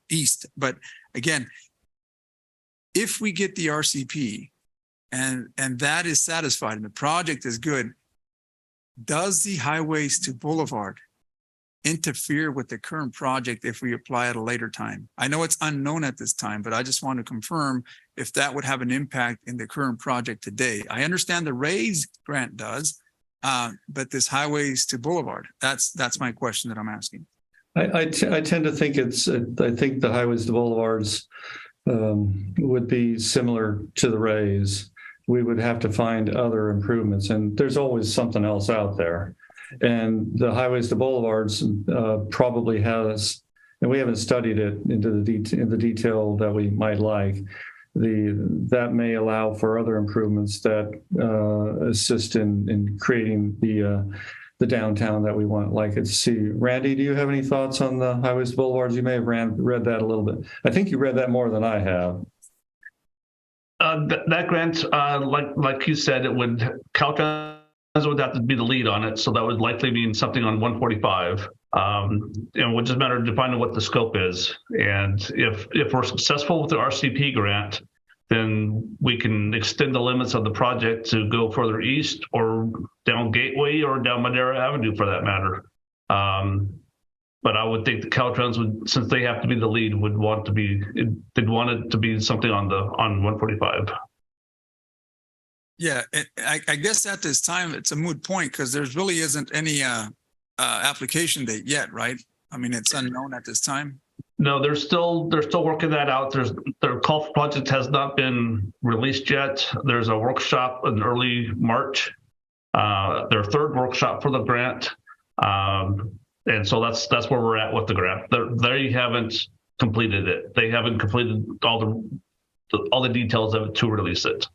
east. But again, if we get the RCP and that is satisfied and the project is good, does the highways to boulevard interfere with the current project if we apply at a later time? I know it's unknown at this time, but I just want to confirm if that would have an impact in the current project today. I understand the RAISE grant does, but this highways to boulevard, that's my question that I'm asking. I tend to think I think the highways to boulevards would be similar to the RAISE. We would have to find other improvements, and there's always something else out there. And the highways to boulevards probably has, and we haven't studied it in the detail that we might like. That may allow for other improvements that assist in creating the downtown that we want like it to see. Randy, do you have any thoughts on the highways to boulevards? You may have read that a little bit. I think you read that more than I have. That grant, like you said, Caltrans would have to be the lead on it, so that would likely mean something on 145. And it would just matter of defining what the scope is. And if we're successful with the RCP grant, then we can extend the limits of the project to go further east or down Gateway or down Madera Avenue for that matter. But I would think the Caltrans would, since they have to be the lead, they'd want it to be something on 145. Yeah, I guess at this time it's a moot point because there really isn't any application date yet, right? I mean, it's unknown at this time. No, they're still working that out. Their call for project has not been released yet. There's a workshop in early March, their third workshop for the grant. And so that's where we're at with the grant. They haven't completed it. They haven't completed all the details of it to release it.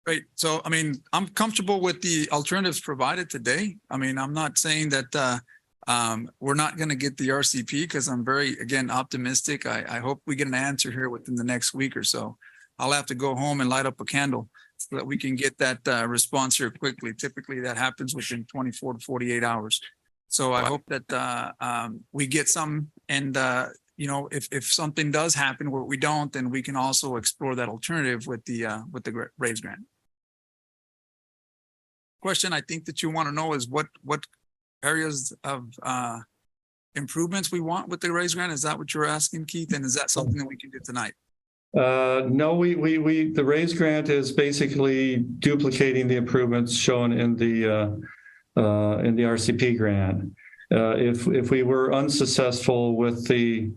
Great. So, I mean, I'm comfortable with the alternatives provided today. I mean, I'm not saying that we're not going to get the RCP because I'm very, again, optimistic. I hope we get an answer here within the next week or so. I'll have to go home and light up a candle so that we can get that response here quickly. Typically, that happens within 24 to 48 hours. So I hope that we get some, and you know, if something does happen where we don't, then we can also explore that alternative with the RAISE grant. Question I think that you want to know is what areas of improvements we want with the raise grant? Is that what you're asking, Keith? And is that something that we can do tonight? No, the raise grant is basically duplicating the improvements shown in the RCP grant. If we were unsuccessful with the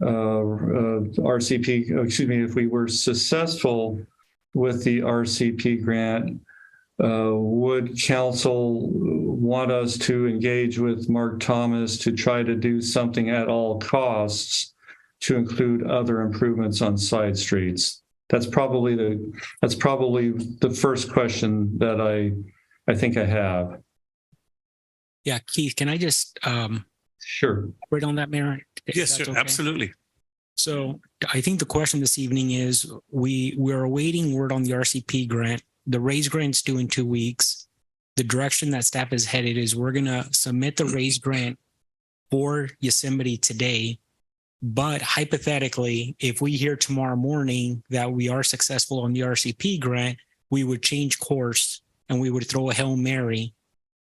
RCP, excuse me, if we were successful with the RCP grant, would council want us to engage with Mark Thomas to try to do something at all costs to include other improvements on side streets? That's probably the first question that I think I have. Yeah, Keith, can I just sure elaborate on that, Mayor? Yes, sir, okay? Absolutely. So I think the question this evening is we're awaiting word on the RCP grant. The raise grant's due in 2 weeks. The direction that staff is headed is we're going to submit the raise grant for Yosemite today. But hypothetically, if we hear tomorrow morning that we are successful on the RCP grant, we would change course and we would throw a Hail Mary.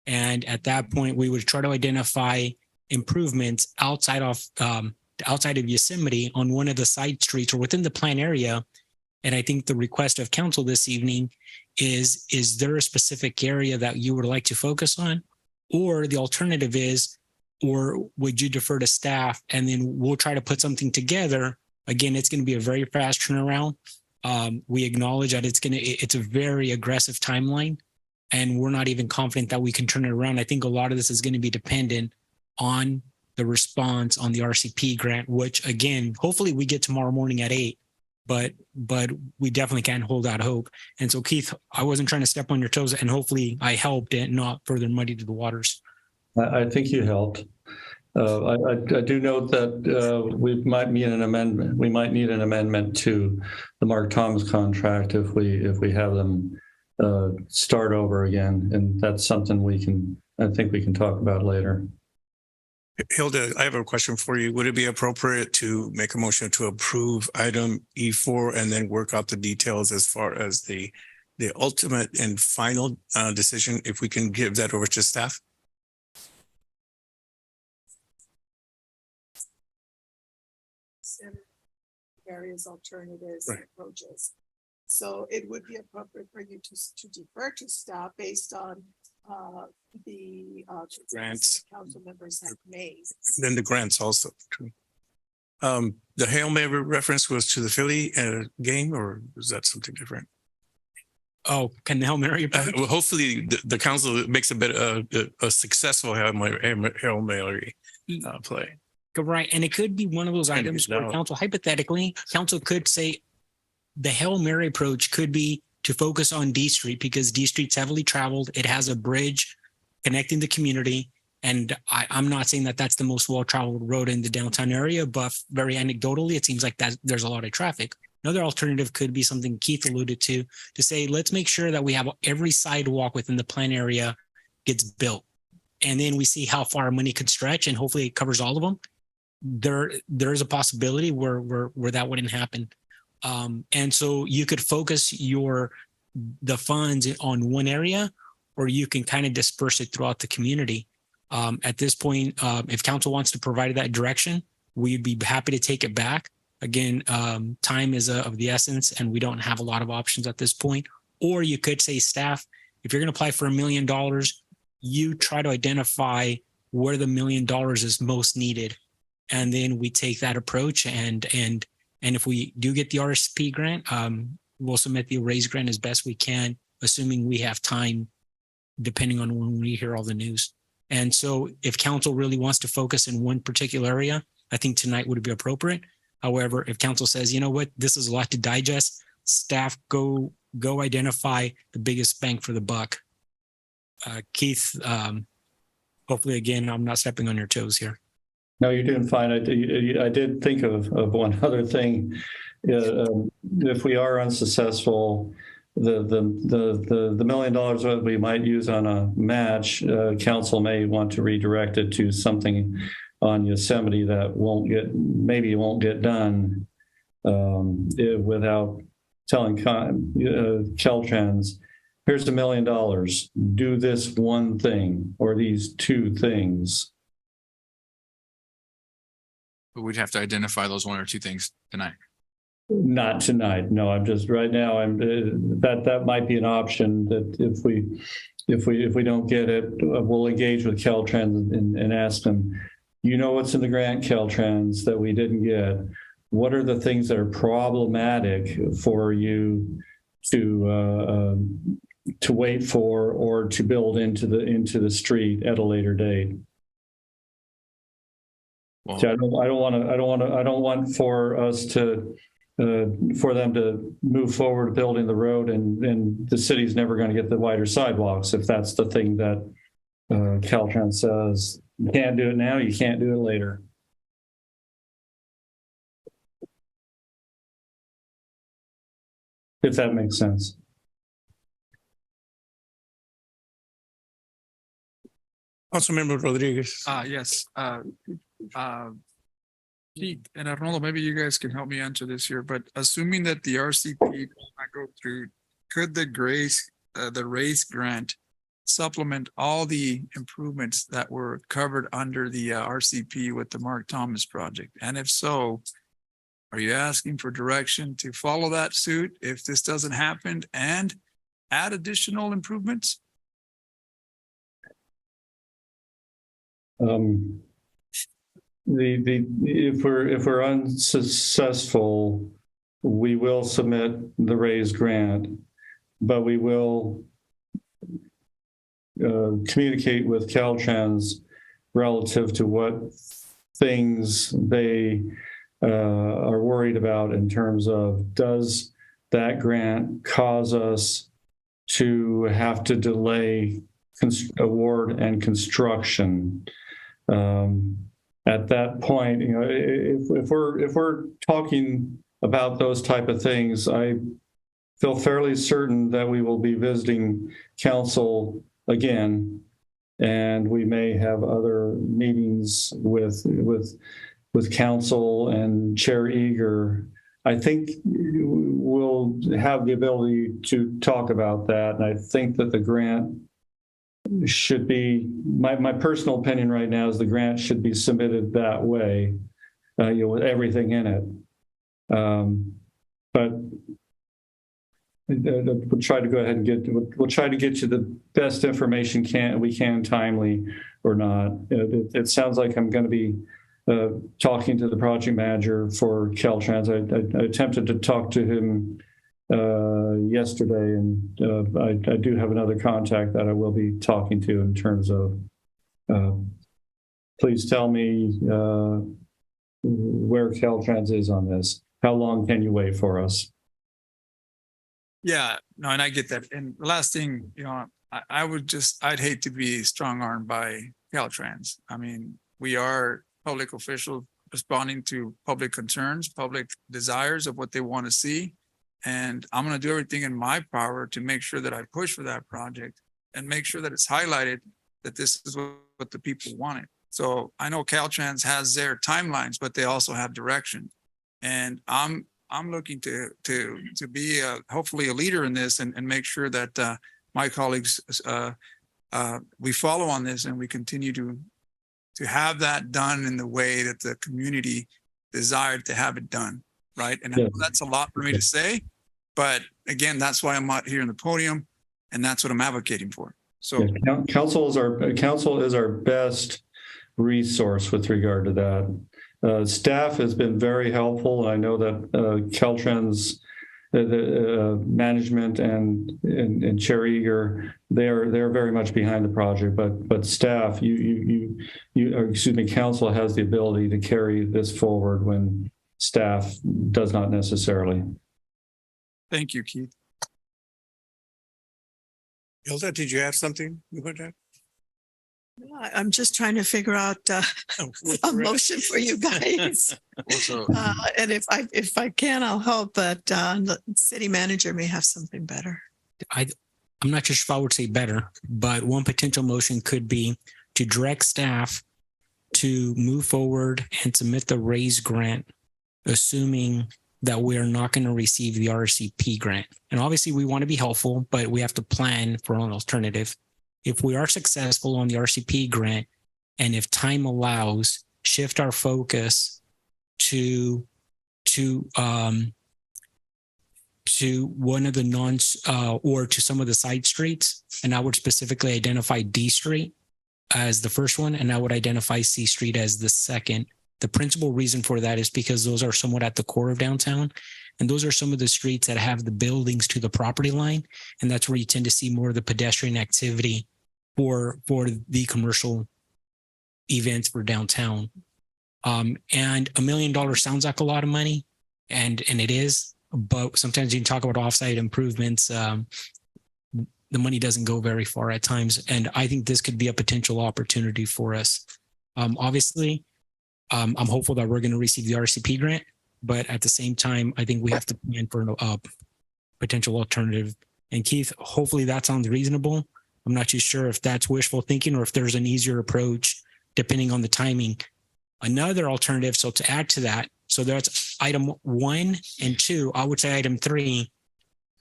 And at that point, we would try to identify improvements outside of Yosemite on one of the side streets or within the plan area. And I think the request of council this evening is there a specific area that you would like to focus on? Or the alternative is, or would you defer to staff and then we'll try to put something together? Again, it's going to be a very fast turnaround. We acknowledge that it's a very aggressive timeline and we're not even confident that we can turn it around. I think a lot of this is going to be dependent on the response on the RCP grant, which again, hopefully we get tomorrow morning at 8, but we definitely can't hold out hope. And so Keith, I wasn't trying to step on your toes and hopefully I helped and not further muddy to the waters. I think you helped. I do note that we might need an amendment. We might need an amendment to the Mark Thomas contract if we have them start over again, and that's something I think we can talk about later. Hilda, I have a question for you. Would it be appropriate to make a motion to approve item E4 and then work out the details as far as the ultimate and final decision, if we can give that over to staff? Various alternatives and approaches. So it would be appropriate for you to defer to staff based on the grants that council members have made. Then the grants also. The Hail Mary reference was to the Philly game, or is that something different? Oh, can the Hail Mary? Well, hopefully the council makes a successful Hail Mary play. Right. And it could be one of those items where council could say the Hail Mary approach could be to focus on D Street because D Street's heavily traveled. It has a bridge connecting the community. And I'm not saying that that's the most well-traveled road in the downtown area, but very anecdotally, it seems like that there's a lot of traffic. Another alternative could be something Keith alluded to say, let's make sure that we have every sidewalk within the plan area gets built. And then we see how far money could stretch and hopefully it covers all of them. There is a possibility where that wouldn't happen. And so you could focus the funds on one area, or you can kind of disperse it throughout the community. At this point, if council wants to provide that direction, we'd be happy to take it back. Again, time is of the essence, and we don't have a lot of options at this point. Or you could say, staff, if you're going to apply for $1 million, you try to identify where the $1 million is most needed. And then we take that approach. And if we do get the RSP grant, we'll submit the raise grant as best we can, assuming we have time, depending on when we hear all the news. And so if council really wants to focus in one particular area, I think tonight would be appropriate. However, if council says, you know what, this is a lot to digest, staff go identify the biggest bang for the buck. Keith, hopefully, again, I'm not stepping on your toes here. No, you're doing fine. I did think of one other thing. If we are unsuccessful, the $1 million that we might use on a match, council may want to redirect it to something on Yosemite that maybe won't get done without telling Caltrans, here's $1 million, do this one thing or these two things. But we'd have to identify those one or two things tonight. Not tonight. No, I'm just right now. That might be an option that if we don't get it, we'll engage with Caltrans and ask them, you know, what's in the grant, Caltrans, that we didn't get? What are the things that are problematic for you to wait for or to build into the street at a later date? Well, so I don't want for us to for them to move forward building the road and the city's never going to get the wider sidewalks if that's the thing that Caltrans says you can't do it now, you can't do it later. If that makes sense. Councilmember Rodriguez. Yes. Pete and Arnoldo, maybe you guys can help me answer this here, but assuming that the RCP will not go through, could the RAISE grant supplement all the improvements that were covered under the RCP with the Mark Thomas project? And if so, are you asking for direction to follow that suit if this doesn't happen and add additional improvements? If we're unsuccessful, we will submit the RAISE grant, but we will communicate with Caltrans relative to what things they are worried about in terms of, does that grant cause us to have to delay award and construction? At that point, you know, if we're talking about those type of things, I feel fairly certain that we will be visiting council again, and we may have other meetings with council and Chair Eager. I think we'll have the ability to talk about that, and I think that the grant should be, my personal opinion right now is the grant should be submitted that way, you know, with everything in it. But we'll try to go ahead and we'll try to get you the best information we can timely or not. It sounds like I'm going to be talking to the project manager for Caltrans. I attempted to talk to him yesterday, and I do have another contact that I will be talking to in terms of please tell me where Caltrans is on this. How long can you wait for us? Yeah, no, and I get that. And the last thing, you know, I'd hate to be strong-armed by Caltrans. I mean, we are public officials responding to public concerns, public desires of what they want to see. And I'm going to do everything in my power to make sure that I push for that project and make sure that it's highlighted that this is what the people wanted. So I know Caltrans has their timelines, but they also have direction. And I'm looking to be hopefully a leader in this and make sure that my colleagues, we follow on this and we continue to have that done in the way that the community desired to have it done. Right. And I know that's a lot for me to say, but again, that's why I'm out here in the podium, and that's what I'm advocating for. So council is our best resource with regard to that. Staff has been very helpful. I know that Caltrans, the management and Chair Eager, they're very much behind the project. But staff, council has the ability to carry this forward when staff does not necessarily. Thank you, Keith. Hilda, did you have something you would have? I'm just trying to figure out a motion for you guys. And if I can, I'll help, but the city manager may have something better. I'm not sure if I would say better, but one potential motion could be to direct staff to move forward and submit the RAISE grant, assuming that we are not going to receive the RCP grant. And obviously we want to be helpful, but we have to plan for an alternative. If we are successful on the RCP grant, and if time allows, shift our focus to one of the or to some of the side streets, and I would specifically identify D Street as the first one, and I would identify C Street as the second. The principal reason for that is because those are somewhat at the core of downtown, and those are some of the streets that have the buildings to the property line, and that's where you tend to see more of the pedestrian activity for the commercial events for downtown. And $1 million sounds like a lot of money, and it is, but sometimes you can talk about offsite improvements. The money doesn't go very far at times, and I think this could be a potential opportunity for us. Obviously, I'm hopeful that we're going to receive the RCP grant, but at the same time, I think we have to plan for a potential alternative. And Keith, hopefully that sounds reasonable. I'm not too sure if that's wishful thinking or if there's an easier approach depending on the timing. Another alternative, so to add to that, so that's item 1 and 2, I would say item 3,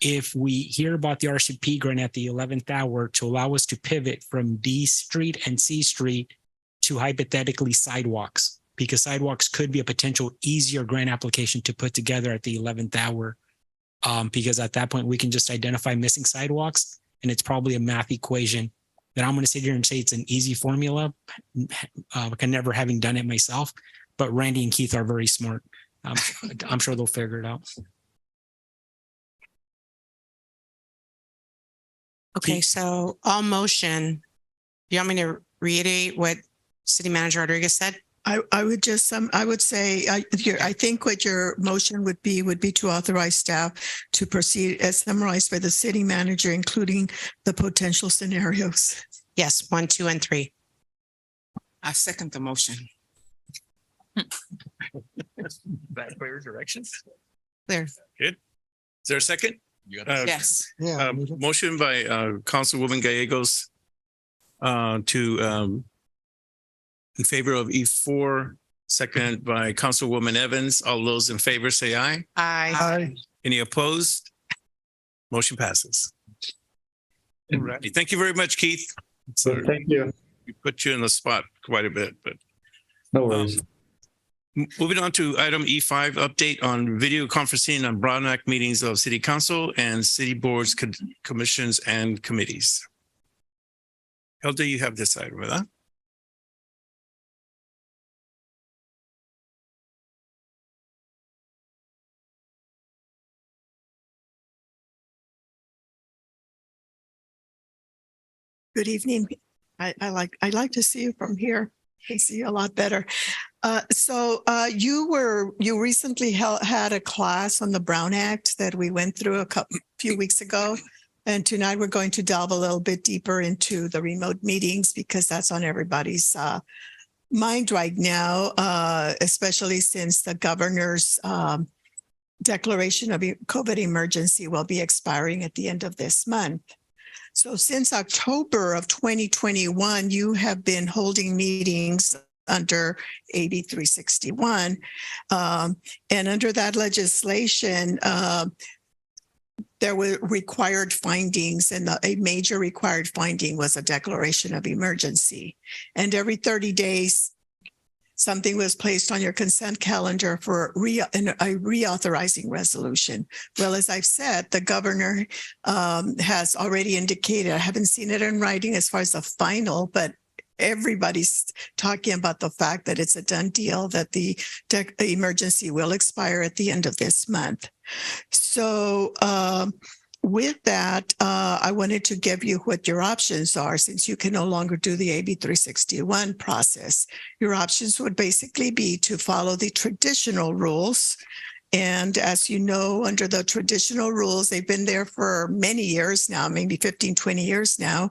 if we hear about the RCP grant at the 11th hour to allow us to pivot from D Street and C Street to hypothetically sidewalks, because sidewalks could be a potential easier grant application to put together at the 11th hour. Because at that point, we can just identify missing sidewalks, and it's probably a math equation that I'm going to sit here and say it's an easy formula, never having done it myself, but Randy and Keith are very smart. I'm sure they'll figure it out. Okay, so all motion, do you want me to reiterate what City Manager Rodriguez said? I would just I would say I think what your motion would be to authorize staff to proceed as summarized by the city manager, including the potential scenarios. Yes, 1, 2, and 3. I second the motion. Back by your directions. There. Good. Is there a second? Yes. Motion by Councilwoman Gallegos to in favor of E4, second by Councilwoman Evans. All those in favor say aye. Aye. Any opposed? Motion passes. All right. Thank you very much, Keith. Thank you. We put you in the spot quite a bit, but no worries. Moving on to item E5, update on video conferencing on Brown Act meetings of City Council and City Boards, Commissions, and Committees. Helda, you have this item, huh? Good evening. I like to see you from here. I can see you a lot better. So you recently had a class on the Brown Act that we went through a few weeks ago. And tonight we're going to delve a little bit deeper into the remote meetings because that's on everybody's mind right now, especially since the governor's declaration of COVID emergency will be expiring at the end of this month. So since October of 2021, you have been holding meetings under AB 361. And under that legislation, there were required findings, and a major required finding was a declaration of emergency. And every 30 days, something was placed on your consent calendar for a reauthorizing resolution. Well, as I've said, the governor has already indicated, I haven't seen it in writing as far as the final, but everybody's talking about the fact that it's a done deal, that the emergency will expire at the end of this month. So with that, I wanted to give you what your options are since you can no longer do the AB 361 process. Your options would basically be to follow the traditional rules. And as you know, under the traditional rules, they've been there for many years now, maybe 15, 20 years now.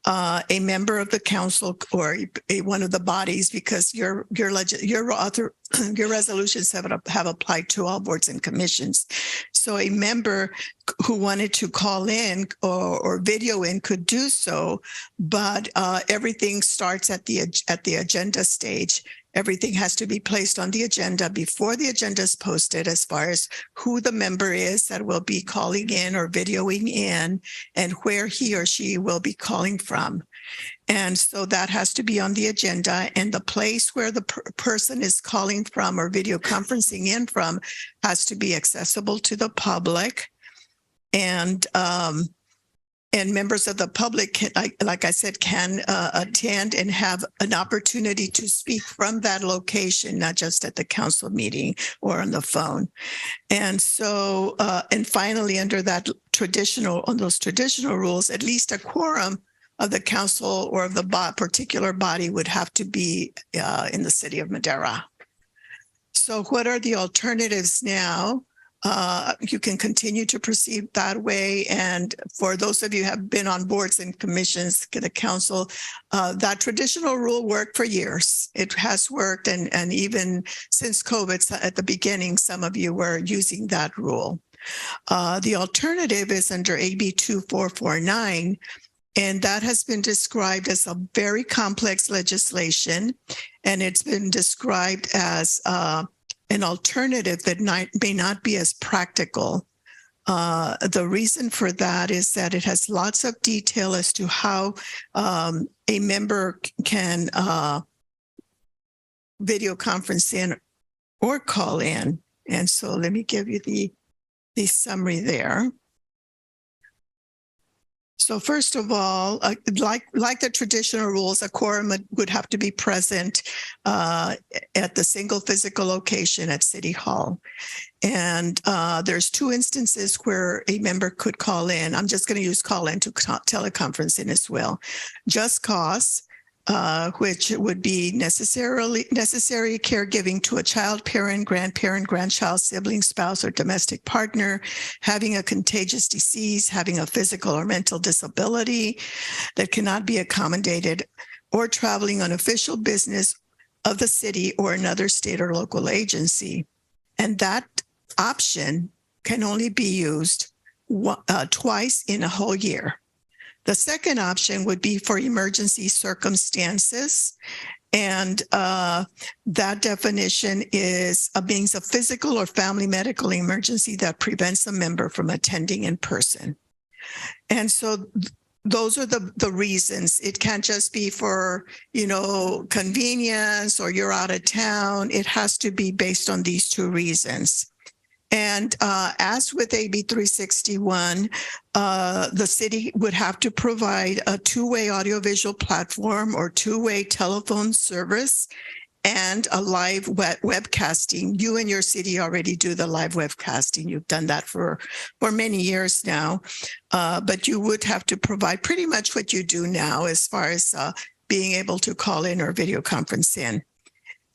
A member of the council or one of the bodies, because your resolutions have applied to all boards and commissions. So a member who wanted to call in or video in could do so, but everything starts at the agenda stage. Everything has to be placed on the agenda before the agenda is posted, as far as who the member is that will be calling in or videoing in and where he or she will be calling from. And so that has to be on the agenda, and the place where the person is calling from or video conferencing in from has to be accessible to the public. And members of the public, can, like I said, can attend and have an opportunity to speak from that location, not just at the council meeting or on the phone. And so, and finally, under that on those traditional rules, at least a quorum of the council or of the particular body would have to be in the city of Madera. So what are the alternatives now? You can continue to proceed that way. And for those of you who have been on boards and commissions, the council, that traditional rule worked for years. It has worked. And even since COVID, at the beginning, some of you were using that rule. The alternative is under AB 2449. And that has been described as a very complex legislation. And it's been described as an alternative that may not be as practical. The reason for that is that it has lots of detail as to how a member can video conference in or call in. And so let me give you the summary there. So first of all, like the traditional rules, a quorum would have to be present at the single physical location at City Hall. And there's two instances where a member could call in. I'm just going to use call in to teleconference in as well. Just cause, which would be necessary caregiving to a child, parent, grandparent, grandchild, sibling, spouse, or domestic partner, having a contagious disease, having a physical or mental disability that cannot be accommodated, or traveling on official business of the city or another state or local agency. And that option can only be used twice in a whole year. The second option would be for emergency circumstances. And that definition is a means of physical or family medical emergency that prevents a member from attending in person. And so those are the reasons. It can't just be for, convenience or you're out of town. It has to be based on these two reasons. And as with AB 361, the city would have to provide a two-way audiovisual platform or two-way telephone service and a live webcasting. You and your city already do the live webcasting. You've done that for many years now. But you would have to provide pretty much what you do now as far as being able to call in or video conference in.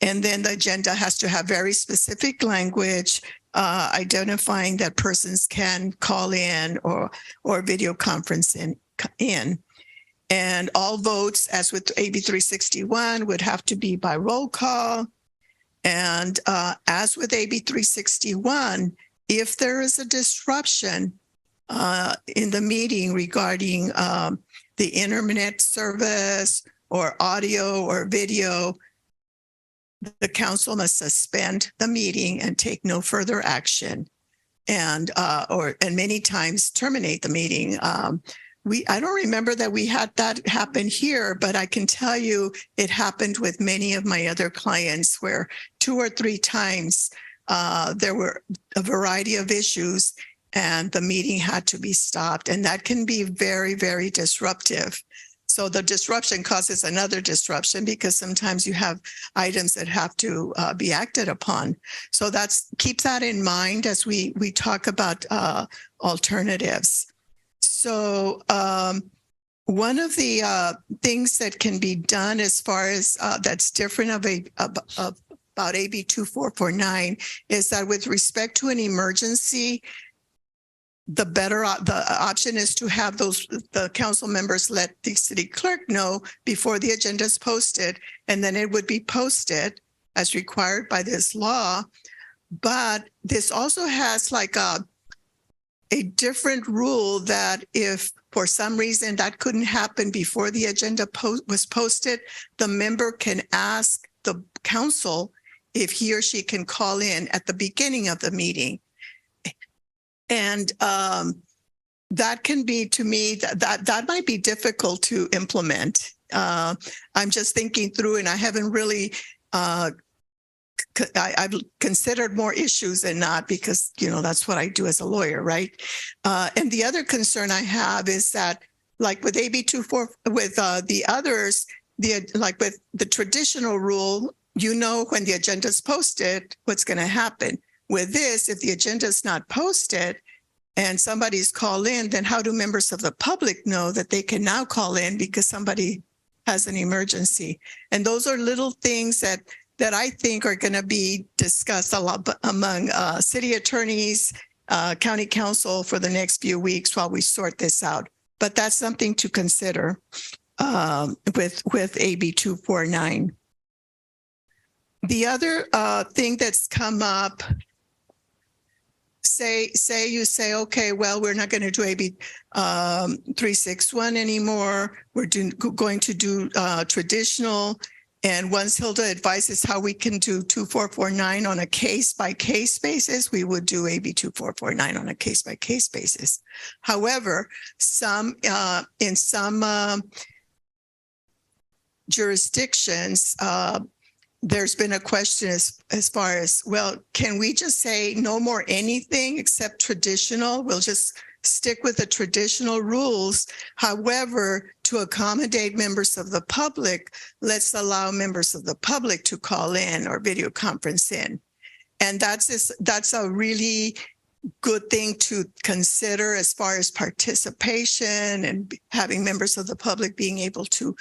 And then the agenda has to have very specific language identifying that persons can call in or video conference in. And all votes, as with AB 361, would have to be by roll call. And as with AB 361, if there is a disruption in the meeting regarding the internet service or audio or video, the council must suspend the meeting and take no further action, and many times terminate the meeting. I don't remember that we had that happen here, but I can tell you it happened with many of my other clients where 2 or 3 times there were a variety of issues and the meeting had to be stopped, and that can be very, very disruptive. So the disruption causes another disruption because sometimes you have items that have to be acted upon. So keep that in mind as we talk about alternatives. So one of the things that can be done as far as that's different about AB 2449 is that with respect to an emergency, the option is to have the council members let the city clerk know before the agenda is posted, and then it would be posted as required by this law. But this also has like a different rule that if for some reason that couldn't happen before the agenda was posted, the member can ask the counsel if he or she can call in at the beginning of the meeting. And that can be, to me, that might be difficult to implement. I'm just thinking through, and I haven't really, I've considered more issues than not, because, you know, that's what I do as a lawyer, right? And the other concern I have is that, like with AB 24, with the others, like with the traditional rule, you know, when the agenda is posted, what's going to happen. With this, if the agenda is not posted and somebody's called in, then how do members of the public know that they can now call in because somebody has an emergency? And those are little things that I think are going to be discussed a lot among city attorneys, county council for the next few weeks while we sort this out. But that's something to consider with AB 249. The other thing that's come up, say you say, okay, well, we're not going to do AB 361 anymore. We're going to do traditional. And once Hilda advises how we can do 2449 on a case-by-case basis, we would do AB 2449 on a case-by-case basis. However, in some jurisdictions, there's been a question as far as, well, can we just say no more anything except traditional? We'll just stick with the traditional rules. However, to accommodate members of the public, let's allow members of the public to call in or video conference in. And that's a really good thing to consider as far as participation and having members of the public being able to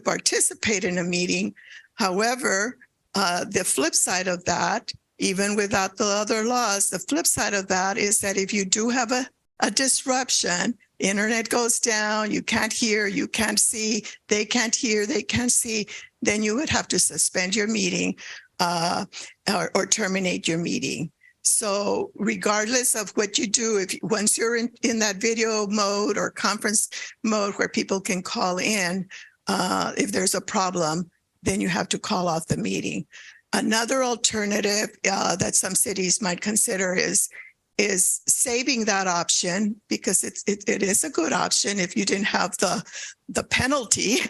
participate in a meeting. However, the flip side of that, even without the other laws, the flip side of that is that if you do have a disruption, internet goes down, you can't hear, you can't see, they can't hear, they can't see, then you would have to suspend your meeting or terminate your meeting. So regardless of what you do, once you're in that video mode or conference mode where people can call in, if there's a problem, then you have to call off the meeting. Another alternative that some cities might consider is saving that option, because it is a good option if you didn't have the penalty.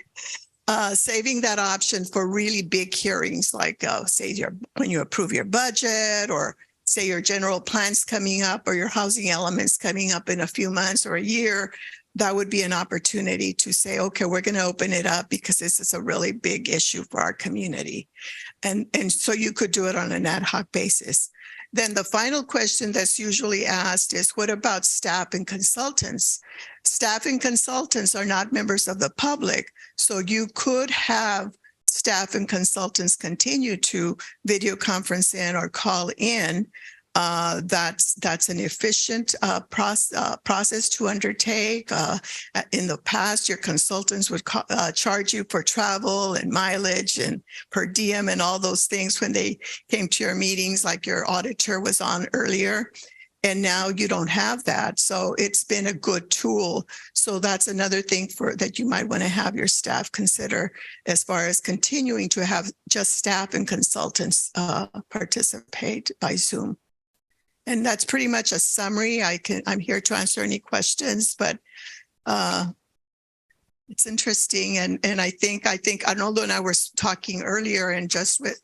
Saving that option for really big hearings, like say when you approve your budget, or say your general plan's coming up, or your housing elements coming up in a few months or a year. That would be an opportunity to say, okay, we're going to open it up because this is a really big issue for our community. And so you could do it on an ad hoc basis. Then the final question that's usually asked is, what about staff and consultants? Staff and consultants are not members of the public, so you could have staff and consultants continue to video conference in or call in. That's an efficient process to undertake. In the past, your consultants would charge you for travel and mileage and per diem and all those things when they came to your meetings, like your auditor was on earlier. And now you don't have that. So it's been a good tool. So that's another thing that you might want to have your staff consider, as far as continuing to have just staff and consultants participate by Zoom. And that's pretty much a summary. I'm here to answer any questions, but it's interesting. And I think Arnoldo and I were talking earlier, and just with,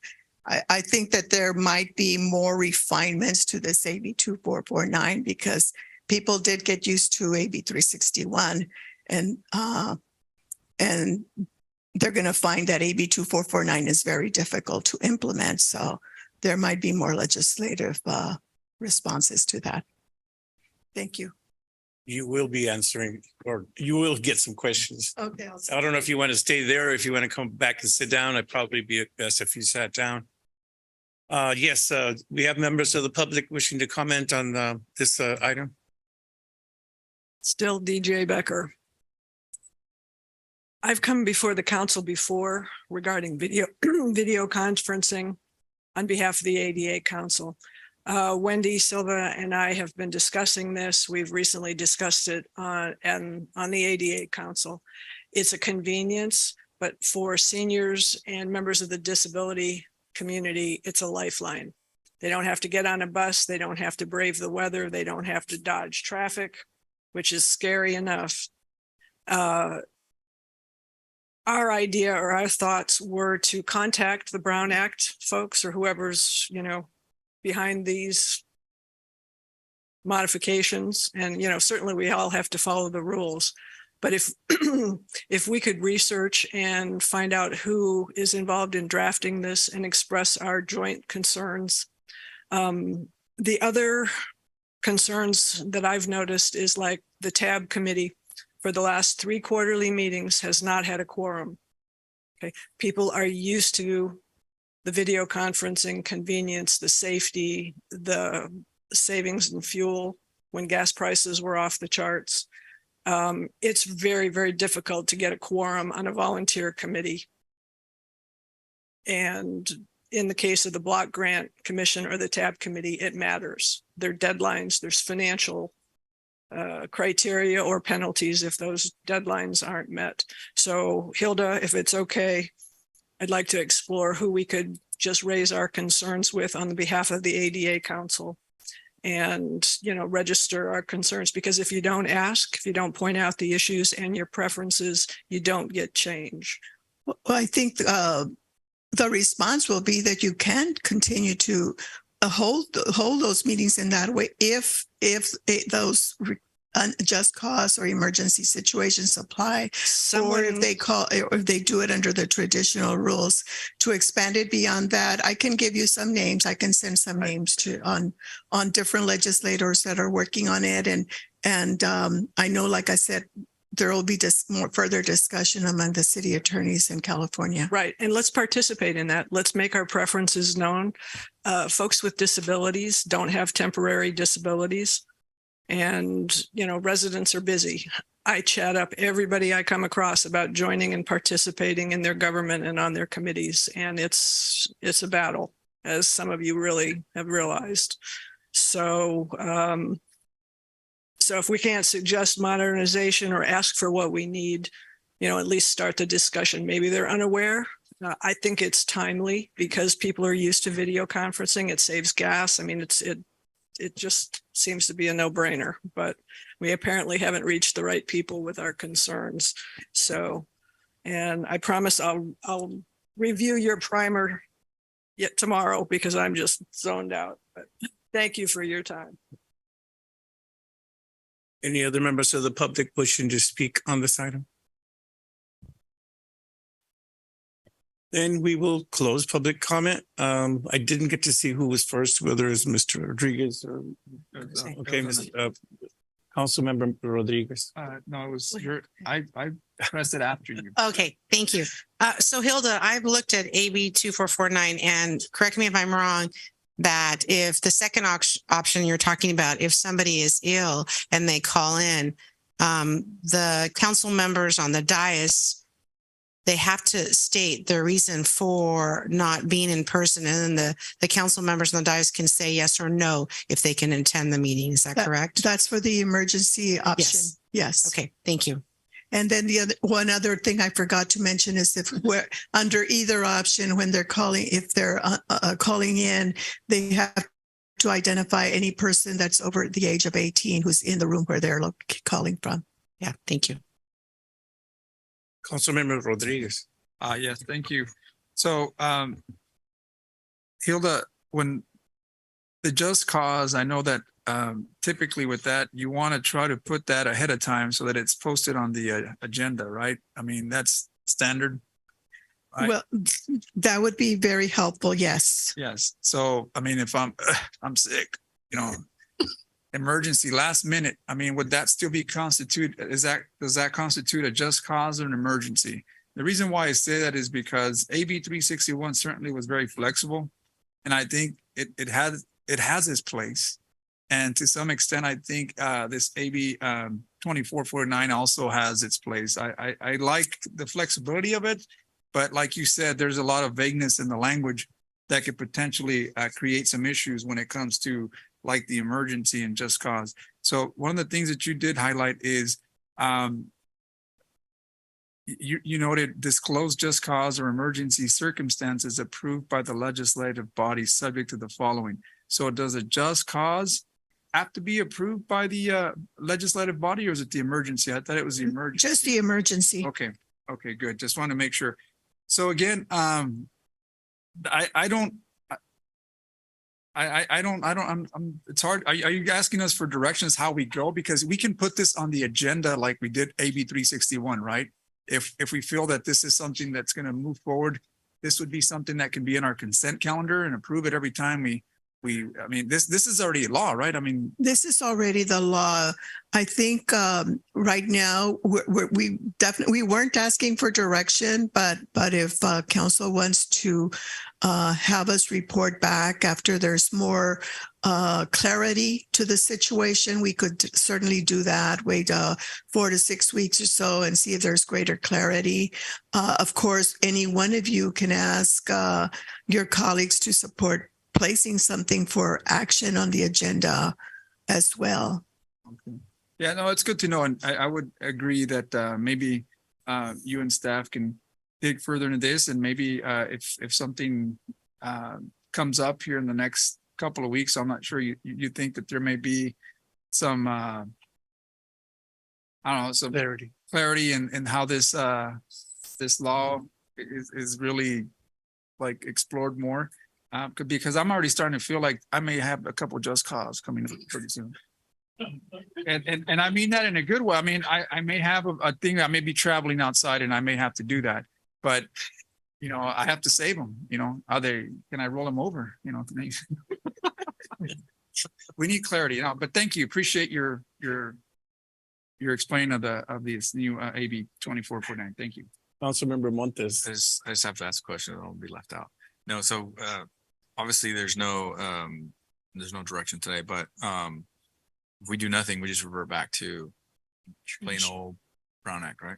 I think that there might be more refinements to this AB 2449, because people did get used to AB 361, and they're going to find that AB 2449 is very difficult to implement. So there might be more legislative responses to that. Thank you. You will be answering, or you will get some questions. Okay. I don't know if you want to stay there, or if you want to come back and sit down. It'd probably be best if you sat down. Yes, we have members of the public wishing to comment on this item. Still DJ Becker. I've come before the council before regarding video conferencing on behalf of the ADA Council. Wendy Silva and I have been discussing this. We've recently discussed it on the ADA Council. It's a convenience, but for seniors and members of the disability community, it's a lifeline. They don't have to get on a bus. They don't have to brave the weather. They don't have to dodge traffic, which is scary enough. Our idea or our thoughts were to contact the Brown Act folks or whoever's, behind these modifications. And, certainly we all have to follow the rules. But if if we could research and find out who is involved in drafting this and express our joint concerns. The other concerns that I've noticed is like the TAB committee for the last 3 quarterly meetings has not had a quorum. Okay, people are used to the video conferencing convenience, the safety, the savings in fuel when gas prices were off the charts. It's very, very difficult to get a quorum on a volunteer committee. And in the case of the Block Grant Commission or the TAB committee, it matters. There are deadlines, there's financial criteria or penalties if those deadlines aren't met. So Hilda, if it's okay, I'd like to explore who we could just raise our concerns with on the behalf of the ADA Council and, register our concerns. Because if you don't ask, if you don't point out the issues and your preferences, you don't get change. Well, I think the response will be that you can continue to hold those meetings in that way if those just cause or emergency situations apply, or if they do it under the traditional rules. To expand it beyond that, I can give you some names. I can send some names on different legislators that are working on it, and I know, like I said, there will be just more further discussion among the city attorneys in California. Right. And let's participate in that. Let's make our preferences known. Folks with disabilities don't have temporary disabilities. And, residents are busy. I chat up everybody I come across about joining and participating in their government and on their committees. And it's a battle, as some of you really have realized. So, So if we can't suggest modernization or ask for what we need, at least start the discussion. Maybe they're unaware. I think it's timely because people are used to video conferencing. It saves gas. I mean, it just seems to be a no-brainer, but we apparently haven't reached the right people with our concerns. So, and I promise I'll review your primer yet tomorrow because I'm just zoned out. But thank you for your time. Any other members of the public wishing to speak on this item? Then we will close public comment. I didn't get to see who was first, whether it's Mr. Rodriguez or, okay, Mr. Councilmember Rodriguez. No, it was I pressed it after you. Okay, thank you. So Hilda, I've looked at AB 2449 and correct me if I'm wrong, that if the second option you're talking about, if somebody is ill and they call in, the council members on the dais, they have to state the reason for not being in person, and then the council members on the dais can say yes or no if they can attend the meeting. Is that correct? That's for the emergency option. Yes. Okay, thank you. And then one other thing I forgot to mention is if we're under either option, when they're calling, if they're calling in, they have to identify any person that's over the age of 18 who's in the room where they're calling from. Yeah, thank you. Councilmember Rodriguez. Yes, thank you. So, Hilda, when the just cause, I know that typically with that, you want to try to put that ahead of time so that it's posted on the agenda, right? I mean, that's standard. Right? Well, that would be very helpful. Yes. Yes. So, I mean, if I'm sick, emergency last minute, I mean, would that still be does that constitute a just cause or an emergency? The reason why I say that is because AB 361 certainly was very flexible. And I think it has its place. And to some extent, I think this AB 2449 also has its place. I like the flexibility of it, but like you said, there's a lot of vagueness in the language that could potentially create some issues when it comes to like the emergency and just cause. So one of the things that you did highlight is you noted disclose just cause or emergency circumstances approved by the legislative body subject to the following. So does a just cause have to be approved by the legislative body, or is it the emergency? I thought it was the emergency. Just the emergency. Okay. Okay, good. Just want to make sure. So again, I'm it's hard. Are you asking us for directions how we go? Because we can put this on the agenda like we did AB 361, right? If we feel that this is something that's going to move forward, this would be something that can be in our consent calendar and approve it every time I mean, this is already law, right? I mean, this is already the law. I think right now we definitely weren't asking for direction, but if council wants to have us report back after there's more clarity to the situation, we could certainly do that. Wait 4 to 6 weeks or so and see if there's greater clarity. Of course, any one of you can ask your colleagues to support placing something for action on the agenda as well. Okay. Yeah, no, it's good to know. And I would agree that maybe you and staff can dig further into this, and maybe if something comes up here in the next couple of weeks, I'm not sure you think that there may be some I don't know, some clarity in how this this law is really like explored more. Because I'm already starting to feel like I may have a couple of just cause coming up pretty soon. And I mean that in a good way. I mean, I may have a thing, I may be traveling outside and I may have to do that, but you know, I have to save them, you know, can I roll them over? You know, we need clarity, you know, but thank you. Appreciate your explaining of this new AB 2449. Thank you. Councilmember Montes. I just have to ask a question. I don't want to be left out. No, so obviously there's no direction today, but if we do nothing, we just revert back to plain old Brown Act, right?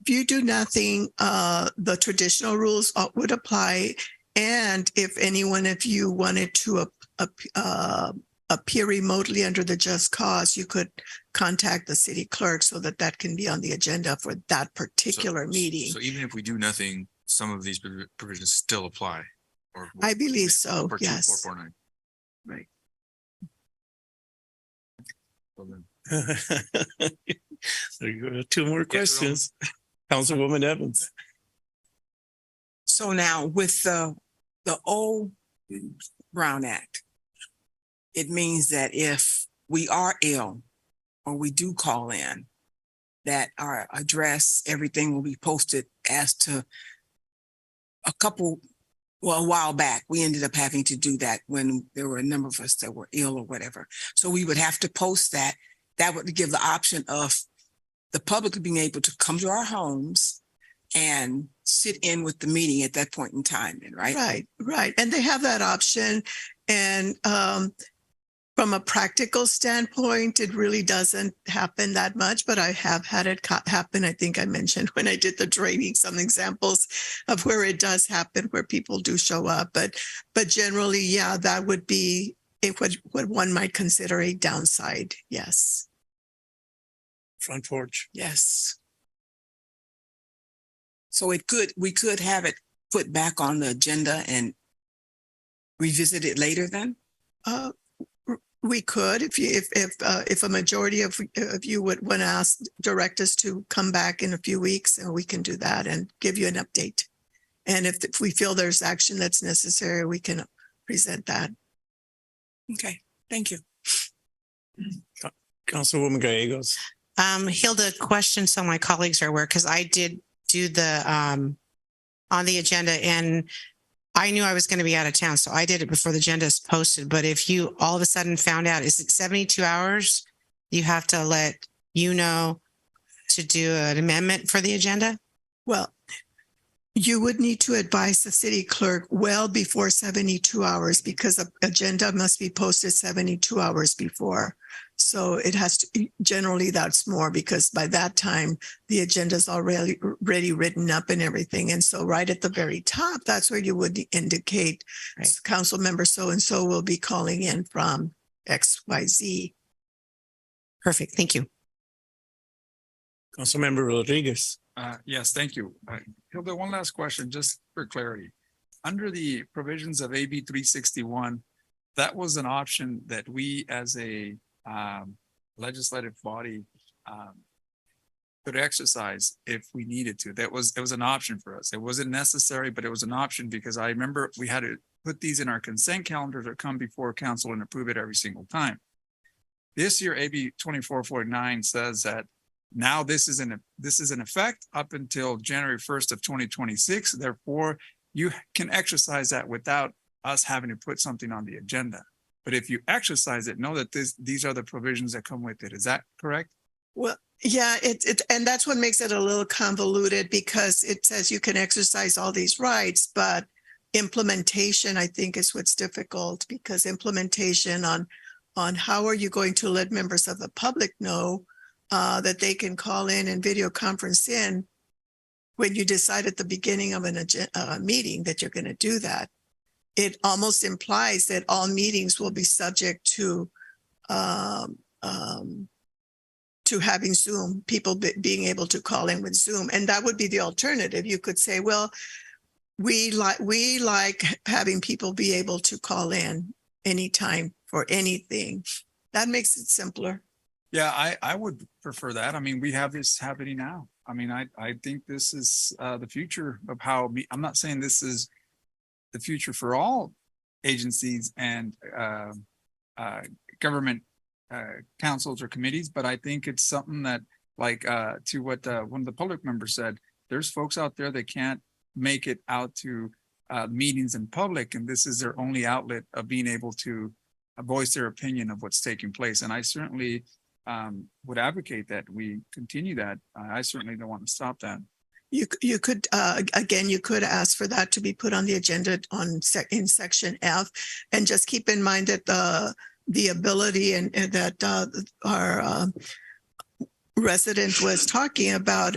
If you do nothing, the traditional rules would apply. And if any one of you wanted to appear remotely under the just cause, you could contact the city clerk so that can be on the agenda for that particular meeting. So even if we do nothing, some of these provisions still apply. I believe so, yes. 449. Right. There you go. 2 more questions. Councilwoman Evans. So now with the old Brown Act, it means that if we are ill or we do call in, that our address, everything will be posted as to a while back, we ended up having to do that when there were a number of us that were ill or whatever. So we would have to post that. That would give the option of the public being able to come to our homes and sit in with the meeting at that point in time, right? Right. And they have that option. And from a practical standpoint, it really doesn't happen that much, but I have had it happen. I think I mentioned when I did the training, some examples of where it does happen, where people do show up. But generally, yeah, that would be what one might consider a downside. Yes. Front porch. Yes. So we could have it put back on the agenda and revisit it later then? We could, if a majority of you would want to direct us to come back in a few weeks, and we can do that and give you an update. And if we feel there's action that's necessary, we can present that. Okay, thank you. Councilwoman Gallegos. Hilda, question so my colleagues are aware, because I did do the on the agenda and I knew I was going to be out of town, so I did it before the agenda is posted. But if you all of a sudden found out, is it 72 hours? You have to let you know to do an amendment for the agenda? Well, you would need to advise the city clerk well before 72 hours because the agenda must be posted 72 hours before. So it has to, generally that's more because by that time, the agenda is already written up and everything. And so right at the very top, that's where you would indicate council member so-and-so will be calling in from XYZ. Perfect. Thank you. Councilmember Rodriguez. Yes, thank you. Hilda, one last question, just for clarity. Under the provisions of AB 361, that was an option that we as a legislative body could exercise if we needed to. It was an option for us. It wasn't necessary, but it was an option because I remember we had to put these in our consent calendars or come before council and approve it every single time. This year, AB 2449 says that now this is in effect up until January 1st of 2026. Therefore, you can exercise that without us having to put something on the agenda. But if you exercise it, know that these are the provisions that come with it. Is that correct? Well, yeah, and that's what makes it a little convoluted because it says you can exercise all these rights, but implementation, I think, is what's difficult because implementation on how are you going to let members of the public know that they can call in and video conference in when you decide at the beginning of a meeting that you're going to do that. It almost implies that all meetings will be subject to having Zoom, people being able to call in with Zoom. And that would be the alternative. You could say, well, we like having people be able to call in anytime for anything. That makes it simpler. Yeah, I would prefer that. I mean, we have this happening now. I mean, I think this is the future of how I'm not saying this is the future for all agencies and government councils or committees, but I think it's something that like to what one of the public members said, there's folks out there that can't make it out to meetings in public, and this is their only outlet of being able to voice their opinion of what's taking place. And I certainly would advocate that we continue that. I certainly don't want to stop that. You could, again, you could ask for that to be put on the agenda in section F, and just keep in mind that the ability and that our resident was talking about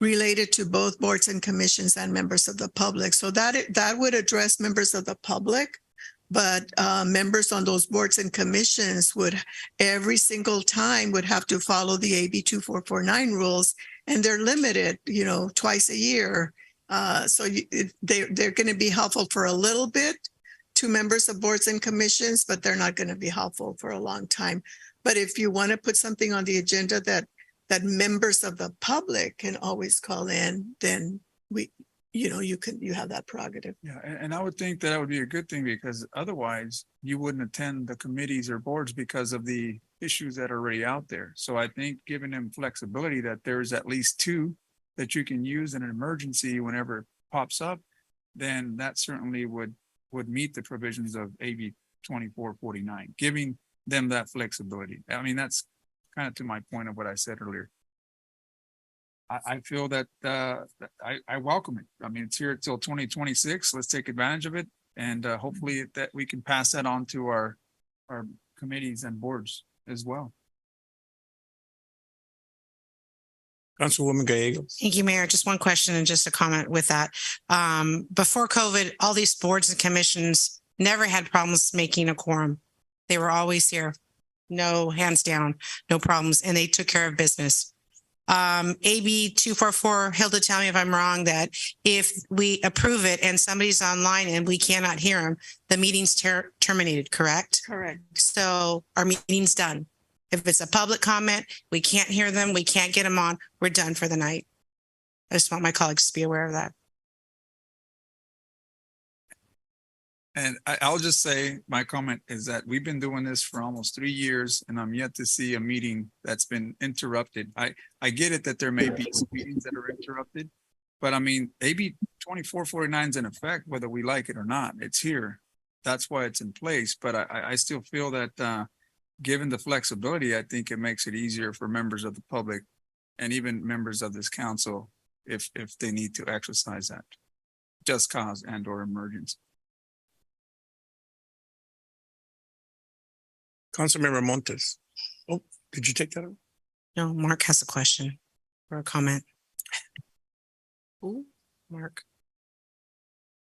related to both boards and commissions and members of the public. So that would address members of the public, but members on those boards and commissions would every single time would have to follow the AB 2449 rules, and they're limited, twice a year. So they're going to be helpful for a little bit to members of boards and commissions, but they're not going to be helpful for a long time. But if you want to put something on the agenda that members of the public can always call in, then you have that prerogative. Yeah, and I would think that would be a good thing because otherwise you wouldn't attend the committees or boards because of the issues that are already out there. So I think giving them flexibility that there's at least two that you can use in an emergency whenever it pops up, then that certainly would meet the provisions of AB 2449, giving them that flexibility. I mean, that's kind of to my point of what I said earlier. I feel that I welcome it. I mean, it's here till 2026. Let's take advantage of it. And hopefully that we can pass that on to our committees and boards as well. Councilwoman Gallegos. Thank you, Mayor. Just one question and just a comment with that. Before COVID, all these boards and commissions never had problems making a quorum. They were always here. No, hands down, no problems. And they took care of business. AB 244, Hilda, tell me if I'm wrong, that if we approve it and somebody's online and we cannot hear them, the meeting's terminated, correct? Correct. So our meeting's done. If it's a public comment, we can't hear them, we can't get them on, we're done for the night. I just want my colleagues to be aware of that. And I'll just say my comment is that we've been doing this for almost 3 years and I'm yet to see a meeting that's been interrupted. I get it that there may be some meetings that are interrupted, but I mean, AB 2449 is in effect, whether we like it or not. It's here. That's why it's in place. But I still feel that given the flexibility, I think it makes it easier for members of the public and even members of this council if they need to exercise that just cause and or emergency. Councilmember Montes. Oh, did you take that over? No, Mark has a question or a comment. Ooh, Mark.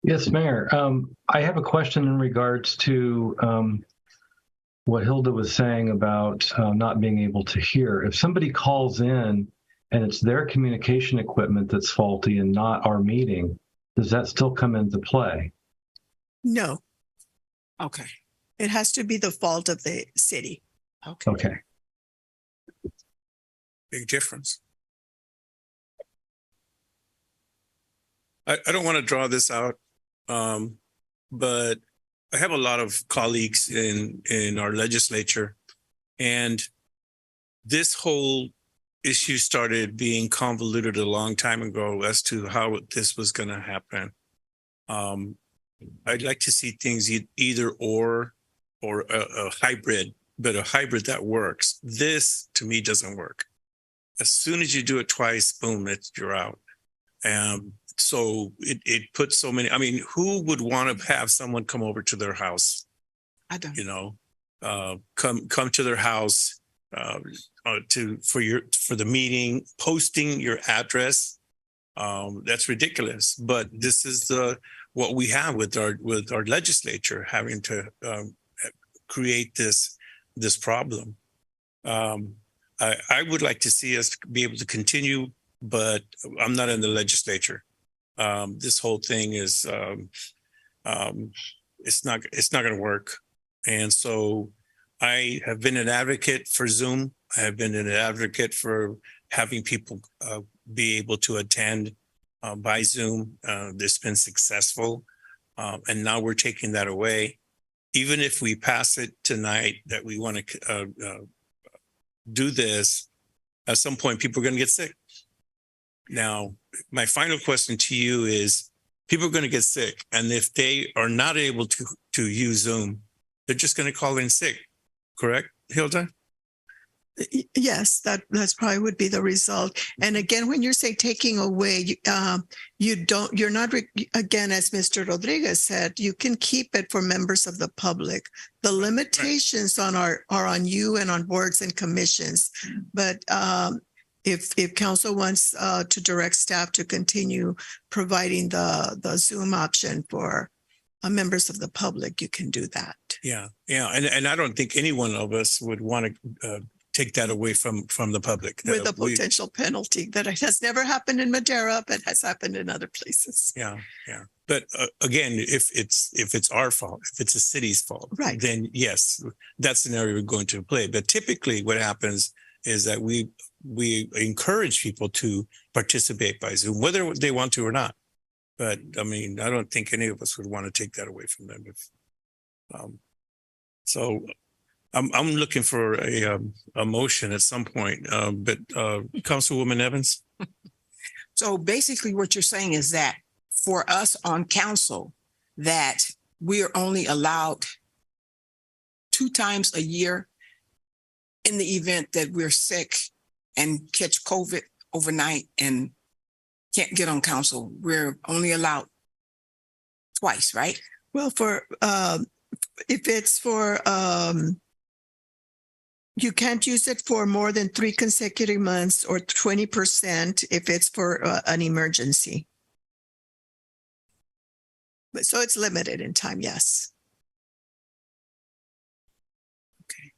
Yes, Mayor. I have a question in regards to what Hilda was saying about not being able to hear. If somebody calls in and it's their communication equipment that's faulty and not our meeting, does that still come into play? No, Okay. it has to be the fault of the city. Okay. Okay. Big difference. I don't want to draw this out, but I have a lot of colleagues in our legislature, and this whole issue started being convoluted a long time ago as to how this was going to happen. I'd like to see things either or a hybrid, but a hybrid that works. This to me doesn't work. As soon as you do it twice, boom, you're out. So it puts so many, I mean, who would want to have someone come over to their house? I don't. You know, come to their house for the meeting, posting your address. That's ridiculous. But this is what we have with our legislature having to create this problem. I would like to see us be able to continue, but I'm not in the legislature. This whole thing is it's not going to work. And so I have been an advocate for Zoom. I have been an advocate for having people be able to attend by Zoom. It's been successful. And now we're taking that away. Even if we pass it tonight that we want to do this, at some point people are going to get sick. Now, my final question to you is, people are going to get sick. And if they are not able to use Zoom, they're just going to call in sick. Correct, Hilda? Yes, that's probably would be the result. And again, when you say taking away, you're not, again, as Mr. Rodriguez said, you can keep it for members of the public. The limitations are on you and on boards and commissions. But if council wants to direct staff to continue providing the Zoom option for members of the public, you can do that. Yeah. And I don't think any one of us would want to take that away from the public. With a potential penalty that has never happened in Madera, but has happened in other places. Yeah. But again, if it's our fault, if it's the city's fault, right, then yes, that scenario would go into play. But typically what happens is that we encourage people to participate by Zoom, whether they want to or not. But I mean, I don't think any of us would want to take that away from them. So I'm looking for a motion at some point. But Councilwoman Evans. So basically what you're saying is that for us on council, that we are only allowed 2 times a year in the event that we're sick and catch COVID overnight and can't get on council. We're only allowed twice, right? Well, for if it's for you can't use it for more than 3 consecutive months, or 20% if it's for an emergency. But so it's limited in time, yes. Okay.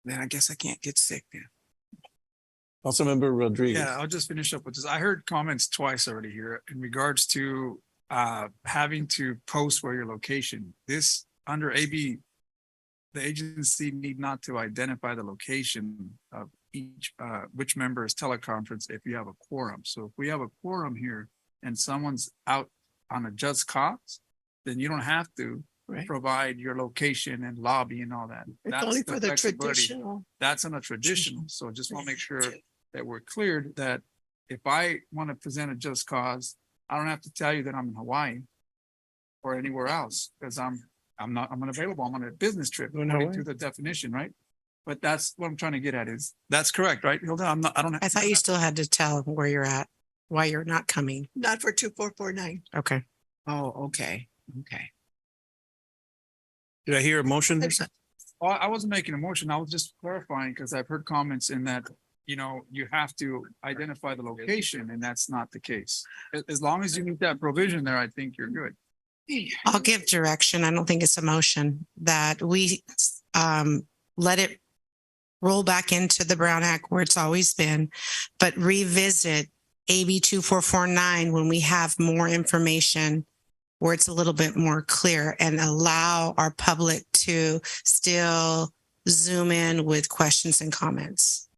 Then I guess I can't get sick then. Councilmember Rodriguez. Yeah, I'll just finish up with this. I heard comments twice already here in regards to having to post where your location. This under AB, the agency need not to identify the location of each which member is teleconference if you have a quorum. So if we have a quorum here and someone's out on a just cause, then you don't have to provide your location and lobby and all that. It's only for the traditional. That's on a traditional. So just want to make sure that we're cleared that if I want to present a just cause, I don't have to tell you that I'm in Hawaii or anywhere else because I'm unavailable. I'm on a business trip according to the definition, right? But that's what I'm trying to get at is that's correct, right, Hilda? I thought you still had to tell where you're at, why you're not coming. Not for 2449. Okay. Oh, okay. Okay. Did I hear a motion? Well, I wasn't making a motion. I was just clarifying because I've heard comments in that, you know, you have to identify the location and that's not the case. As long as you meet that provision there, I think you're good. I'll give direction. I don't think it's a motion that we let it roll back into the Brown Act where it's always been, but revisit AB 2449 when we have more information where it's a little bit more clear, and allow our public to still zoom in with questions and comments.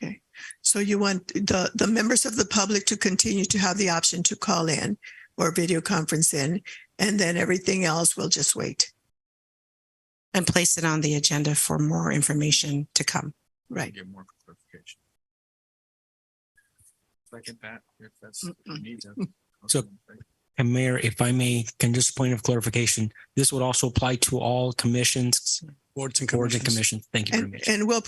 Okay. So you want the members of the public to continue to have the option to call in or video conference in, and then everything else will just wait. And place it on the agenda for more information to come. Right. Get more clarification. Second that, if that's what you need to. So, and Mayor, if I may, can just point of clarification, this would also apply to all commissions, Boards and commissions. Thank you very much. And we'll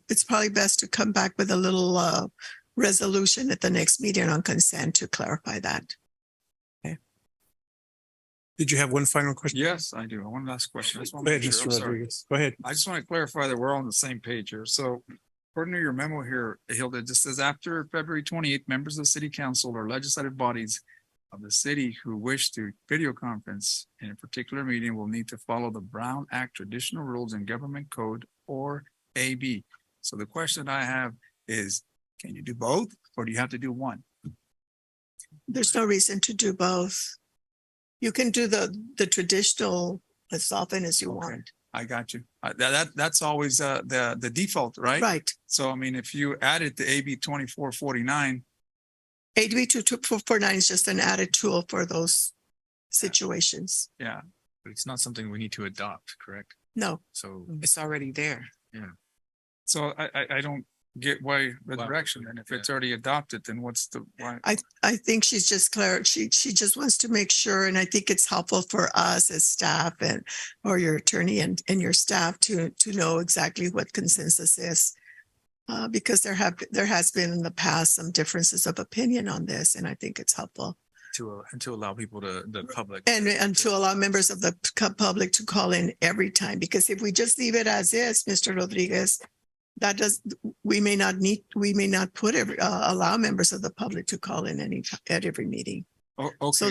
it's probably best to come back with a little resolution at the next meeting on consent to clarify that. Did you have one final question? Yes, I do. One last question. I just want Go to ahead, make sure. Mr. I'm sorry. Rodriguez. Go ahead. I just want to clarify that we're all on the same page here. So according to your memo here, Hilda, it just says after February 28th, members of the city council or legislative bodies of the city who wish to video conference in a particular meeting will need to follow the Brown Act traditional rules and government code, or AB. So the question I have is, can you do both, or do you have to do one? There's no reason to do both. You can do the traditional as often as you want. I got you. That's always the default, right? Right. So I mean, if you added the AB 2449, AB 2449 is just an added tool for those situations. yeah. But it's not something we need to adopt, correct? No. So It's already there. yeah. So I don't get why the direction, and if it's already adopted, then what's the why? I think she's just clear. She just wants to make sure, and I think it's helpful for us as staff and or your attorney and your staff to know exactly what consensus is. Because there has been in the past some differences of opinion on this, and I think it's helpful. To allow people the public. And to allow members of the public to call in every time, because if we just leave it as is, Mr. Rodriguez, we may not allow members of the public to call in at every meeting. Oh, okay. So,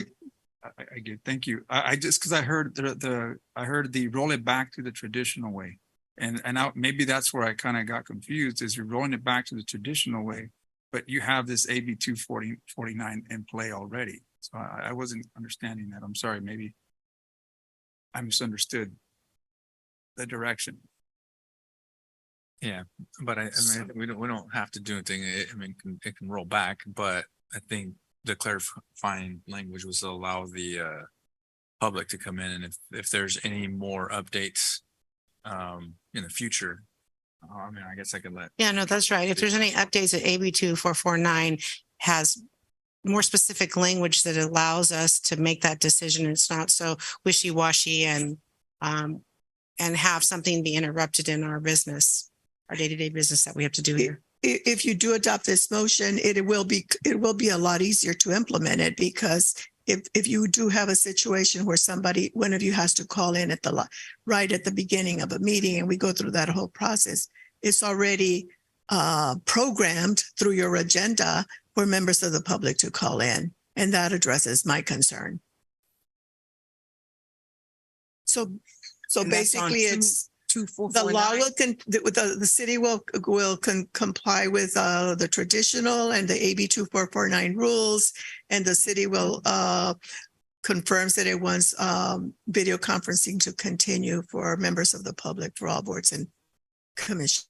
I get, thank you. I just, because I heard the roll it back to the traditional way. And maybe that's where I kind of got confused, is you're rolling it back to the traditional way, but you have this AB 249 in play already. So I wasn't understanding that. I'm sorry, maybe I misunderstood the direction. Yeah, but I mean, we don't have to do anything. It can roll back, but I think the clarifying language was to allow the public to come in, and if there's any more updates in the future, I mean, I guess I could let. Yeah, no, that's right. If there's any updates that AB 2449 has more specific language that allows us to make that decision, it's not so wishy-washy and have something be interrupted in our business, our day-to-day business that we have to do here. If you do adopt this motion, it will be a lot easier to implement it, because if you do have a situation where one of you has to call in right at the beginning of a meeting, and we go through that whole process, it's already programmed through your agenda for members of the public to call in, and that addresses my concern. So basically, it's the law the city will comply with the traditional and the AB 2449 rules, and the city will confirms that it wants video conferencing to continue for members of the public for all boards and commissions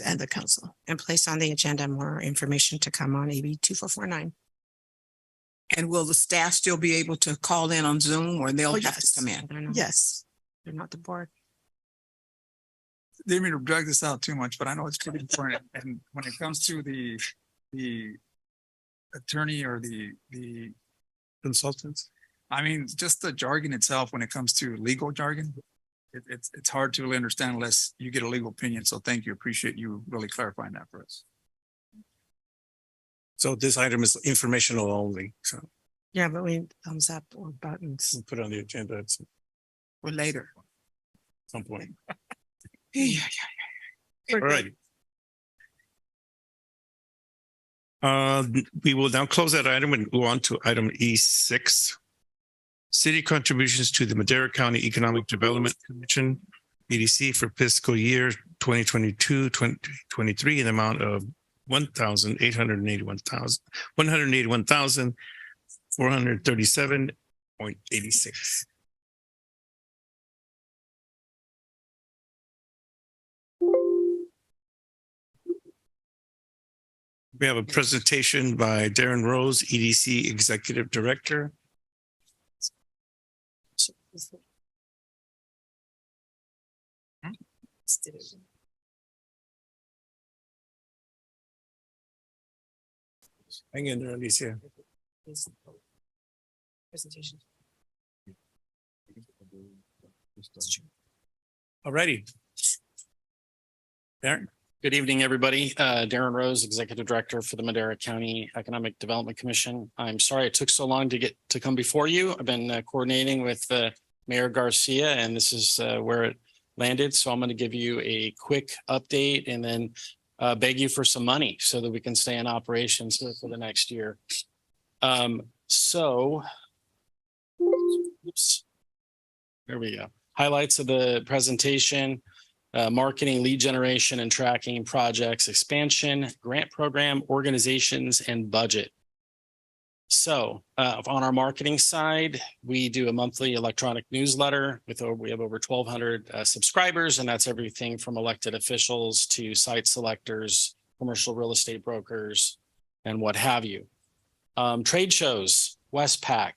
and the council. And place on the agenda more information to come on AB 2449. And will the staff still be able to call in on Zoom, or they'll have to come in? Yes. They're not the board. Didn't mean to drag this out too much, but I know it's pretty important. And when it comes to the attorney or the consultants, I mean, just the jargon itself, when it comes to legal jargon, it's hard to really understand unless you get a legal opinion. So thank you. Appreciate you really clarifying that for us. so this item is informational only. So Yeah, but we need thumbs up or buttons. we'll put it on the agenda at later. some point. Yeah. All right. We will now close that item and go on to item E6. City contributions to the Madera County Economic Development Commission. EDC for fiscal year 2022-2023 in the amount of $1,881,437.86. We have a presentation by Darren Rose, EDC Executive Director. Hang in there, Alicia. Presentation. All righty. Darren. Good evening, everybody. Darren Rose, Executive Director for the Madera County Economic Development Commission. I'm sorry it took so long to come before you. I've been coordinating with Mayor Garcia, and this is where it landed. So I'm going to give you a quick update and then beg you for some money so that we can stay in operations for the next year. Oops. There we go. Highlights of the presentation. Marketing, lead generation and tracking, projects, expansion, grant program, organizations, and budget. So on our marketing side, we do a monthly electronic newsletter we have over 1,200 subscribers, and that's everything from elected officials to site selectors, commercial real estate brokers, and what have you. Trade shows, Westpac.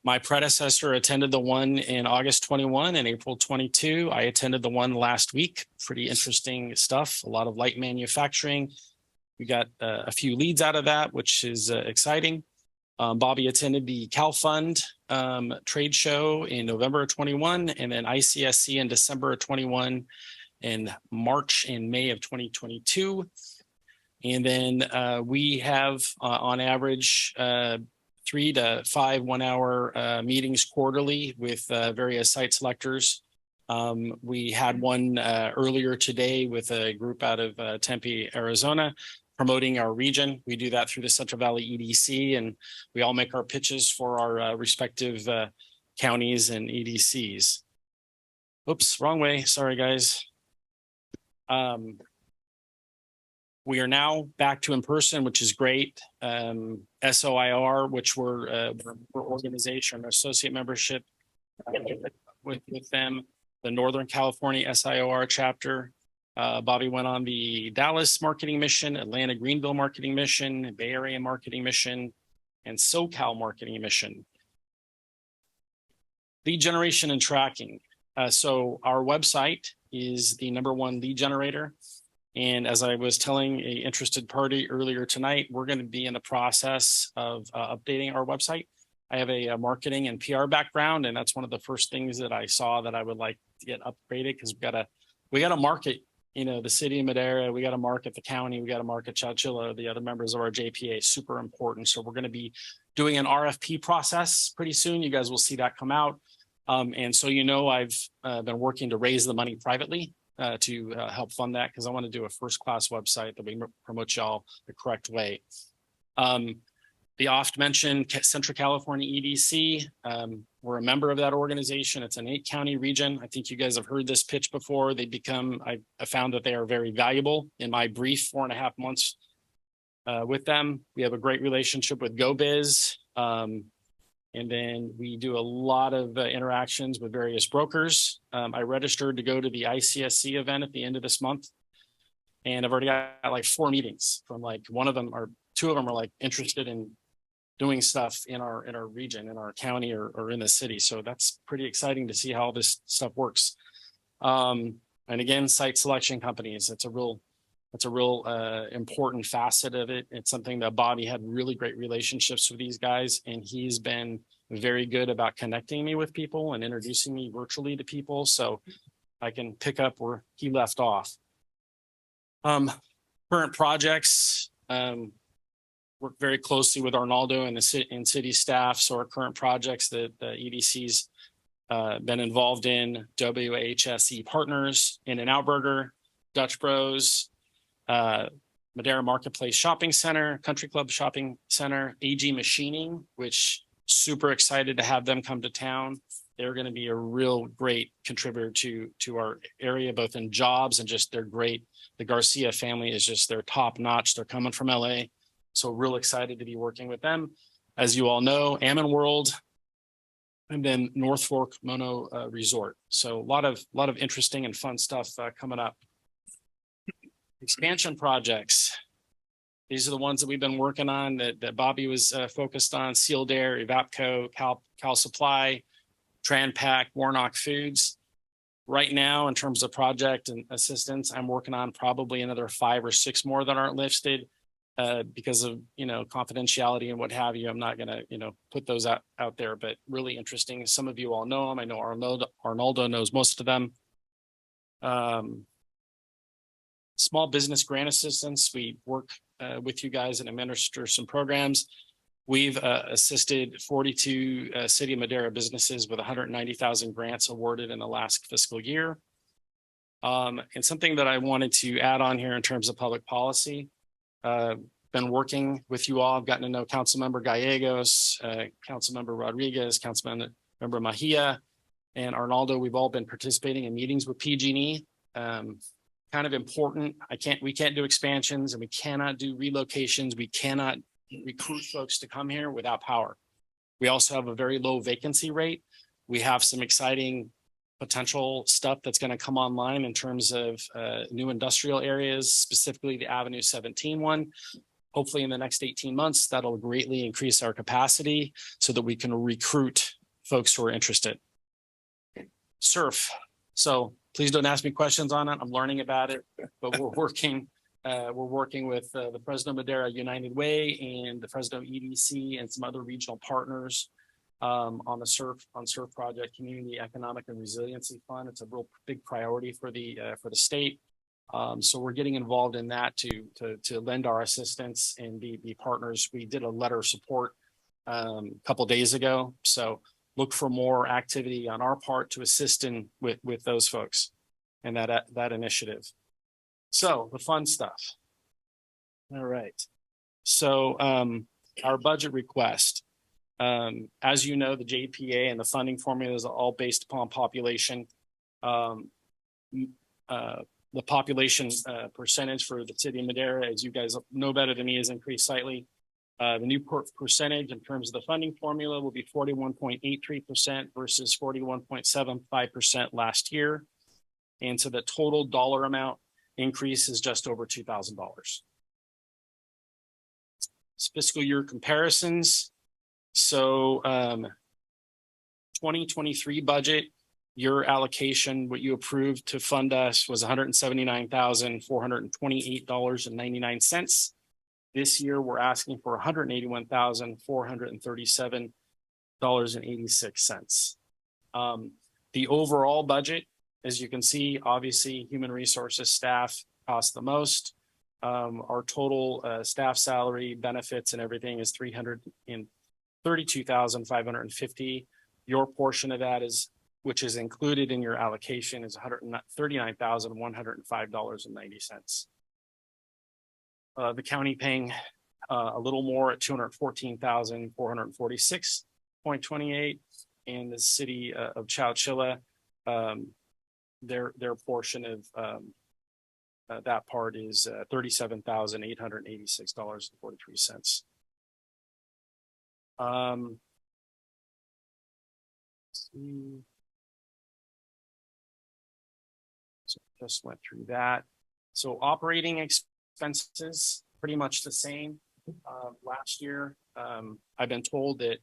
My predecessor attended the one in August 21 and April 22. I attended the one last week. Pretty interesting stuff. A lot of light manufacturing. We got a few leads out of that, which is exciting. Bobby attended the CalFund trade show in November of 21, and then ICSC in December of 21, and March and May of 2022. And then we have on average 3 to 5 1-hour meetings quarterly with various site selectors. We had one earlier today with a group out of Tempe, Arizona, promoting our region. We do that through the Central Valley EDC, and we all make our pitches for our respective counties and EDCs. Oops, wrong way. Sorry, guys. We are now back to in person, which is great. SOIR, which we're organization, associate membership with them, the Northern California SIOR chapter. Bobby went on the Dallas marketing mission, Atlanta Greenville marketing mission, Bay Area marketing mission, and SoCal marketing mission. Lead generation and tracking. So our website is the #1 lead generator. And as I was telling an interested party earlier tonight, we're going to be in the process of updating our website. I have a marketing and PR background, and that's one of the first things that I saw that I would like to get upgraded, because we got to market, the city of Madera, we got to market the county, we got to market Chowchilla, the other members of our JPA, super important. So we're going to be doing an RFP process pretty soon. You guys will see that come out. And so, I've been working to raise the money privately to help fund that, because I want to do a first-class website that we promote y'all the correct way. The oft-mentioned Central California EDC, we're a member of that organization. It's an 8-county region. I think you guys have heard this pitch before. I found that they are very valuable in my brief 4.5 months with them. We have a great relationship with GoBiz. And then we do a lot of interactions with various brokers. I registered to go to the ICSC event at the end of this month. And I've already got like 4 meetings from two of them are interested in doing stuff in our region, in our county or in the city. So that's pretty exciting to see how this stuff works. And again, site selection companies, it's a real important facet of it. It's something that Bobby had really great relationships with these guys, and he's been very good about connecting me with people and introducing me virtually to people, so I can pick up where he left off. Current projects, work very closely with Arnaldo and the city staff. So our current projects that the EDC's been involved in: WHSE Partners, In-N-Out Burger, Dutch Bros, Madera Marketplace Shopping Center, Country Club Shopping Center, AG Machining, which super excited to have them come to town, they're going to be a real great contributor to our area, both in jobs and just they're great. The Garcia family is just, they're top notch. They're coming from LA. So real excited to be working with them. As you all know, Ammon World, and then North Fork Mono Resort. So a lot of interesting and fun stuff coming up. Expansion projects. These are the ones that we've been working on that Bobby was focused on: Sealed Air, Evapco, Cal Supply, Tranpac, Warnock Foods. Right now, in terms of project and assistance, I'm working on probably another 5 or 6 more that aren't listed because of, confidentiality and what have you. I'm not going to, put those out there, but really interesting. Some of you all know them. I know Arnoldo knows most of them. Small business grant assistance. We work with you guys and administer some programs. We've assisted 42 City of Madera businesses with 190,000 grants awarded in the last fiscal year. And something that I wanted to add on here in terms of public policy, been working with you all. I've gotten to know Councilmember Gallegos, Councilmember Rodriguez, Councilmember Mejia, and Arnoldo. We've all been participating in meetings with PG&E. Kind of important. We can't do expansions and we cannot do relocations. We cannot recruit folks to come here without power. We also have a very low vacancy rate. We have some exciting potential stuff that's going to come online in terms of new industrial areas, specifically the Avenue 17 one. Hopefully in the next 18 months, that'll greatly increase our capacity so that we can recruit folks who are interested. SURF. So please don't ask me questions on it. I'm learning about it, but we're working with the Fresno Madera United Way and the Fresno EDC and some other regional partners on the SURF project, Community Economic and Resiliency Fund. It's a real big priority for the state. So we're getting involved in that to lend our assistance and be partners. We did a letter of support a couple of days ago. So look for more activity on our part to assist with those folks and that initiative. So the fun stuff. All right. So our budget request, as you know, the JPA and the funding formulas are all based upon population. The population percentage for the city of Madera, as you guys know better than me, has increased slightly. The new percentage in terms of the funding formula will be 41.83% versus 41.75% last year. And so the total dollar amount increase is just over $2,000. Fiscal year comparisons. So 2023 budget, your allocation, what you approved to fund us was $179,428.99. This year, we're asking for $181,437.86. The overall budget, as you can see, obviously, human resources staff cost the most. Our total staff salary, benefits, and everything is $332,550. Your portion of that is, which is included in your allocation, is $139,105.90. The county paying a little more at $214,446.28, and the city of Chowchilla, their portion of that part is $37,886.43. So just went through that. So operating expenses, pretty much the same. Last year, I've been told that,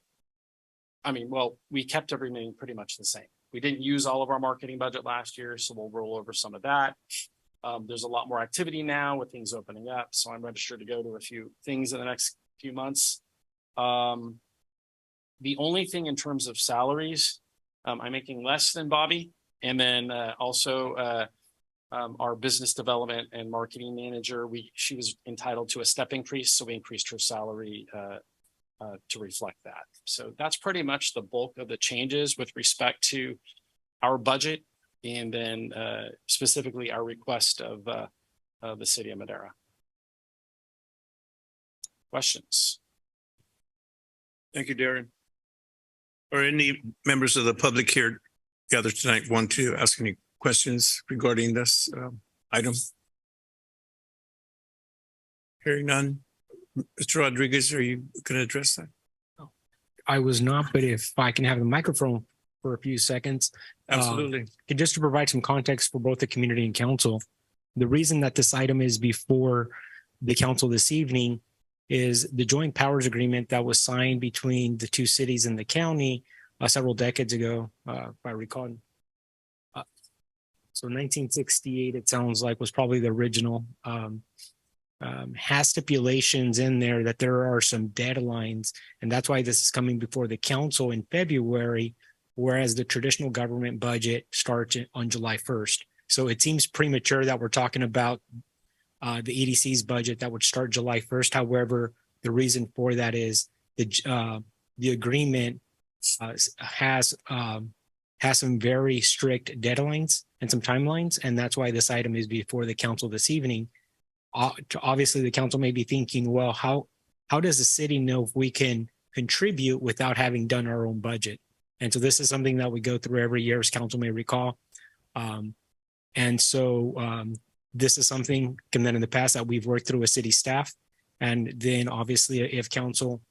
we kept everything pretty much the same. We didn't use all of our marketing budget last year, so we'll roll over some of that. There's a lot more activity now with things opening up, so I'm registered to go to a few things in the next few months. The only thing in terms of salaries, I'm making less than Bobby, and then also our business development and marketing manager, she was entitled to a step increase, so we increased her salary to reflect that. So that's pretty much the bulk of the changes with respect to our budget, and then specifically our request of the city of Madera. Questions? Thank you, Darren. Or any members of the public here gathered tonight want to ask any questions regarding this item? Hearing none. Mr. Rodriguez, are you going to address that? I was not, but if I can have the microphone for a few seconds. Absolutely. Just to provide some context for both the community and council, the reason that this item is before the council this evening is the joint powers agreement that was signed between the two cities and the county several decades ago, if I recall. So 1968, it sounds like, was probably the original. Has stipulations in there that there are some deadlines, and that's why this is coming before the council in February, whereas the traditional government budget starts on July 1st. So it seems premature that we're talking about the EDC's budget that would start July 1st. However, the reason for that is the agreement has some very strict deadlines and some timelines, and that's why this item is before the council this evening. Obviously, the council may be thinking, well, how does the city know if we can contribute without having done our own budget? And so this is something that we go through every year, as council may recall. And so this is something, and then in the past, that we've worked through with city staff. And then obviously, if council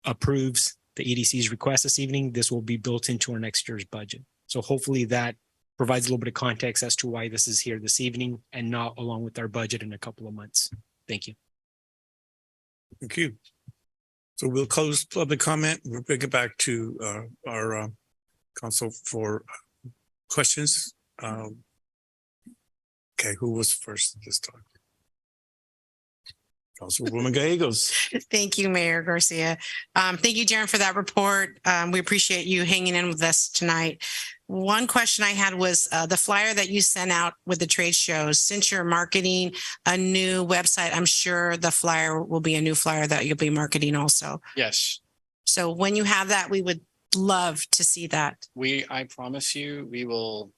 approves the EDC's request this evening, this will be built into our next year's budget. So hopefully that provides a little bit of context as to why this is here this evening and not along with our budget in a couple of months. Thank you. Thank you. So we'll close public comment. We'll bring it back to our council for questions. Okay, who was first this time? Councilwoman Gallegos. Thank you, Mayor Garcia. Thank you, Darren, for that report. We appreciate you hanging in with us tonight. One question I had was the flyer that you sent out with the trade shows. Since you're marketing a new website, I'm sure the flyer will be a new flyer that you'll be marketing also. Yes. So when you have that, we would love to see that. I promise you, we will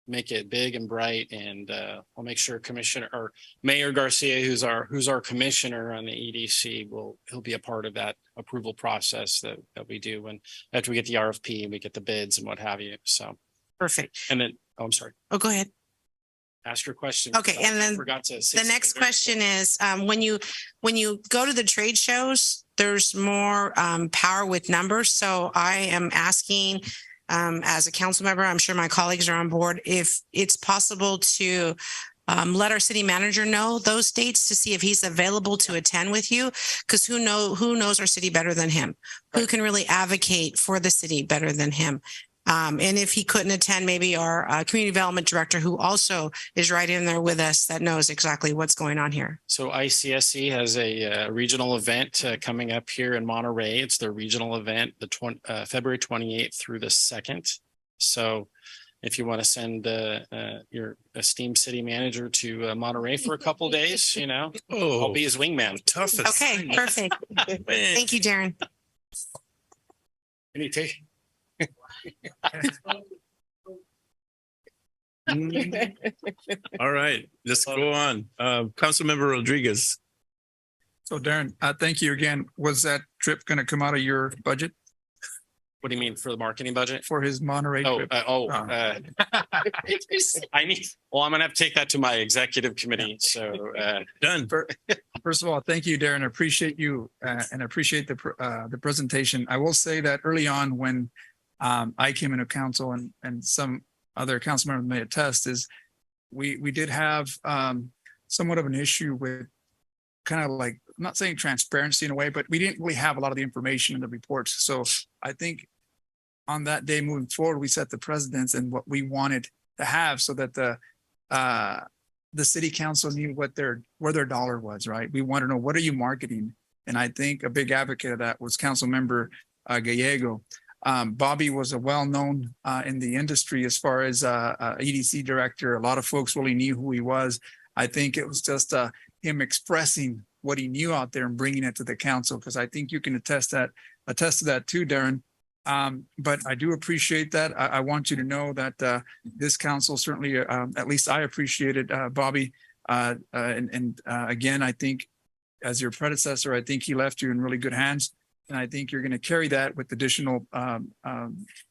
make it big and bright, and I'll make sure Commissioner or Mayor Garcia, who's our commissioner on the EDC, he'll be a part of that approval process that we do when after we get the RFP and we get the bids and what have you. So perfect. And then, I'm sorry. Oh, go ahead. Ask your question. Okay, and then the next question is when you go to the trade shows, there's more power with numbers. So I am asking, as a council member, I'm sure my colleagues are on board, if it's possible to let our city manager know those dates to see if he's available to attend with you, because who knows our city better than him? Right. Who can really advocate for the city better than him? And if he couldn't attend, maybe our community development director, who also is right in there with us, that knows exactly what's going on here. So ICSC has a regional event coming up here in Monterey. It's their regional event, February 28th through the 2nd. So if you want to send your esteemed city manager to Monterey for a couple days, I'll be his wingman. Tough. Okay, perfect. Thank you, Darren. Any take? All right, let's go on. Councilmember Rodriguez. So Darren, thank you again. Was that trip going to come out of your budget? What do you mean, for the marketing budget? For his Monterey trip? I'm going to have to take that to my executive committee. So done. First of all, thank you, Darren. I appreciate you and appreciate the presentation. I will say that early on when I came into council and some other council members may attest, is we did have somewhat of an issue with kind of like, I'm not saying transparency in a way, but we didn't really have a lot of the information in the reports. So I think on that day moving forward, we set the precedence and what we wanted to have so that the city council knew where their dollar was, right? We want to know, what are you marketing? And I think a big advocate of that was Council Member Gallego. Bobby was a well-known in the industry as far as EDC director. A lot of folks really knew who he was. I think it was just him expressing what he knew out there and bringing it to the council, because I think you can attest to that too, Darren. But I do appreciate that. I want you to know that this council certainly, at least I appreciated Bobby. And again, I think as your predecessor, I think he left you in really good hands. And I think you're going to carry that with additional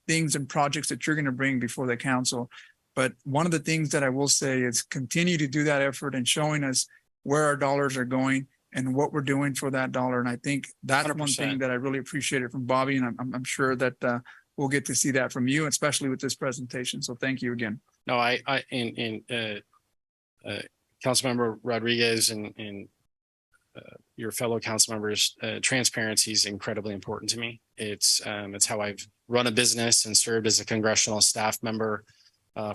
things and projects that you're going to bring before the council. But one of the things that I will say is continue to do that effort and showing us where our dollars are going and what we're doing for that dollar. And I think that's 100%. One thing that I really appreciated from Bobby. And I'm sure that we'll get to see that from you, especially with this presentation. So thank you again. No, Councilmember Rodriguez and your fellow council members, transparency is incredibly important to me. It's how I've run a business and served as a congressional staff member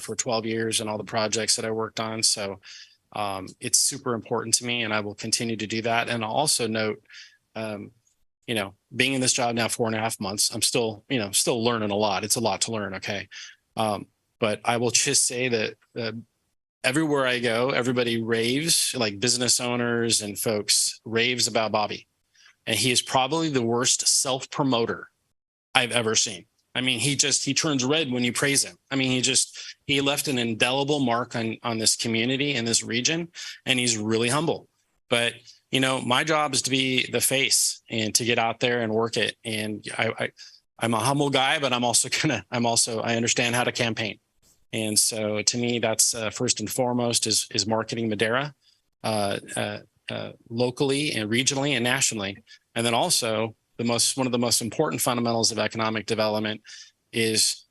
for 12 years and all the projects that I worked on. So it's super important to me, and I will continue to do that. And I'll also note, being in this job now 4.5 months, I'm still learning a lot. It's a lot to learn. Okay. But I will just say that everywhere I go, everybody raves, like business owners and folks raves about Bobby. And he is probably the worst self-promoter I've ever seen. I mean, he turns red when you praise him. I mean, he left an indelible mark on this community and this region, and he's really humble. But, my job is to be the face and to get out there and work it. And I'm a humble guy, but I understand how to campaign. And so to me, that's first and foremost is marketing Madera locally and regionally and nationally. And then also one of the most important fundamentals of economic development is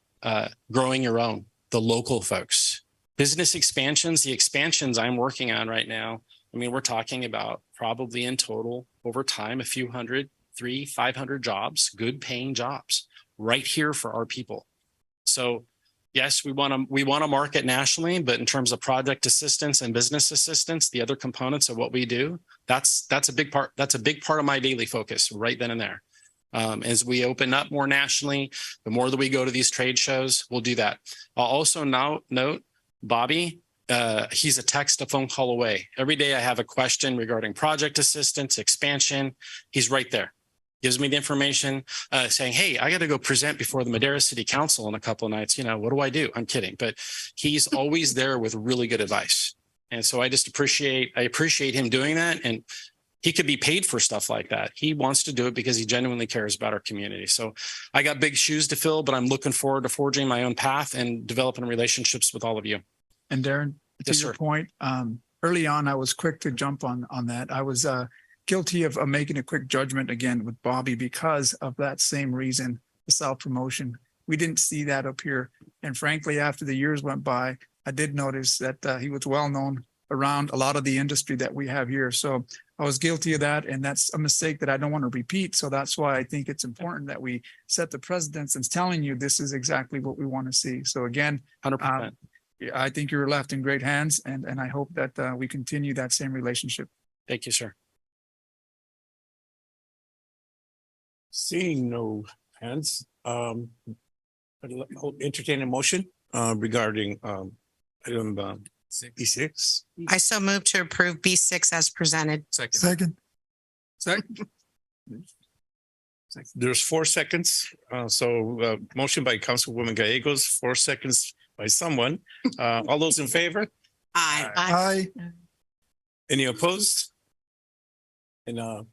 growing the local folks. Business expansions, the expansions I'm working on right now, I mean, we're talking about probably in total over time, a few hundred, 300-500 jobs, good paying jobs right here for our people. So yes, we want to market nationally, but in terms of project assistance and business assistance, the other components of what we do, that's a big part. That's a big part of my daily focus right then and there. As we open up more nationally, the more that we go to these trade shows, we'll do that. I'll also now note Bobby, he's a phone call away. Every day I have a question regarding project assistance, expansion. He's right there. Gives me the information saying, hey, I got to go present before the Madera City Council in a couple of nights. What do I do? I'm kidding. But he's always there with really good advice. And so I appreciate him doing that. And he could be paid for stuff like that. He wants to do it because he genuinely cares about our community. So I got big shoes to fill, but I'm looking forward to forging my own path and developing relationships with all of you. And Darren, to your point, early on, I was quick to jump on that. I was guilty of making a quick judgment again with Bobby because of that same reason, the self-promotion. We didn't see that up here. And frankly, after the years went by, I did notice that he was well known around a lot of the industry that we have here. So I was guilty of that. And that's a mistake that I don't want to repeat. So that's why I think it's important that we set the precedence and telling you this is exactly what we want to see. So again, 100%. I think you're left in great hands. And I hope that we continue that same relationship. Thank you, sir. Seeing no hands, I'll entertain a motion regarding item B6. I so move to approve B6 as presented. Second. There's 4 seconds. So motion by Councilwoman Gallegos, 4 seconds by someone. All those in favor? Aye. Aye. Any opposed? And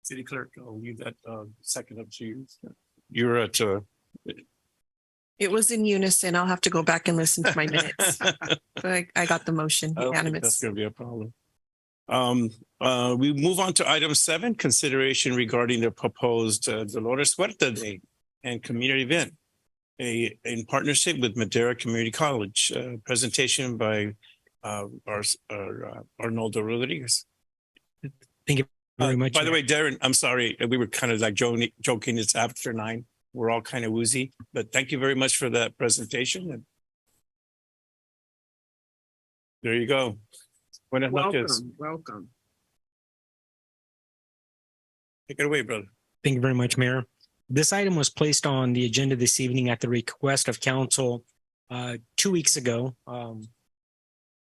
City Clerk, I'll leave that second up to you. You're at It was in unison. I'll have to go back and listen to my minutes. But I got the motion unanimous. That's going to be a problem. We move on to item 7, consideration regarding the proposed Dolores Huerta Day and community event in partnership with Madera Community College. Presentation by Arnoldo Rodriguez. Thank you very much. By the way, Darren, I'm sorry. We were kind of like joking. It's after 9. We're all kind of woozy, but thank you very much for that presentation. And there you go. Welcome. Take it away, brother. Thank you very much, Mayor. This item was placed on the agenda this evening at the request of council 2 weeks ago.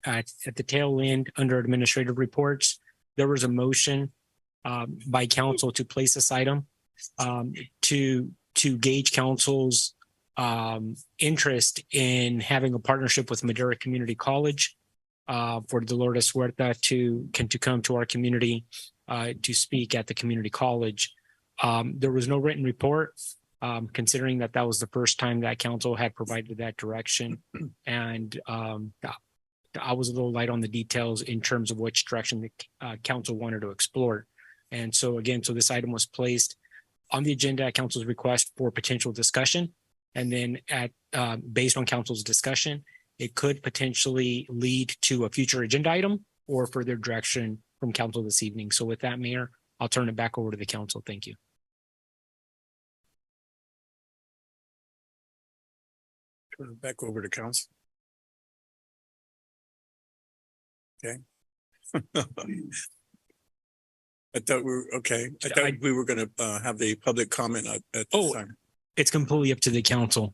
At the tail end, under administrative reports, there was a motion by council to place this item to gauge council's interest in having a partnership with Madera Community College for Dolores Huerta to come to our community to speak at the community college. There was no written report, considering that that was the first time that council had provided that direction. And I was a little light on the details in terms of which direction the council wanted to explore. And so again, so this item was placed on the agenda at council's request for potential discussion. And then based on council's discussion, it could potentially lead to a future agenda item or further direction from council this evening. So with that, Mayor, I'll turn it back over to the council. Thank you. Turn it back over to council. Okay. I thought we were going to have the public comment at this time. It's completely up to the council.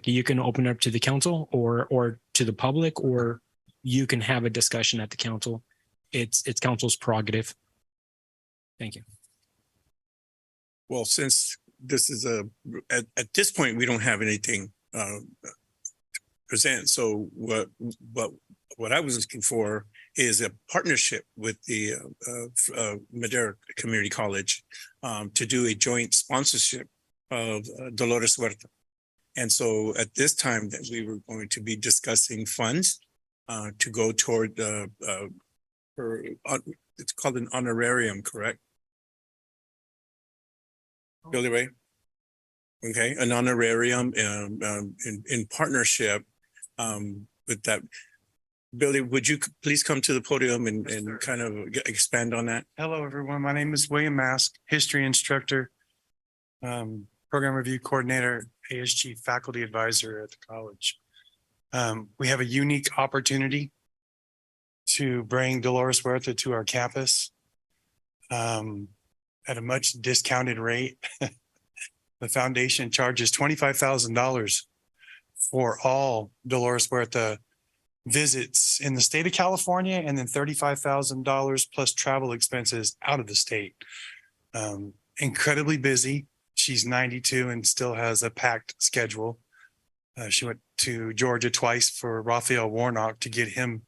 You can open it up to the council or to the public, or you can have a discussion at the council. It's council's prerogative. Thank you. Well, since this is at this point, we don't have anything to present. So what I was looking for is a partnership with the Madera Community College to do a joint sponsorship of Dolores Huerta. And so at this time that we were going to be discussing funds to go toward it's called an honorarium, correct? Billy Ray? Okay, an honorarium in partnership with that. Billy, would you please come to the podium and kind of expand on that? Hello, everyone. My name is William Mask, history instructor, program review coordinator, ASG faculty advisor at the college. We have a unique opportunity to bring Dolores Huerta to our campus at a much discounted rate. The foundation charges $25,000 for all Dolores Huerta visits in the state of California, and then $35,000 plus travel expenses out of the state. Incredibly busy. She's 92 and still has a packed schedule. She went to Georgia twice for Raphael Warnock to get him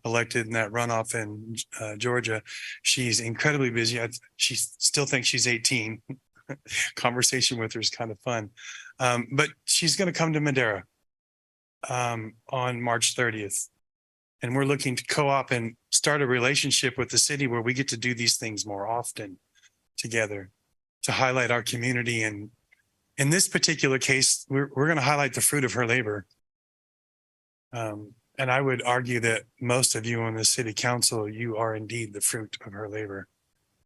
elected in that runoff in Georgia. She's incredibly busy. She still thinks she's 18. Conversation with her is kind of fun. But she's going to come to Madera on March 30th. And we're looking to co-op and start a relationship with the city where we get to do these things more often together to highlight our community. And in this particular case, we're going to highlight the fruit of her labor. And I would argue that most of you on the city council, you are indeed the fruit of her labor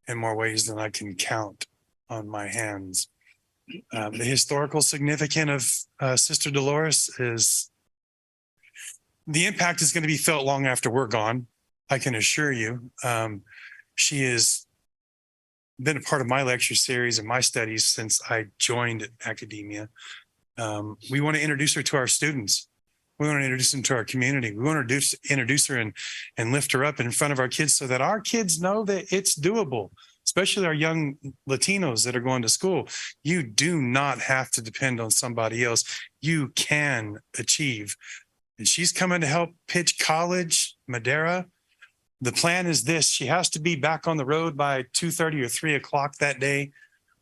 in more ways than I can count on my hands. The historical significance of Sister Dolores is the impact is going to be felt long after we're gone. I can assure you. She has been a part of my lecture series and my studies since I joined academia. We want to introduce her to our students. We want to introduce them to our community. We want to introduce her and lift her up in front of our kids so that our kids know that it's doable, especially our young Latinos that are going to school. You do not have to depend on somebody else. You can achieve. And she's coming to help pitch college, Madera. The plan is this: she has to be back on the road by 2:30 or 3 o'clock that day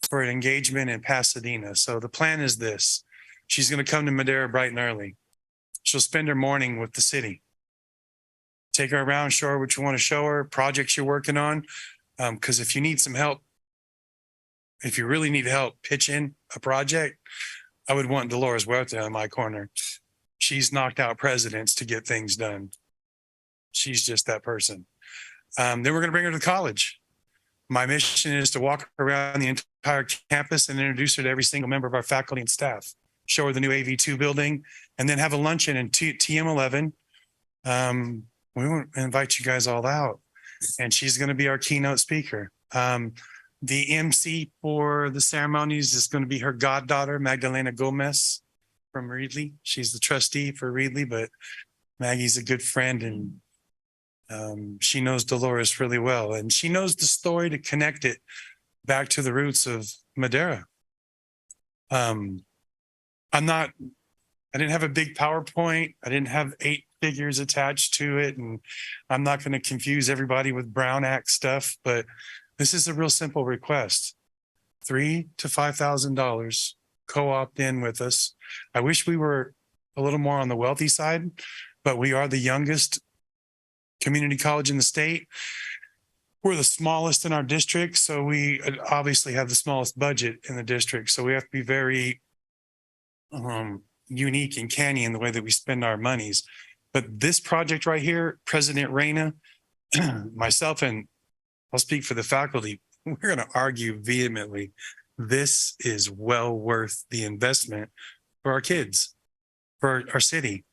for an engagement in Pasadena. So the plan is this: she's going to come to Madera bright and early. She'll spend her morning with the city. Take her around, show her what you want to show her, projects you're working on. Because if you need some help, if you really need help pitch in a project, I would want Dolores Huerta in my corner. She's knocked out presidents to get things done. She's just that person. Then we're going to bring her to college. My mission is to walk around the entire campus and introduce her to every single member of our faculty and staff. Show her the new AV2 building, and then have a luncheon in TM11. We want to invite you guys all out, and she's going to be our keynote speaker. The MC for the ceremonies is going to be her goddaughter, Magdalena Gomez from Reedley. She's the trustee for Reedley, but Maggie's a good friend, and she knows Dolores really well, and she knows the story to connect it back to the roots of Madera. I didn't have a big PowerPoint. I didn't have 8 figures attached to it. And I'm not going to confuse everybody with Brown Act stuff, but this is a real simple request. $3,000 to $5,000 co-opt in with us. I wish we were a little more on the wealthy side, but we are the youngest community college in the state. We're the smallest in our district, so we obviously have the smallest budget in the district. So we have to be very unique and canny in the way that we spend our monies. But this project right here, President Reyna, myself, and I'll speak for the faculty, we're going to argue vehemently. This is well worth the investment for our kids, for our city.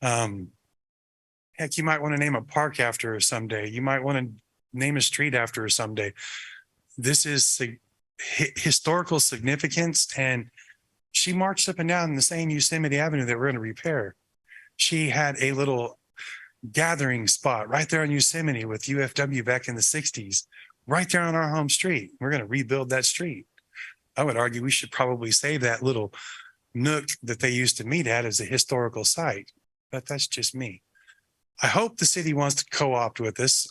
Heck, you might want to name a park after her someday. You might want to name a street after her someday. This is historical significance, and she marched up and down the same Yosemite Avenue that we're going to repair. She had a little gathering spot right there on Yosemite with UFW back in the 60s, right there on our home street. We're going to rebuild that street. I would argue we should probably save that little nook that they used to meet at as a historical site, but that's just me. I hope the city wants to co-opt with us.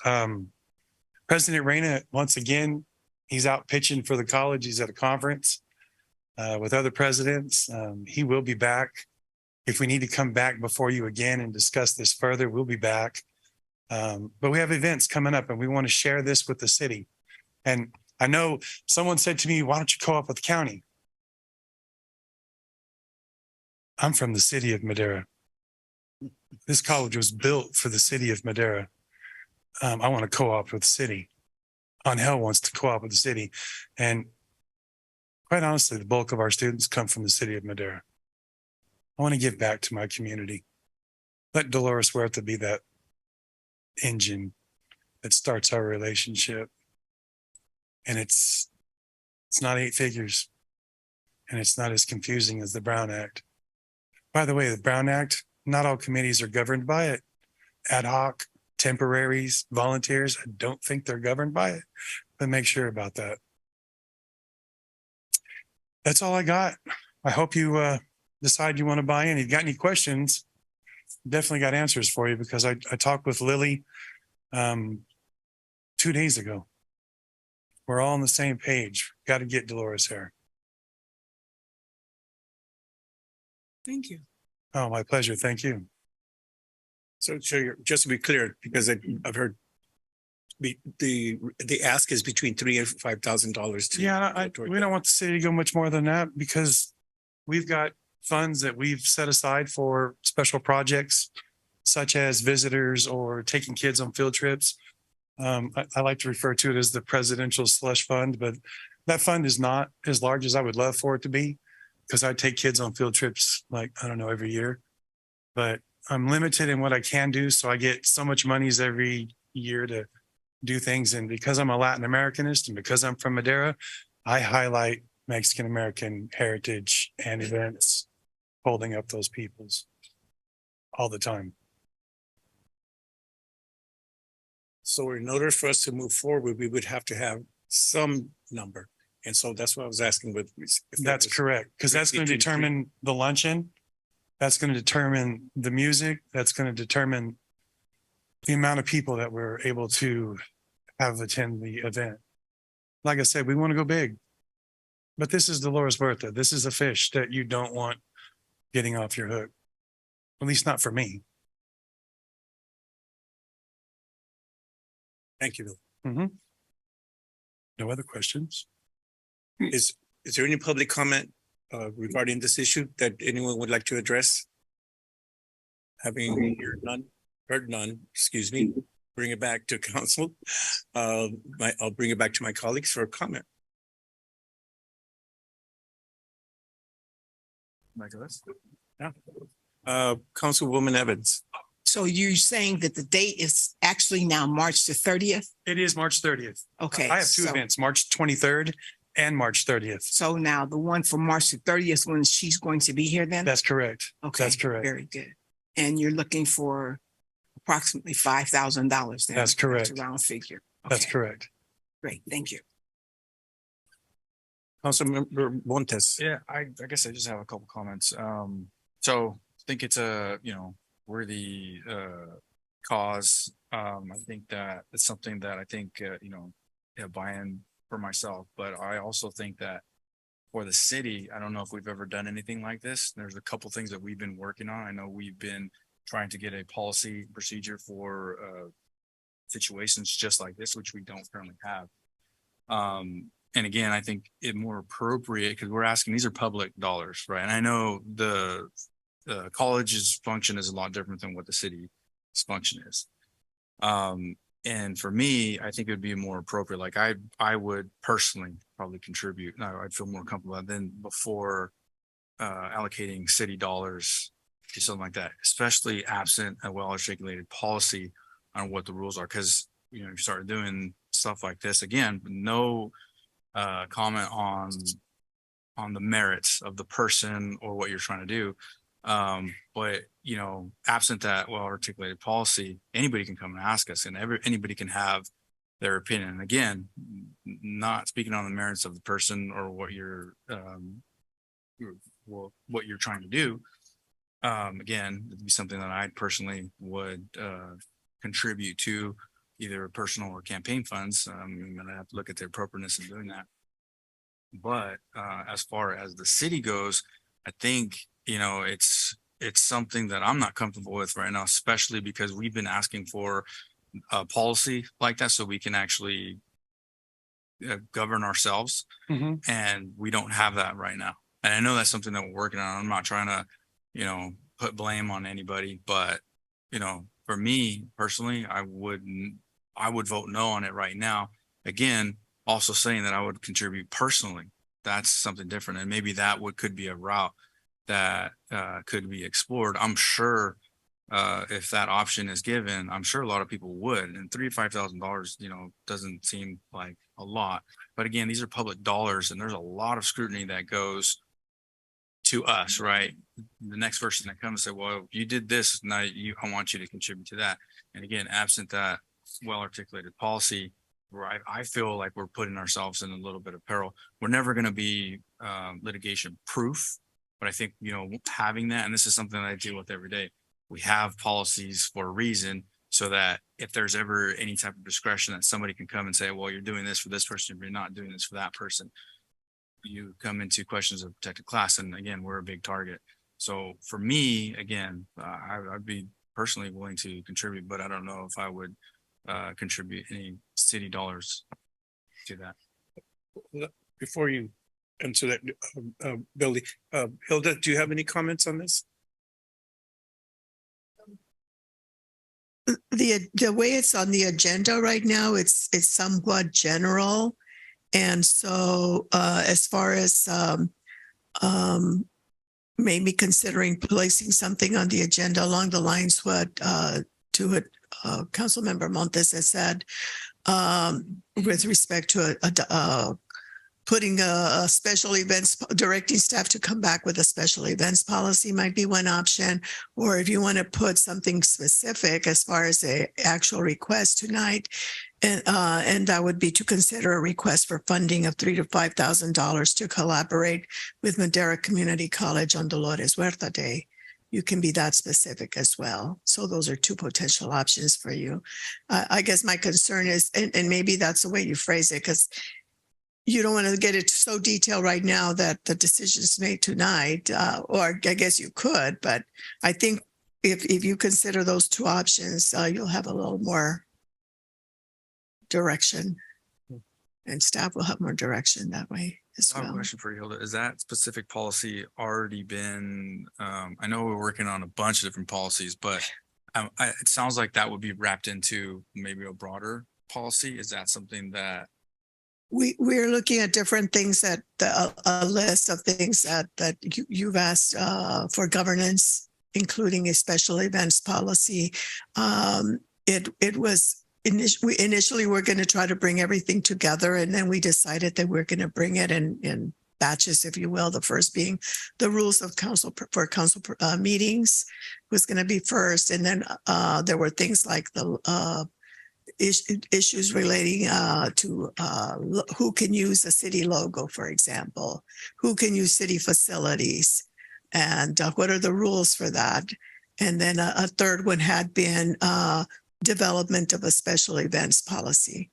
President Reyna, once again, he's out pitching for the college. He's at a conference with other presidents. He will be back. If we need to come back before you again and discuss this further, we'll be back. But we have events coming up and we want to share this with the city. And I know someone said to me, why don't you co-op with the county? I'm from the city of Madera. This college was built for the city of Madera. I want to co-opt with the city. Angel wants to co-op with the city. And quite honestly, the bulk of our students come from the city of Madera. I want to give back to my community. Let Dolores Huerta be that engine that starts our relationship. And it's not 8 figures. And it's not as confusing as the Brown Act. By the way, the Brown Act, not all committees are governed by it. Ad hoc, temporaries, volunteers, I don't think they're governed by it, but make sure about that. That's all I got. I hope you decide you want to buy in. If you've got any questions, definitely got answers for you because I talked with Lily 2 days ago. We're all on the same page. Got to get Dolores here. Thank you. Oh, my pleasure. Thank you. So just to be clear, because I've heard the ask is between $3,000 and $5,000. Yeah, we don't want the city to go much more than that because we've got funds that we've set aside for special projects, such as visitors or taking kids on field trips. I like to refer to it as the presidential slush fund, but that fund is not as large as I would love for it to be because I take kids on field trips like, I don't know, every year. But I'm limited in what I can do. So I get so much monies every year to do things. And because I'm a Latin Americanist and because I'm from Madera, I highlight Mexican American heritage and events holding up those peoples all the time. So in order for us to move forward, we would have to have some number. And so that's what I was asking with. That's correct. Because that's going to determine the luncheon. That's going to determine the music. That's going to determine the amount of people that we're able to have attend the event. Like I said, we want to go big. But this is Dolores Huerta. This is a fish that you don't want getting off your hook. At least not for me. Thank you. Mm-hmm. No other questions? Is there any public comment regarding this issue that anyone would like to address? Having heard none, excuse me, bring it back to council. I'll bring it back to my colleagues for a comment. Yeah. Councilwoman Evans. So you're saying that the date is actually now March the 30th? It is March 30th. Okay. I have two events, March 23rd and March 30th. So now the one for March the 30th, when she's going to be here then? That's correct. Okay. That's correct. Very good. And you're looking for approximately $5,000 then? That's correct. That's a round figure. Okay. That's correct. Great. Thank you. Councilmember Montes. Yeah, I guess I just have a couple comments. So I think it's a, worthy cause. I think that it's something that I think, buy-in for myself, but I also think that for the city, I don't know if we've ever done anything like this. There's a couple things that we've been working on. I know we've been trying to get a policy procedure for situations just like this, which we don't currently have. And again, I think it more appropriate because we're asking, these are public dollars, right? And I know the college's function is a lot different than what the city's function is. And for me, I think it would be more appropriate. Like I would personally probably contribute. No, I'd feel more comfortable than before allocating city dollars to something like that, especially absent a well-articulated policy on what the rules are. Because you know, you start doing stuff like this again, no comment on the merits of the person or what you're trying to do. But you know, absent that well-articulated policy, anybody can come and ask us, and anybody can have their opinion. And again, not speaking on the merits of the person or what you're trying to do. Again, it'd be something that I personally would contribute to, either personal or campaign funds. I'm gonna have to look at the appropriateness of doing that. But as far as the city goes, I think, you know, it's something that I'm not comfortable with right now, especially because we've been asking for a policy like that so we can actually govern ourselves. And we don't have that right now. And I know that's something that we're working on. I'm not trying to, you know, put blame on anybody, but, you know, for me personally, I would vote no on it right now. Again, also saying that I would contribute personally. That's something different. And maybe that could be a route that could be explored. I'm sure if that option is given, I'm sure a lot of people would. And $3,000 to $5,000, you know, doesn't seem like a lot. But again, these are public dollars, and there's a lot of scrutiny that goes to us, right? The next person that comes and say, well, you did this, now I want you to contribute to that. And again, absent that well-articulated policy, where I feel like we're putting ourselves in a little bit of peril. We're never going to be litigation proof, but I think, you know, having that, and this is something that I deal with every day, we have policies for a reason, so that if there's ever any type of discretion that somebody can come and say, well, you're doing this for this person, you're not doing this for that person, you come into questions of protected class. And again, we're a big target. So for me, again, I'd be personally willing to contribute, but I don't know if I would contribute any city dollars to that. Before you answer that, Billy, Hilda, do you have any comments on this? The way it's on the agenda right now, it's somewhat general. And so as far as maybe considering placing something on the agenda along the lines what Councilmember Montes has said with respect to putting a special events, directing staff to come back with a special events policy might be one option. Or if you want to put something specific as far as a actual request tonight, and that would be to consider a request for funding of $3,000 to $5,000 to collaborate with Madera Community College on Dolores Huerta Day. You can be that specific as well. So those are two potential options for you. I guess my concern is, and maybe that's the way you phrase it, because you don't want to get it so detailed right now that the decision is made tonight, or I guess you could, but I think if you consider those two options, you'll have a little more direction, and staff will have more direction that way as well. I have a question for you, Hilda. Is that specific policy already been, I know we're working on a bunch of different policies, but it sounds like that would be wrapped into maybe a broader policy. Is that something that we're looking at different things, that a list of things that you've asked for governance, including a special events policy. It was initially we're going to try to bring everything together, and then we decided that we're going to bring it in batches, if you will. The first being the rules of council for council meetings was going to be first, and then there were things like the issues relating to who can use a city logo, for example, who can use city facilities, and what are the rules for that. And then a third one had been development of a special events policy.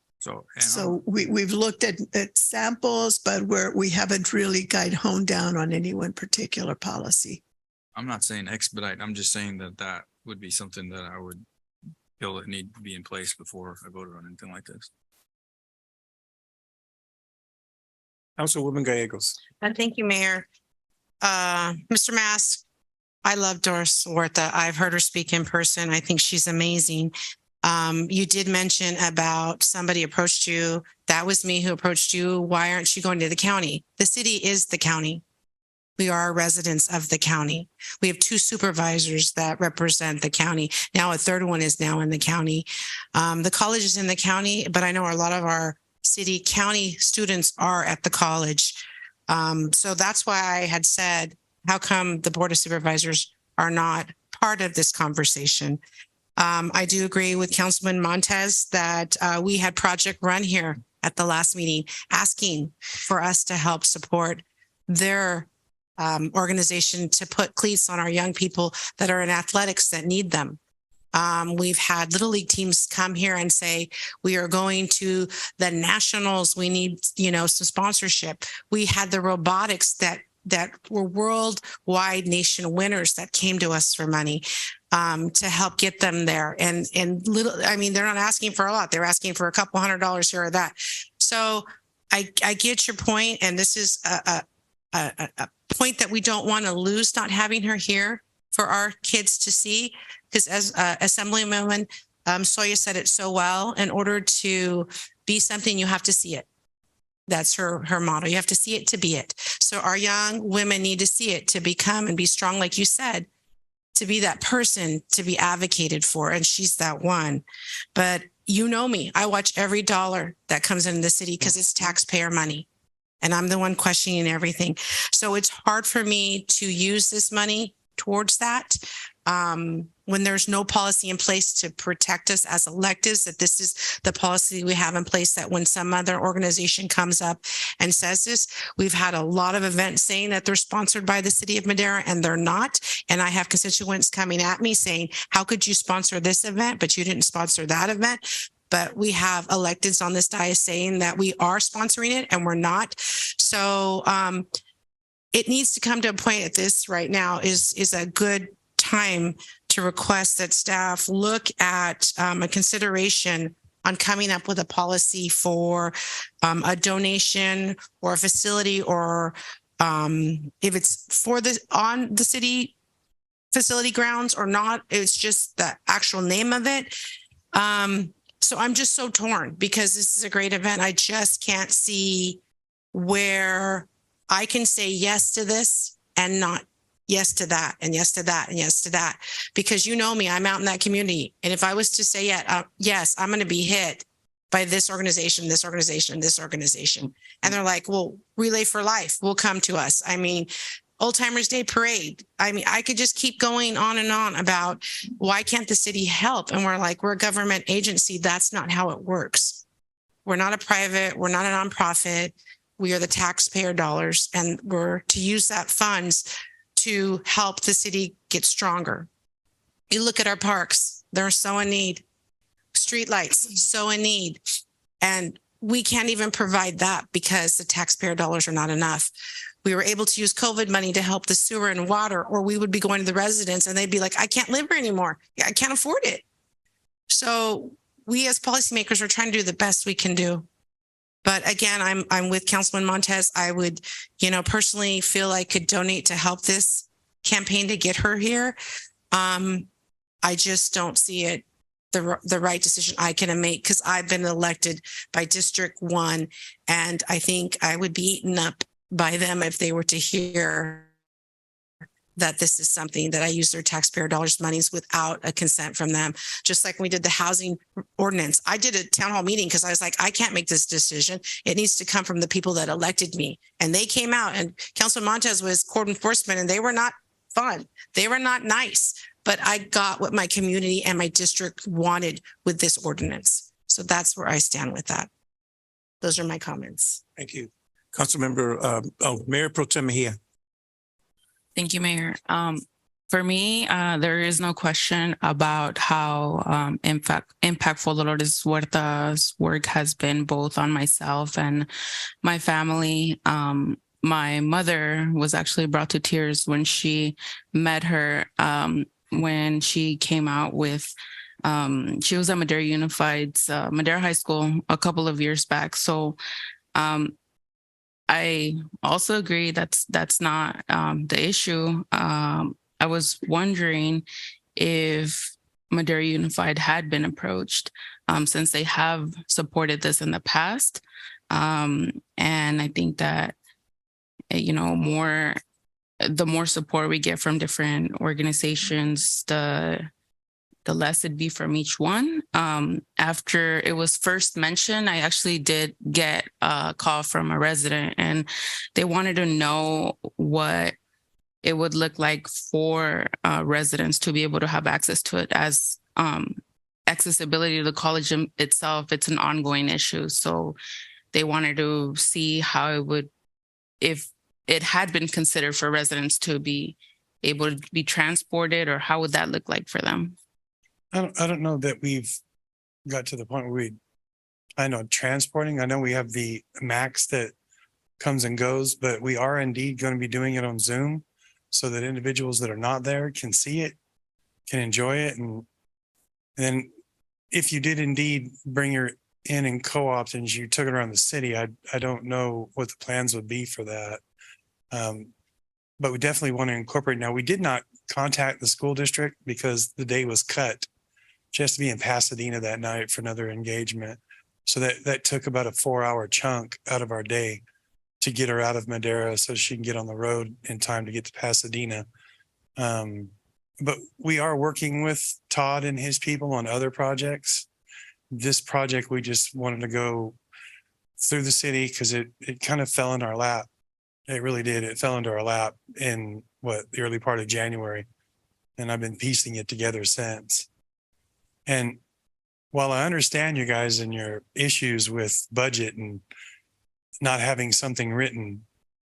So we've looked at samples, but we haven't really honed down on any one particular policy. I'm not saying expedite. I'm just saying that would be something that I would feel that need to be in place before I voted on anything like this. Councilwoman Gallegos. Thank you, Mayor. Mr. Mask, I love Doris Huerta. I've heard her speak in person. I think she's amazing. You did mention about somebody approached you. That was me who approached you. Why aren't you going to the county? The city is the county. We are residents of the county. We have 2 supervisors that represent the county. Now a 3rd one is now in the county. The college is in the county, but I know a lot of our city county students are at the college. So that's why I had said, how come the Board of Supervisors are not part of this conversation? I do agree with Councilman Montez that we had Project Run here at the last meeting asking for us to help support their organization to put cleats on our young people that are in athletics that need them. We've had Little League teams come here and say, we are going to the nationals. We need, some sponsorship. We had the robotics that were worldwide nation winners that came to us for money to help get them there. And they're not asking for a lot. They're asking for a couple $100 here or that. So I get your point. And this is a point that we don't want to lose, not having her here for our kids to see. Because as Assemblywoman Soya said it so well, in order to be something, you have to see it. That's her motto. You have to see it to be it. So our young women need to see it to become and be strong, like you said, to be that person to be advocated for. And she's that one. But you know me, I watch every dollar that comes into the city because it's taxpayer money. And I'm the one questioning everything. So it's hard for me to use this money towards that. When there's no policy in place to protect us as electeds, that this is the policy we have in place, that when some other organization comes up and says this, we've had a lot of events saying that they're sponsored by the city of Madera and they're not. And I have constituents coming at me saying, how could you sponsor this event, but you didn't sponsor that event? But we have electeds on this dais saying that we are sponsoring it and we're not. So it needs to come to a point at this right now is a good time to request that staff look at a consideration on coming up with a policy for a donation or a facility, or if it's for on the city facility grounds or not, it's just the actual name of it. So I'm just so torn because this is a great event. I just can't see where I can say yes to this and not yes to that, and yes to that, and yes to that. Because you know me, I'm out in that community. And if I was to say yes, I'm going to be hit by this organization, this organization, this organization. And they're like, well, Relay for Life will come to us. I mean, Old Timers Day Parade. I mean, I could just keep going on and on about why can't the city help? And we're like, we're a government agency. That's not how it works. We're not a private, we're not a nonprofit. We are the taxpayer dollars, and we're to use that funds to help the city get stronger. You look at our parks, they're so in need. Streetlights, so in need. And we can't even provide that because the taxpayer dollars are not enough. We were able to use COVID money to help the sewer and water, or we would be going to the residents and they'd be like, I can't live here anymore. I can't afford it. So we as policymakers are trying to do the best we can do. But again, I'm with Councilman Montez. I would, personally feel I could donate to help this campaign to get her here. I just don't see it the right decision I can make, because I've been elected by District 1, and I think I would be eaten up by them if they were to hear that this is something that I use their taxpayer dollars monies without a consent from them. Just like when we did the housing ordinance. I did a town hall meeting because I was like, I can't make this decision. It needs to come from the people that elected me. And they came out, and Councilman Montez was court enforcement, and they were not fun. They were not nice, but I got what my community and my district wanted with this ordinance. So that's where I stand with that. Those are my comments. Thank you. Councilmember, Mayor Pro Tem Mejia. Thank you, Mayor. For me, there is no question about how impactful Dolores Huerta's work has been both on myself and my family. My mother was actually brought to tears when she met her, when she came out with, she was at Madera Unified's Madera High School a couple of years back. So I also agree that's not the issue. I was wondering if Madera Unified had been approached, since they have supported this in the past. And I think that, you know, the more support we get from different organizations, the less it'd be from each one. After it was first mentioned, I actually did get a call from a resident, and they wanted to know what it would look like for residents to be able to have access to it, as accessibility to the college itself, it's an ongoing issue. So they wanted to see how it would, if it had been considered for residents to be able to be transported, or how would that look like for them? I don't know that we've got to the point where I know transporting. I know we have the max that comes and goes, but we are indeed going to be doing it on Zoom so that individuals that are not there can see it, can enjoy it. And then if you did indeed bring her in and co-opt and you took it around the city, I don't know what the plans would be for that. But we definitely want to incorporate. Now, we did not contact the school district because the day was cut. She has to be in Pasadena that night for another engagement. So that took about a 4-hour chunk out of our day to get her out of Madera so she can get on the road in time to get to Pasadena. But we are working with Todd and his people on other projects. This project, we just wanted to go through the city because it kind of fell in our lap. It really did. It fell into our lap in the early part of January. And I've been piecing it together since. And while I understand you guys and your issues with budget and not having something written,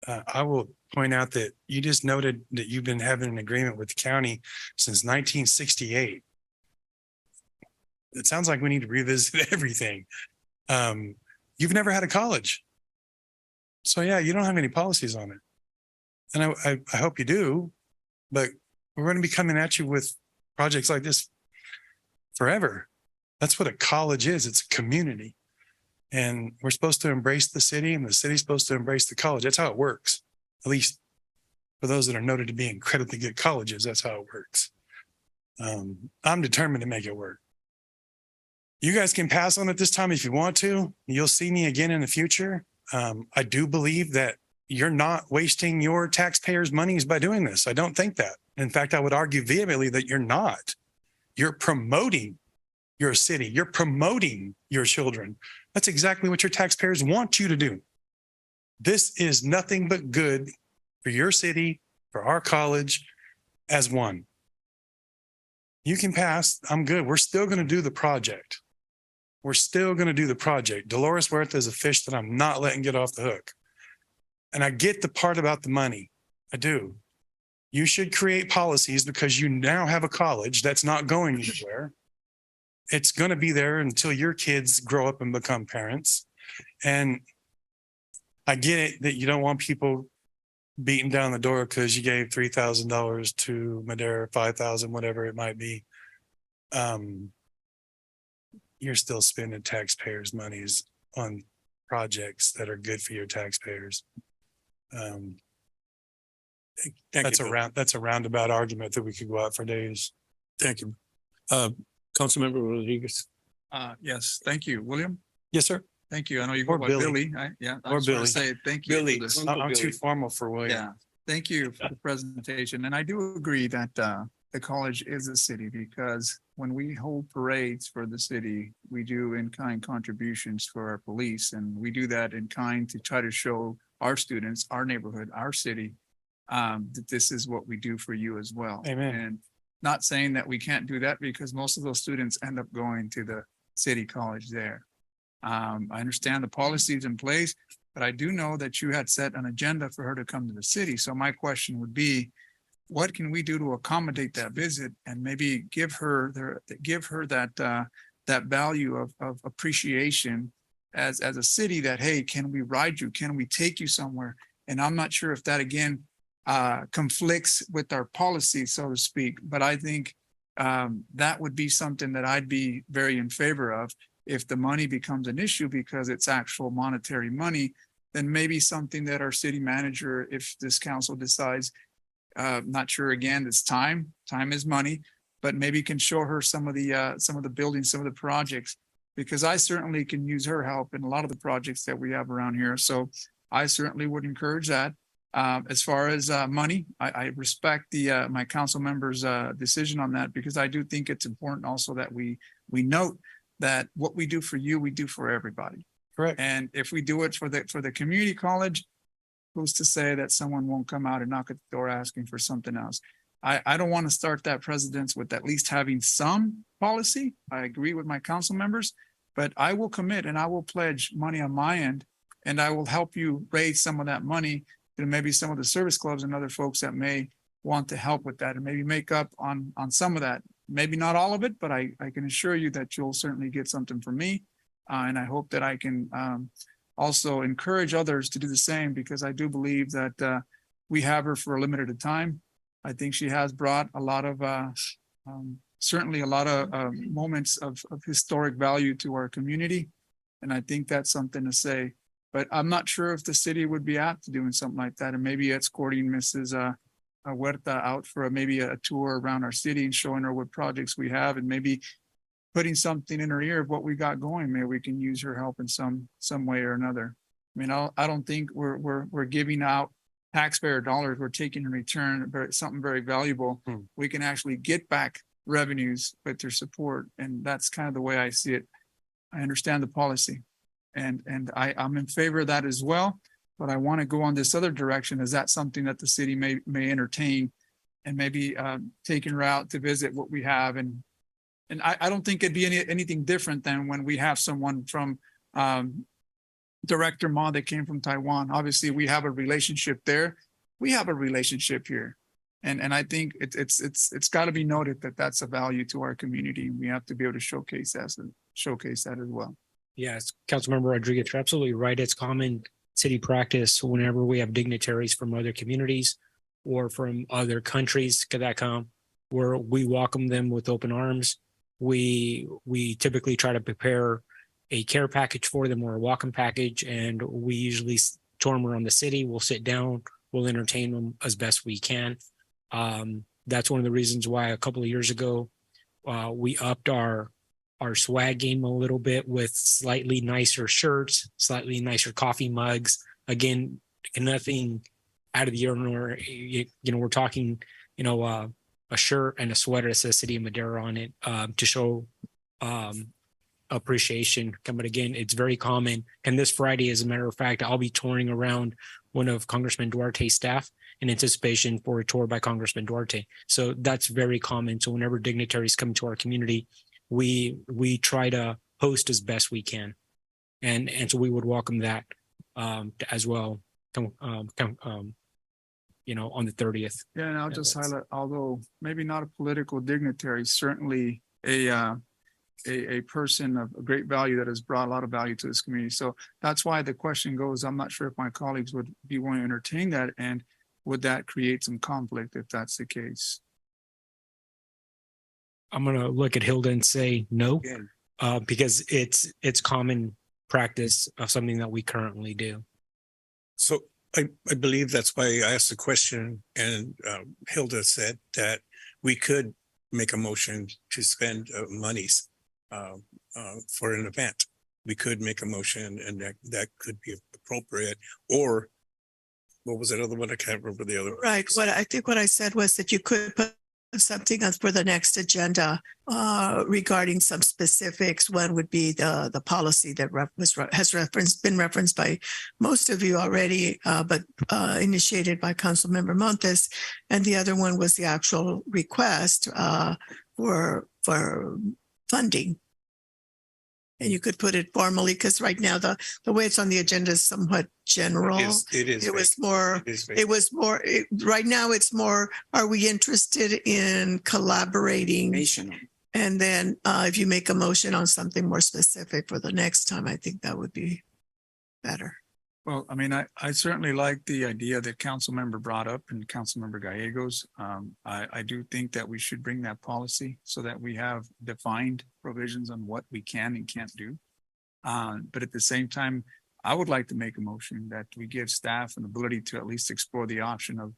I will point out that you just noted that you've been having an agreement with the county since 1968. It sounds like we need to revisit everything. You've never had a college. So yeah, you don't have any policies on it. And I hope you do, but we're going to be coming at you with projects like this forever. That's what a college is. It's a community. And we're supposed to embrace the city, and the city's supposed to embrace the college. That's how it works. At least for those that are noted to be incredibly good colleges, that's how it works. I'm determined to make it work. You guys can pass on it this time if you want to. You'll see me again in the future. I do believe that you're not wasting your taxpayers' monies by doing this. I don't think that. In fact, I would argue vehemently that you're not. You're promoting your city. You're promoting your children. That's exactly what your taxpayers want you to do. This is nothing but good for your city, for our college as one. You can pass. I'm good. We're still going to do the project. We're still going to do the project. Dolores Huerta is a fish that I'm not letting get off the hook. And I get the part about the money. I do. You should create policies because you now have a college that's not going anywhere. It's going to be there until your kids grow up and become parents. And I get it that you don't want people beating down the door because you gave $3,000 to Madera, $5,000, whatever it might be. You're still spending taxpayers' monies on projects that are good for your taxpayers. That's a roundabout argument that we could go out for days. Thank you. Councilmember Rodriguez. Yes, thank you. William? Yes, sir. Thank you. I know you go by Billy. Or Billy. Say thank you. Billy. I'm too formal for William. Yeah. Thank you for the presentation. And I do agree that the college is a city because when we hold parades for the city, we do in-kind contributions for our police. And we do that in kind to try to show our students, our neighborhood, our city, that this is what we do for you as well. Amen. And not saying that we can't do that because most of those students end up going to the city college there. I understand the policies in place, but I do know that you had set an agenda for her to come to the city. So my question would be, what can we do to accommodate that visit and maybe give her that that value of appreciation as a city that, hey, can we ride you? Can we take you somewhere? And I'm not sure if that again conflicts with our policy, so to speak, but I think that would be something that I'd be very in favor of. If the money becomes an issue because it's actual monetary money, then maybe something that our city manager, if this council decides, not sure again, it's time is money, but maybe can show her some of the buildings, some of the projects, because I certainly can use her help in a lot of the projects that we have around here. So I certainly would encourage that. As far as money, I respect my council members' decision on that, because I do think it's important also that we note that what we do for you, we do for everybody. Correct. And if we do it for the community college, who's to say that someone won't come out and knock at the door asking for something else? I don't want to start that precedence with at least having some policy. I agree with my council members, but I will commit and I will pledge money on my end, and I will help you raise some of that money to maybe some of the service clubs and other folks that may want to help with that and maybe make up on some of that. Maybe not all of it, but I can assure you that you'll certainly get something from me. And I hope that I can also encourage others to do the same, because I do believe that we have her for a limited time. I think she has brought a lot of, certainly a lot of moments of historic value to our community. And I think that's something to say. But I'm not sure if the city would be apt to doing something like that. And maybe escorting Mrs. Huerta out for maybe a tour around our city and showing her what projects we have, and maybe putting something in her ear of what we got going. Maybe we can use her help in some way or another. I mean, I don't think we're giving out taxpayer dollars. We're taking in return something very valuable. We can actually get back revenues with their support, and that's kind of the way I see it. I understand the policy, and I'm in favor of that as well. But I want to go on this other direction. Is that something that the city may entertain, and maybe taking her out to visit what we have? And I don't think it'd be anything different than when we have someone from Director Ma that came from Taiwan. Obviously, we have a relationship there. We have a relationship here, and I think it's got to be noted that that's a value to our community. We have to be able to showcase that as well. Yes, Councilmember Rodriguez, you're absolutely right. It's common city practice whenever we have dignitaries from other communities or from other countries that come, where we welcome them with open arms. We typically try to prepare a care package for them or a welcome package, and we usually tour them around the city. We'll sit down, we'll entertain them as best we can. That's one of the reasons why a couple of years ago we upped our swag game a little bit with slightly nicer shirts, slightly nicer coffee mugs. Again, nothing out of the ordinary. We're talking, a shirt and a sweater that says City of Madera on it to show appreciation. But again, it's very common. And this Friday, as a matter of fact, I'll be touring around one of Congressman Duarte's staff in anticipation for a tour by Congressman Duarte. So that's very common. So whenever dignitaries come to our community, we try to host as best we can, and so we would welcome that as well. On the 30th. Yeah, and I'll just highlight, although maybe not a political dignitary, certainly a person of great value that has brought a lot of value to this community. So that's why the question goes. I'm not sure if my colleagues would be willing to entertain that, and would that create some conflict if that's the case? I'm going to look at Hilda and say no, because it's common practice of something that we currently do. So I believe that's why I asked the question, and Hilda said that we could make a motion to spend monies for an event. We could make a motion, and that could be appropriate. Or what was that other one? I can't remember the other one. Right. What I said was that you could put something else for the next agenda regarding some specifics. One would be the policy that been referenced by most of you already, but initiated by Councilmember Montes, and the other one was the actual request for funding. And you could put it formally, because right now the way it's on the agenda is somewhat general. It is. It was more, right now it's more, are we interested in collaborating? And then if you make a motion on something more specific for the next time, I think that would be better. Well, I mean, I certainly like the idea that council member brought up and council member Gallegos. I do think that we should bring that policy so that we have defined provisions on what we can and can't do. But at the same time, I would like to make a motion that we give staff an ability to at least explore the option of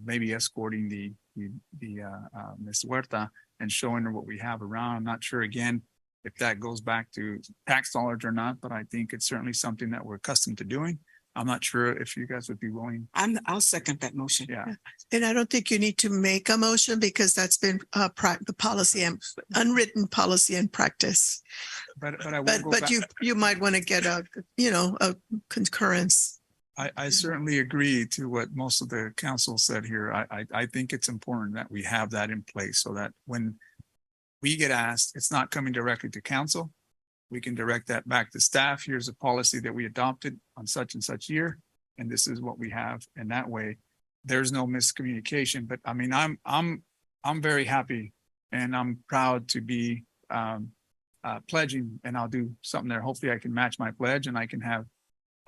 maybe escorting the Ms. Huerta and showing her what we have around. I'm not sure again if that goes back to tax dollars or not, but I think it's certainly something that we're accustomed to doing. I'm not sure if you guys would be willing. I'll second that motion. Yeah. And I don't think you need to make a motion because that's been the policy and unwritten policy and practice. But I will go back. you might want to get a concurrence. I certainly agree to what most of the council said here. I think it's important that we have that in place so that when we get asked, it's not coming directly to council. We can direct that back to staff. Here's a policy that we adopted on such and such year, and this is what we have. And that way, there's no miscommunication. But I mean, I'm very happy, and I'm proud to be pledging, and I'll do something there. Hopefully, I can match my pledge, and I can have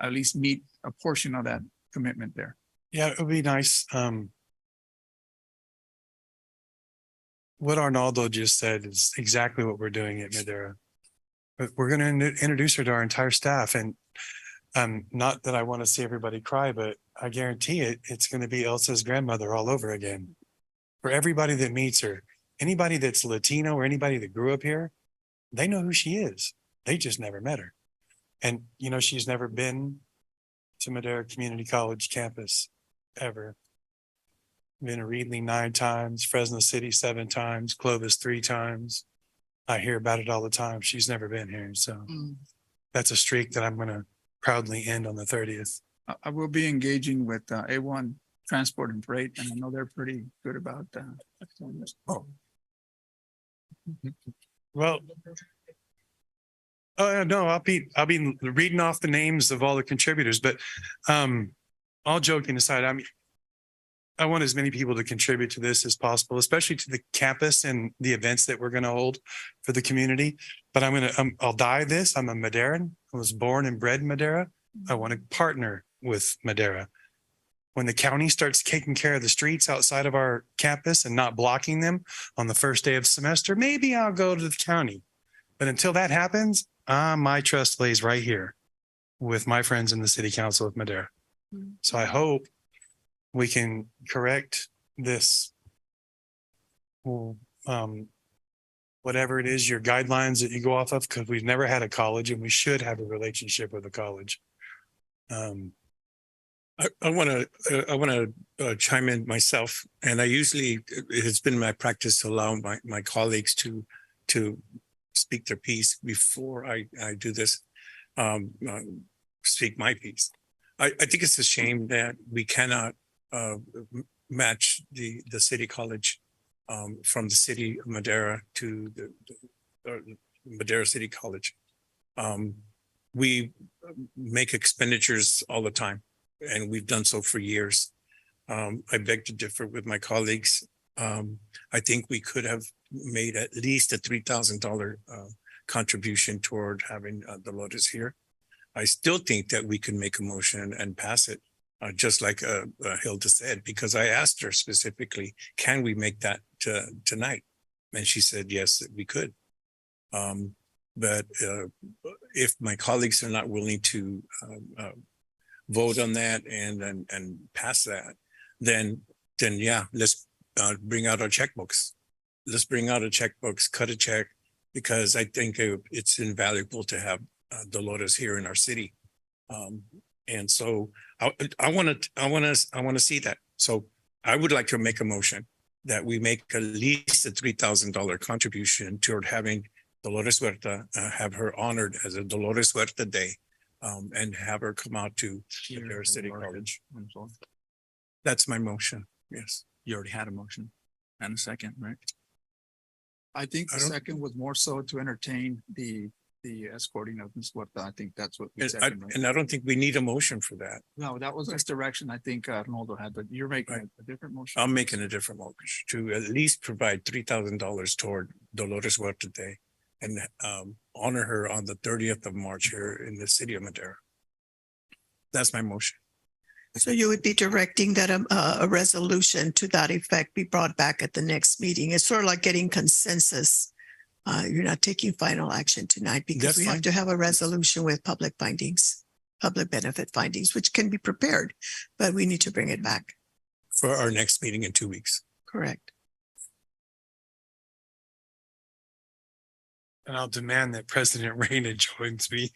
at least meet a portion of that commitment there. Yeah, it would be nice. What Arnaldo just said is exactly what we're doing at Madera. But we're going to introduce her to our entire staff. And not that I want to see everybody cry, but I guarantee it's going to be Elsa's grandmother all over again. For everybody that meets her, anybody that's Latino or anybody that grew up here, they know who she is. They just never met her. And, she's never been to Madera Community College campus ever. Been to Reedley 9 times, Fresno City 7 times, Clovis 3 times. I hear about it all the time. She's never been here. So that's a streak that I'm going to proudly end on the 30th. I will be engaging with A1 Transport and Freight, and I know they're pretty good about this. Oh. Well, no, I'll be reading off the names of all the contributors, but all joking aside, I want as many people to contribute to this as possible, especially to the campus and the events that we're going to hold for the community. But I'll die this. I'm a Maderan. I was born and bred in Madera. I want to partner with Madera. When the county starts taking care of the streets outside of our campus and not blocking them on the first day of semester, maybe I'll go to the county. But until that happens, my trust lays right here with my friends in the City Council of Madera. So I hope we can correct this, whatever it is, your guidelines that you go off of, because we've never had a college and we should have a relationship with a college. I want to chime in myself, and it has been my practice to allow my colleagues to speak their piece before I do this, speak my piece. I think it's a shame that we cannot match the city college from the city of Madera to the Madera City College. We make expenditures all the time, and we've done so for years. I beg to differ with my colleagues. I think we could have made at least a $3,000 contribution toward having Dolores here. I still think that we can make a motion and pass it, just like Hilda said, because I asked her specifically, can we make that tonight? And she said, yes, we could. But if my colleagues are not willing to vote on that and pass that, then yeah, let's bring out our checkbooks. Let's bring out our checkbooks, cut a check, because I think it's invaluable to have Dolores here in our city. And so I want to see that. So I would like to make a motion that we make at least a $3,000 contribution toward having Dolores Huerta, have her honored as a Dolores Huerta Day, and have her come out to Madera City College. That's my motion. Yes. You already had a motion and a second, right? I think the second was more so to entertain the the escorting of Ms. Huerta. I think that's what we said. And I don't think we need a motion for that. No, that was just direction I think Arnoldo had, but you're making a different motion. I'm making a different motion to at least provide $3,000 toward Dolores Huerta Day and honor her on the 30th of March here in the city of Madera. That's my motion. So you would be directing that a resolution to that effect be brought back at the next meeting. It's sort of like getting consensus. You're not taking final action tonight because That's we fine. have to have a resolution with public findings, public benefit findings, which can be prepared, but we need to bring it back. For our next meeting in 2 weeks. Correct. And I'll demand that President Reyna joins me.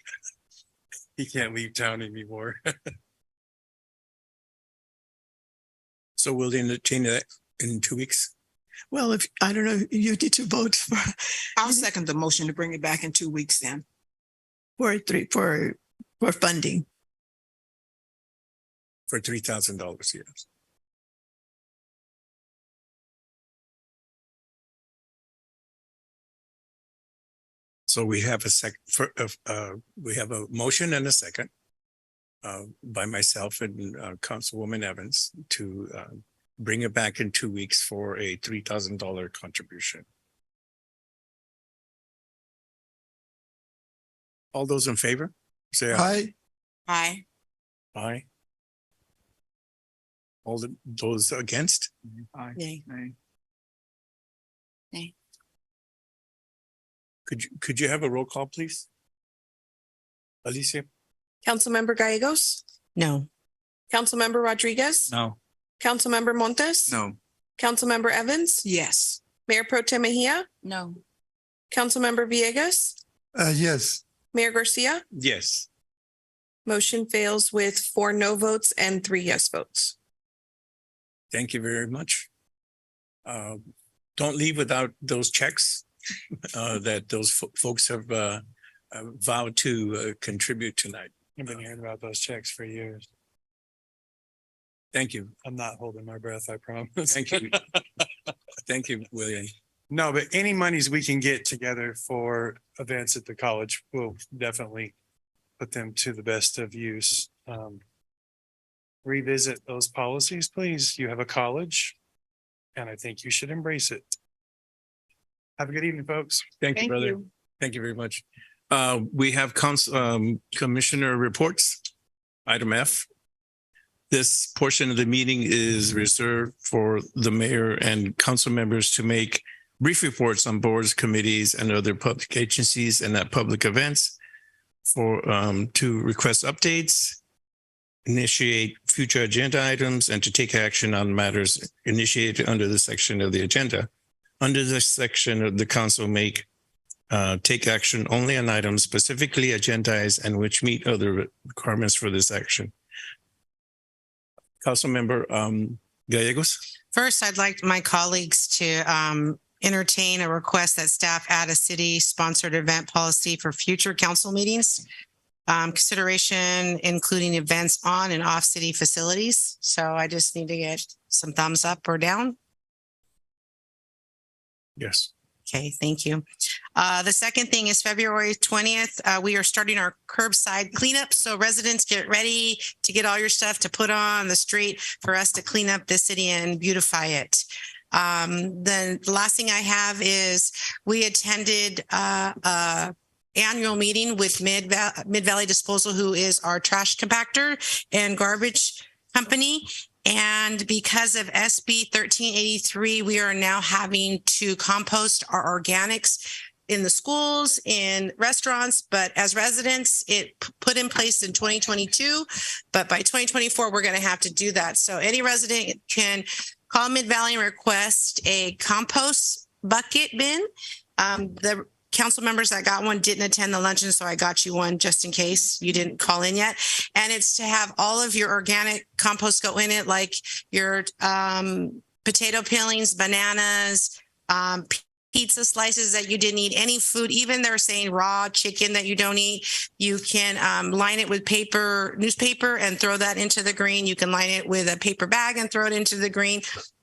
He can't leave town anymore. So we'll entertain that in 2 weeks. Well, if I don't know, you need to vote for. I'll second the motion to bring it back in 2 weeks then. For funding. For $3,000, yes. So we have we have a motion and a second by myself and Councilwoman Evans to bring it back in 2 weeks for a $3,000 contribution. All those in favor, say aye. Aye. Aye. All those against? Aye. Nay. Nay. Nay. Could you have a roll call, please? Alicia? Councilmember Gallegos, No. Councilmember Rodriguez, No. Councilmember Montes, No. Councilmember Evans, Yes. Mayor Pro Tem Mejia, No. Councilmember Villegas, Yes. Mayor Garcia. Yes. Motion fails with 4 no votes and 3 yes votes. Thank you very much. Don't leave without those checks that those folks have vowed to contribute tonight. I've been hearing about those checks for years. Thank you. I'm not holding my breath, I promise. Thank you. Thank you, William. No, but any monies we can get together for events at the college, we'll definitely put them to the best of use. Revisit those policies, please. You have a college, and I think you should embrace it. Have a good evening, folks. Thank you, brother. Thank you very much. We have commissioner reports, item F. This portion of the meeting is reserved for the mayor and council members to make brief reports on boards, committees, and other public agencies and at public events for to request updates, initiate future agenda items, and to take action on matters initiated under the section of the agenda. Under this section of the council take action only on items specifically agendized and which meet other requirements for this action. Councilmember Gallegos. First, I'd like my colleagues to entertain a request that staff add a city-sponsored event policy for future council meetings. Consideration including events on and off city facilities. So I just need to get some thumbs up or down. Yes. Okay, thank you. The second thing is February 20th. We are starting our curbside cleanup. So residents, get ready to get all your stuff to put on the street for us to clean up the city and beautify it. The last thing I have is we attended annual meeting with Mid Valley Disposal, who is our trash compactor and garbage company. And because of SB 1383, we are now having to compost our organics in the schools, in restaurants, but as residents, it put in place in 2022. But by 2024, we're going to have to do that. So any resident can call Mid Valley and request a compost bucket bin. The council members that got one didn't attend the luncheon, so I got you one just in case you didn't call in yet. And it's to have all of your organic compost go in it, like your potato peelings, bananas, pizza slices that you didn't eat, any food, even they're saying raw chicken that you don't eat. You can line it with newspaper and throw that into the green. You can line it with a paper bag and throw it into the green.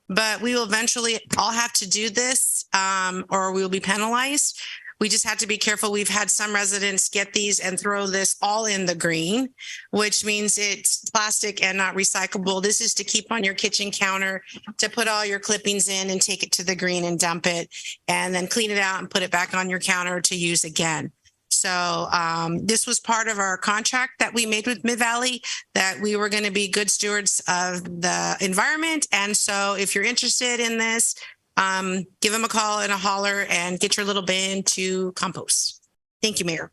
But we will eventually all have to do this or we will be penalized. We just have to be careful. We've had some residents get these and throw this all in the green, which means it's plastic and not recyclable. This is to keep on your kitchen counter, to put all your clippings in and take it to the green and dump it, and then clean it out and put it back on your counter to use again. So this was part of our contract that we made with Mid-Valley, that we were going to be good stewards of the environment. And so if you're interested in this, give them a call and a holler and get your little bin to compost. Thank you, Mayor.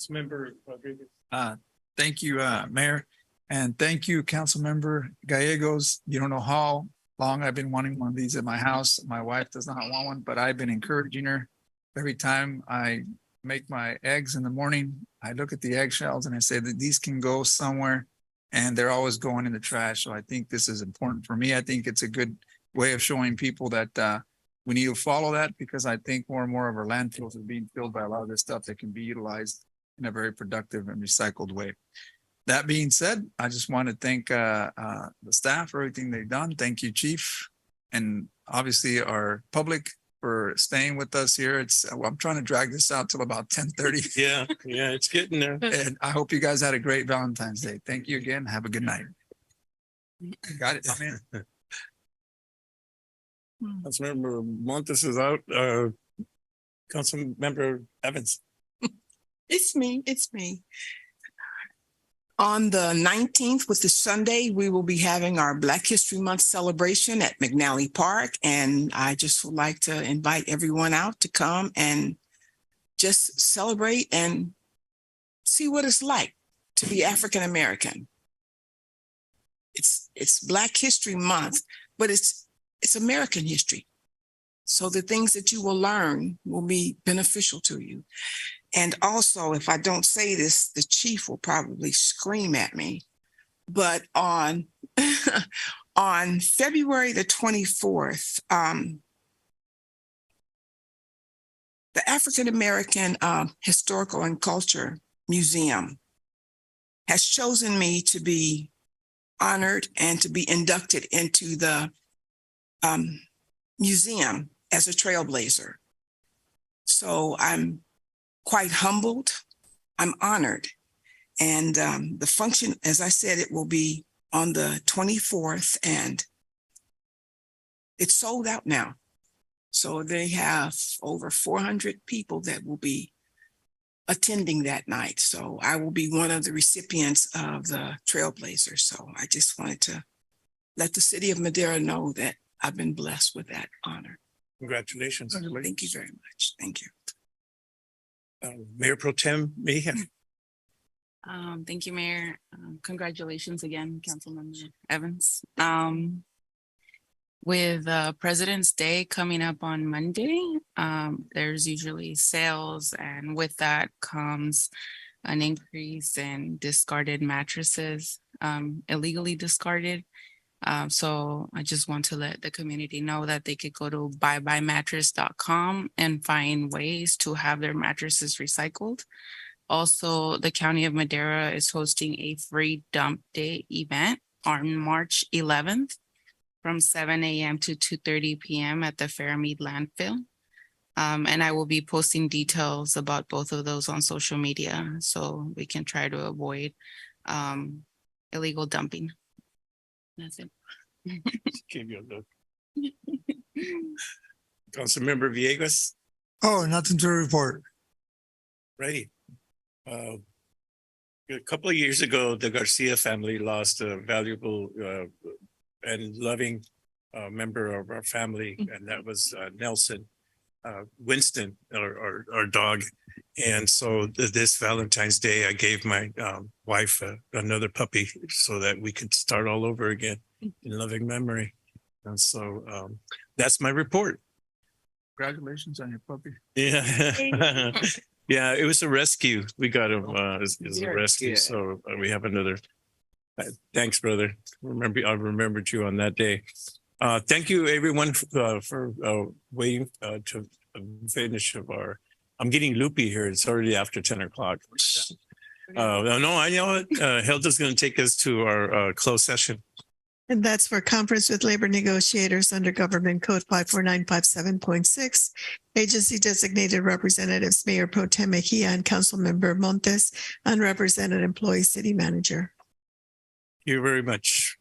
Member Rodriguez. Thank you, Mayor. And thank you, Councilmember Gallegos. You don't know how long I've been wanting one of these at my house. My wife does not want one, but I've been encouraging her. Every time I make my eggs in the morning, I look at the eggshells and I say that these can go somewhere, and they're always going in the trash. So I think this is important for me. I think it's a good way of showing people that we need to follow that, because I think more and more of our landfills are being filled by a lot of this stuff that can be utilized in a very productive and recycled way. That being said, I just want to thank the staff for everything they've done. Thank you, Chief, and obviously our public for staying with us here. I'm trying to drag this out till about 10:30. Yeah, it's getting there. And I hope you guys had a great Valentine's Day. Thank you again. Have a good night. Got it, man. Councilmember Montes is out. Councilmember Evans. It's me. On the 19th, which is Sunday, we will be having our Black History Month celebration at McNally Park. And I just would like to invite everyone out to come and just celebrate and see what it's like to be African American. It's Black History Month, but it's American history. So the things that you will learn will be beneficial to you. And also, if I don't say this, the chief will probably scream at me. But on on February the 24th, the African American Historical and Culture Museum has chosen me to be honored and to be inducted into the museum as a trailblazer. So I'm quite humbled. I'm honored. And the function, as I said, it will be on the 24th, and it's sold out now. So they have over 400 people that will be attending that night. So I will be one of the recipients of the Trailblazers. So I just wanted to let the city of Madera know that I've been blessed with that honor. Congratulations. Thank you very much. Thank you. Mayor Pro Tem Mejia. Thank you, Mayor. Congratulations again, Councilmember Evans. With President's Day coming up on Monday, there's usually sales, and with that comes an increase in discarded mattresses, illegally discarded. So I just want to let the community know that they could go to buybuymattress.com and find ways to have their mattresses recycled. Also, the County of Madera is hosting a free dump day event on March 11th from 7 a.m. to 2:30 p.m. at the Fairmead landfill. And I will be posting details about both of those on social media so we can try to avoid illegal dumping. That's it. Give you a look. Councilmember Villegas. Oh, nothing to report. Righty. A couple of years ago, the Garcia family lost a valuable and loving member of our family, and that was Nelson Winston, our dog. And so this Valentine's Day, I gave my wife another puppy so that we could start all over again in loving memory. And so that's my report. Congratulations on your puppy. Yeah. Yeah, it was a rescue. We got him as a rescue. So we have another. Thanks, brother. I remembered you on that day. Thank you, everyone, for waiting to finish of our. I'm getting loopy here. It's already after 10 o'clock. No, I know it. Hilda's going to take us to our closed session. And that's for conference with labor negotiators under Government Code 54957.6. Agency designated representatives, Mayor Pro Tem Mejia and Councilmember Montes, unrepresented employee city manager. Thank you very much.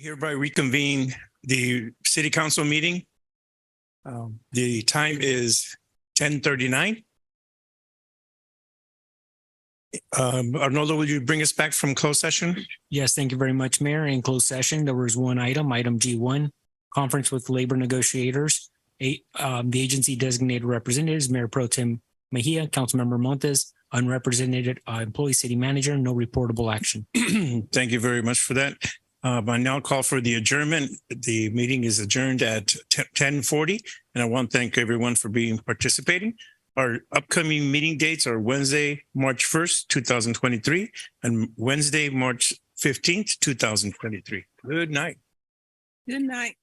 Hereby reconvene the city council meeting. The time is 10:39. Arnoldo, will you bring us back from closed session? Yes, thank you very much, Mayor. In closed session, there was one item G1, conference with labor negotiators. The agency designated representatives, Mayor Pro Tem Mejia, Councilmember Montes, unrepresented employee city manager, no reportable action. Thank you very much for that. I now call for the adjournment. The meeting is adjourned at 10:40, and I want to thank everyone for participating. Our upcoming meeting dates are Wednesday, March 1st, 2023, and Wednesday, March 15th, 2023. Good night. Good night.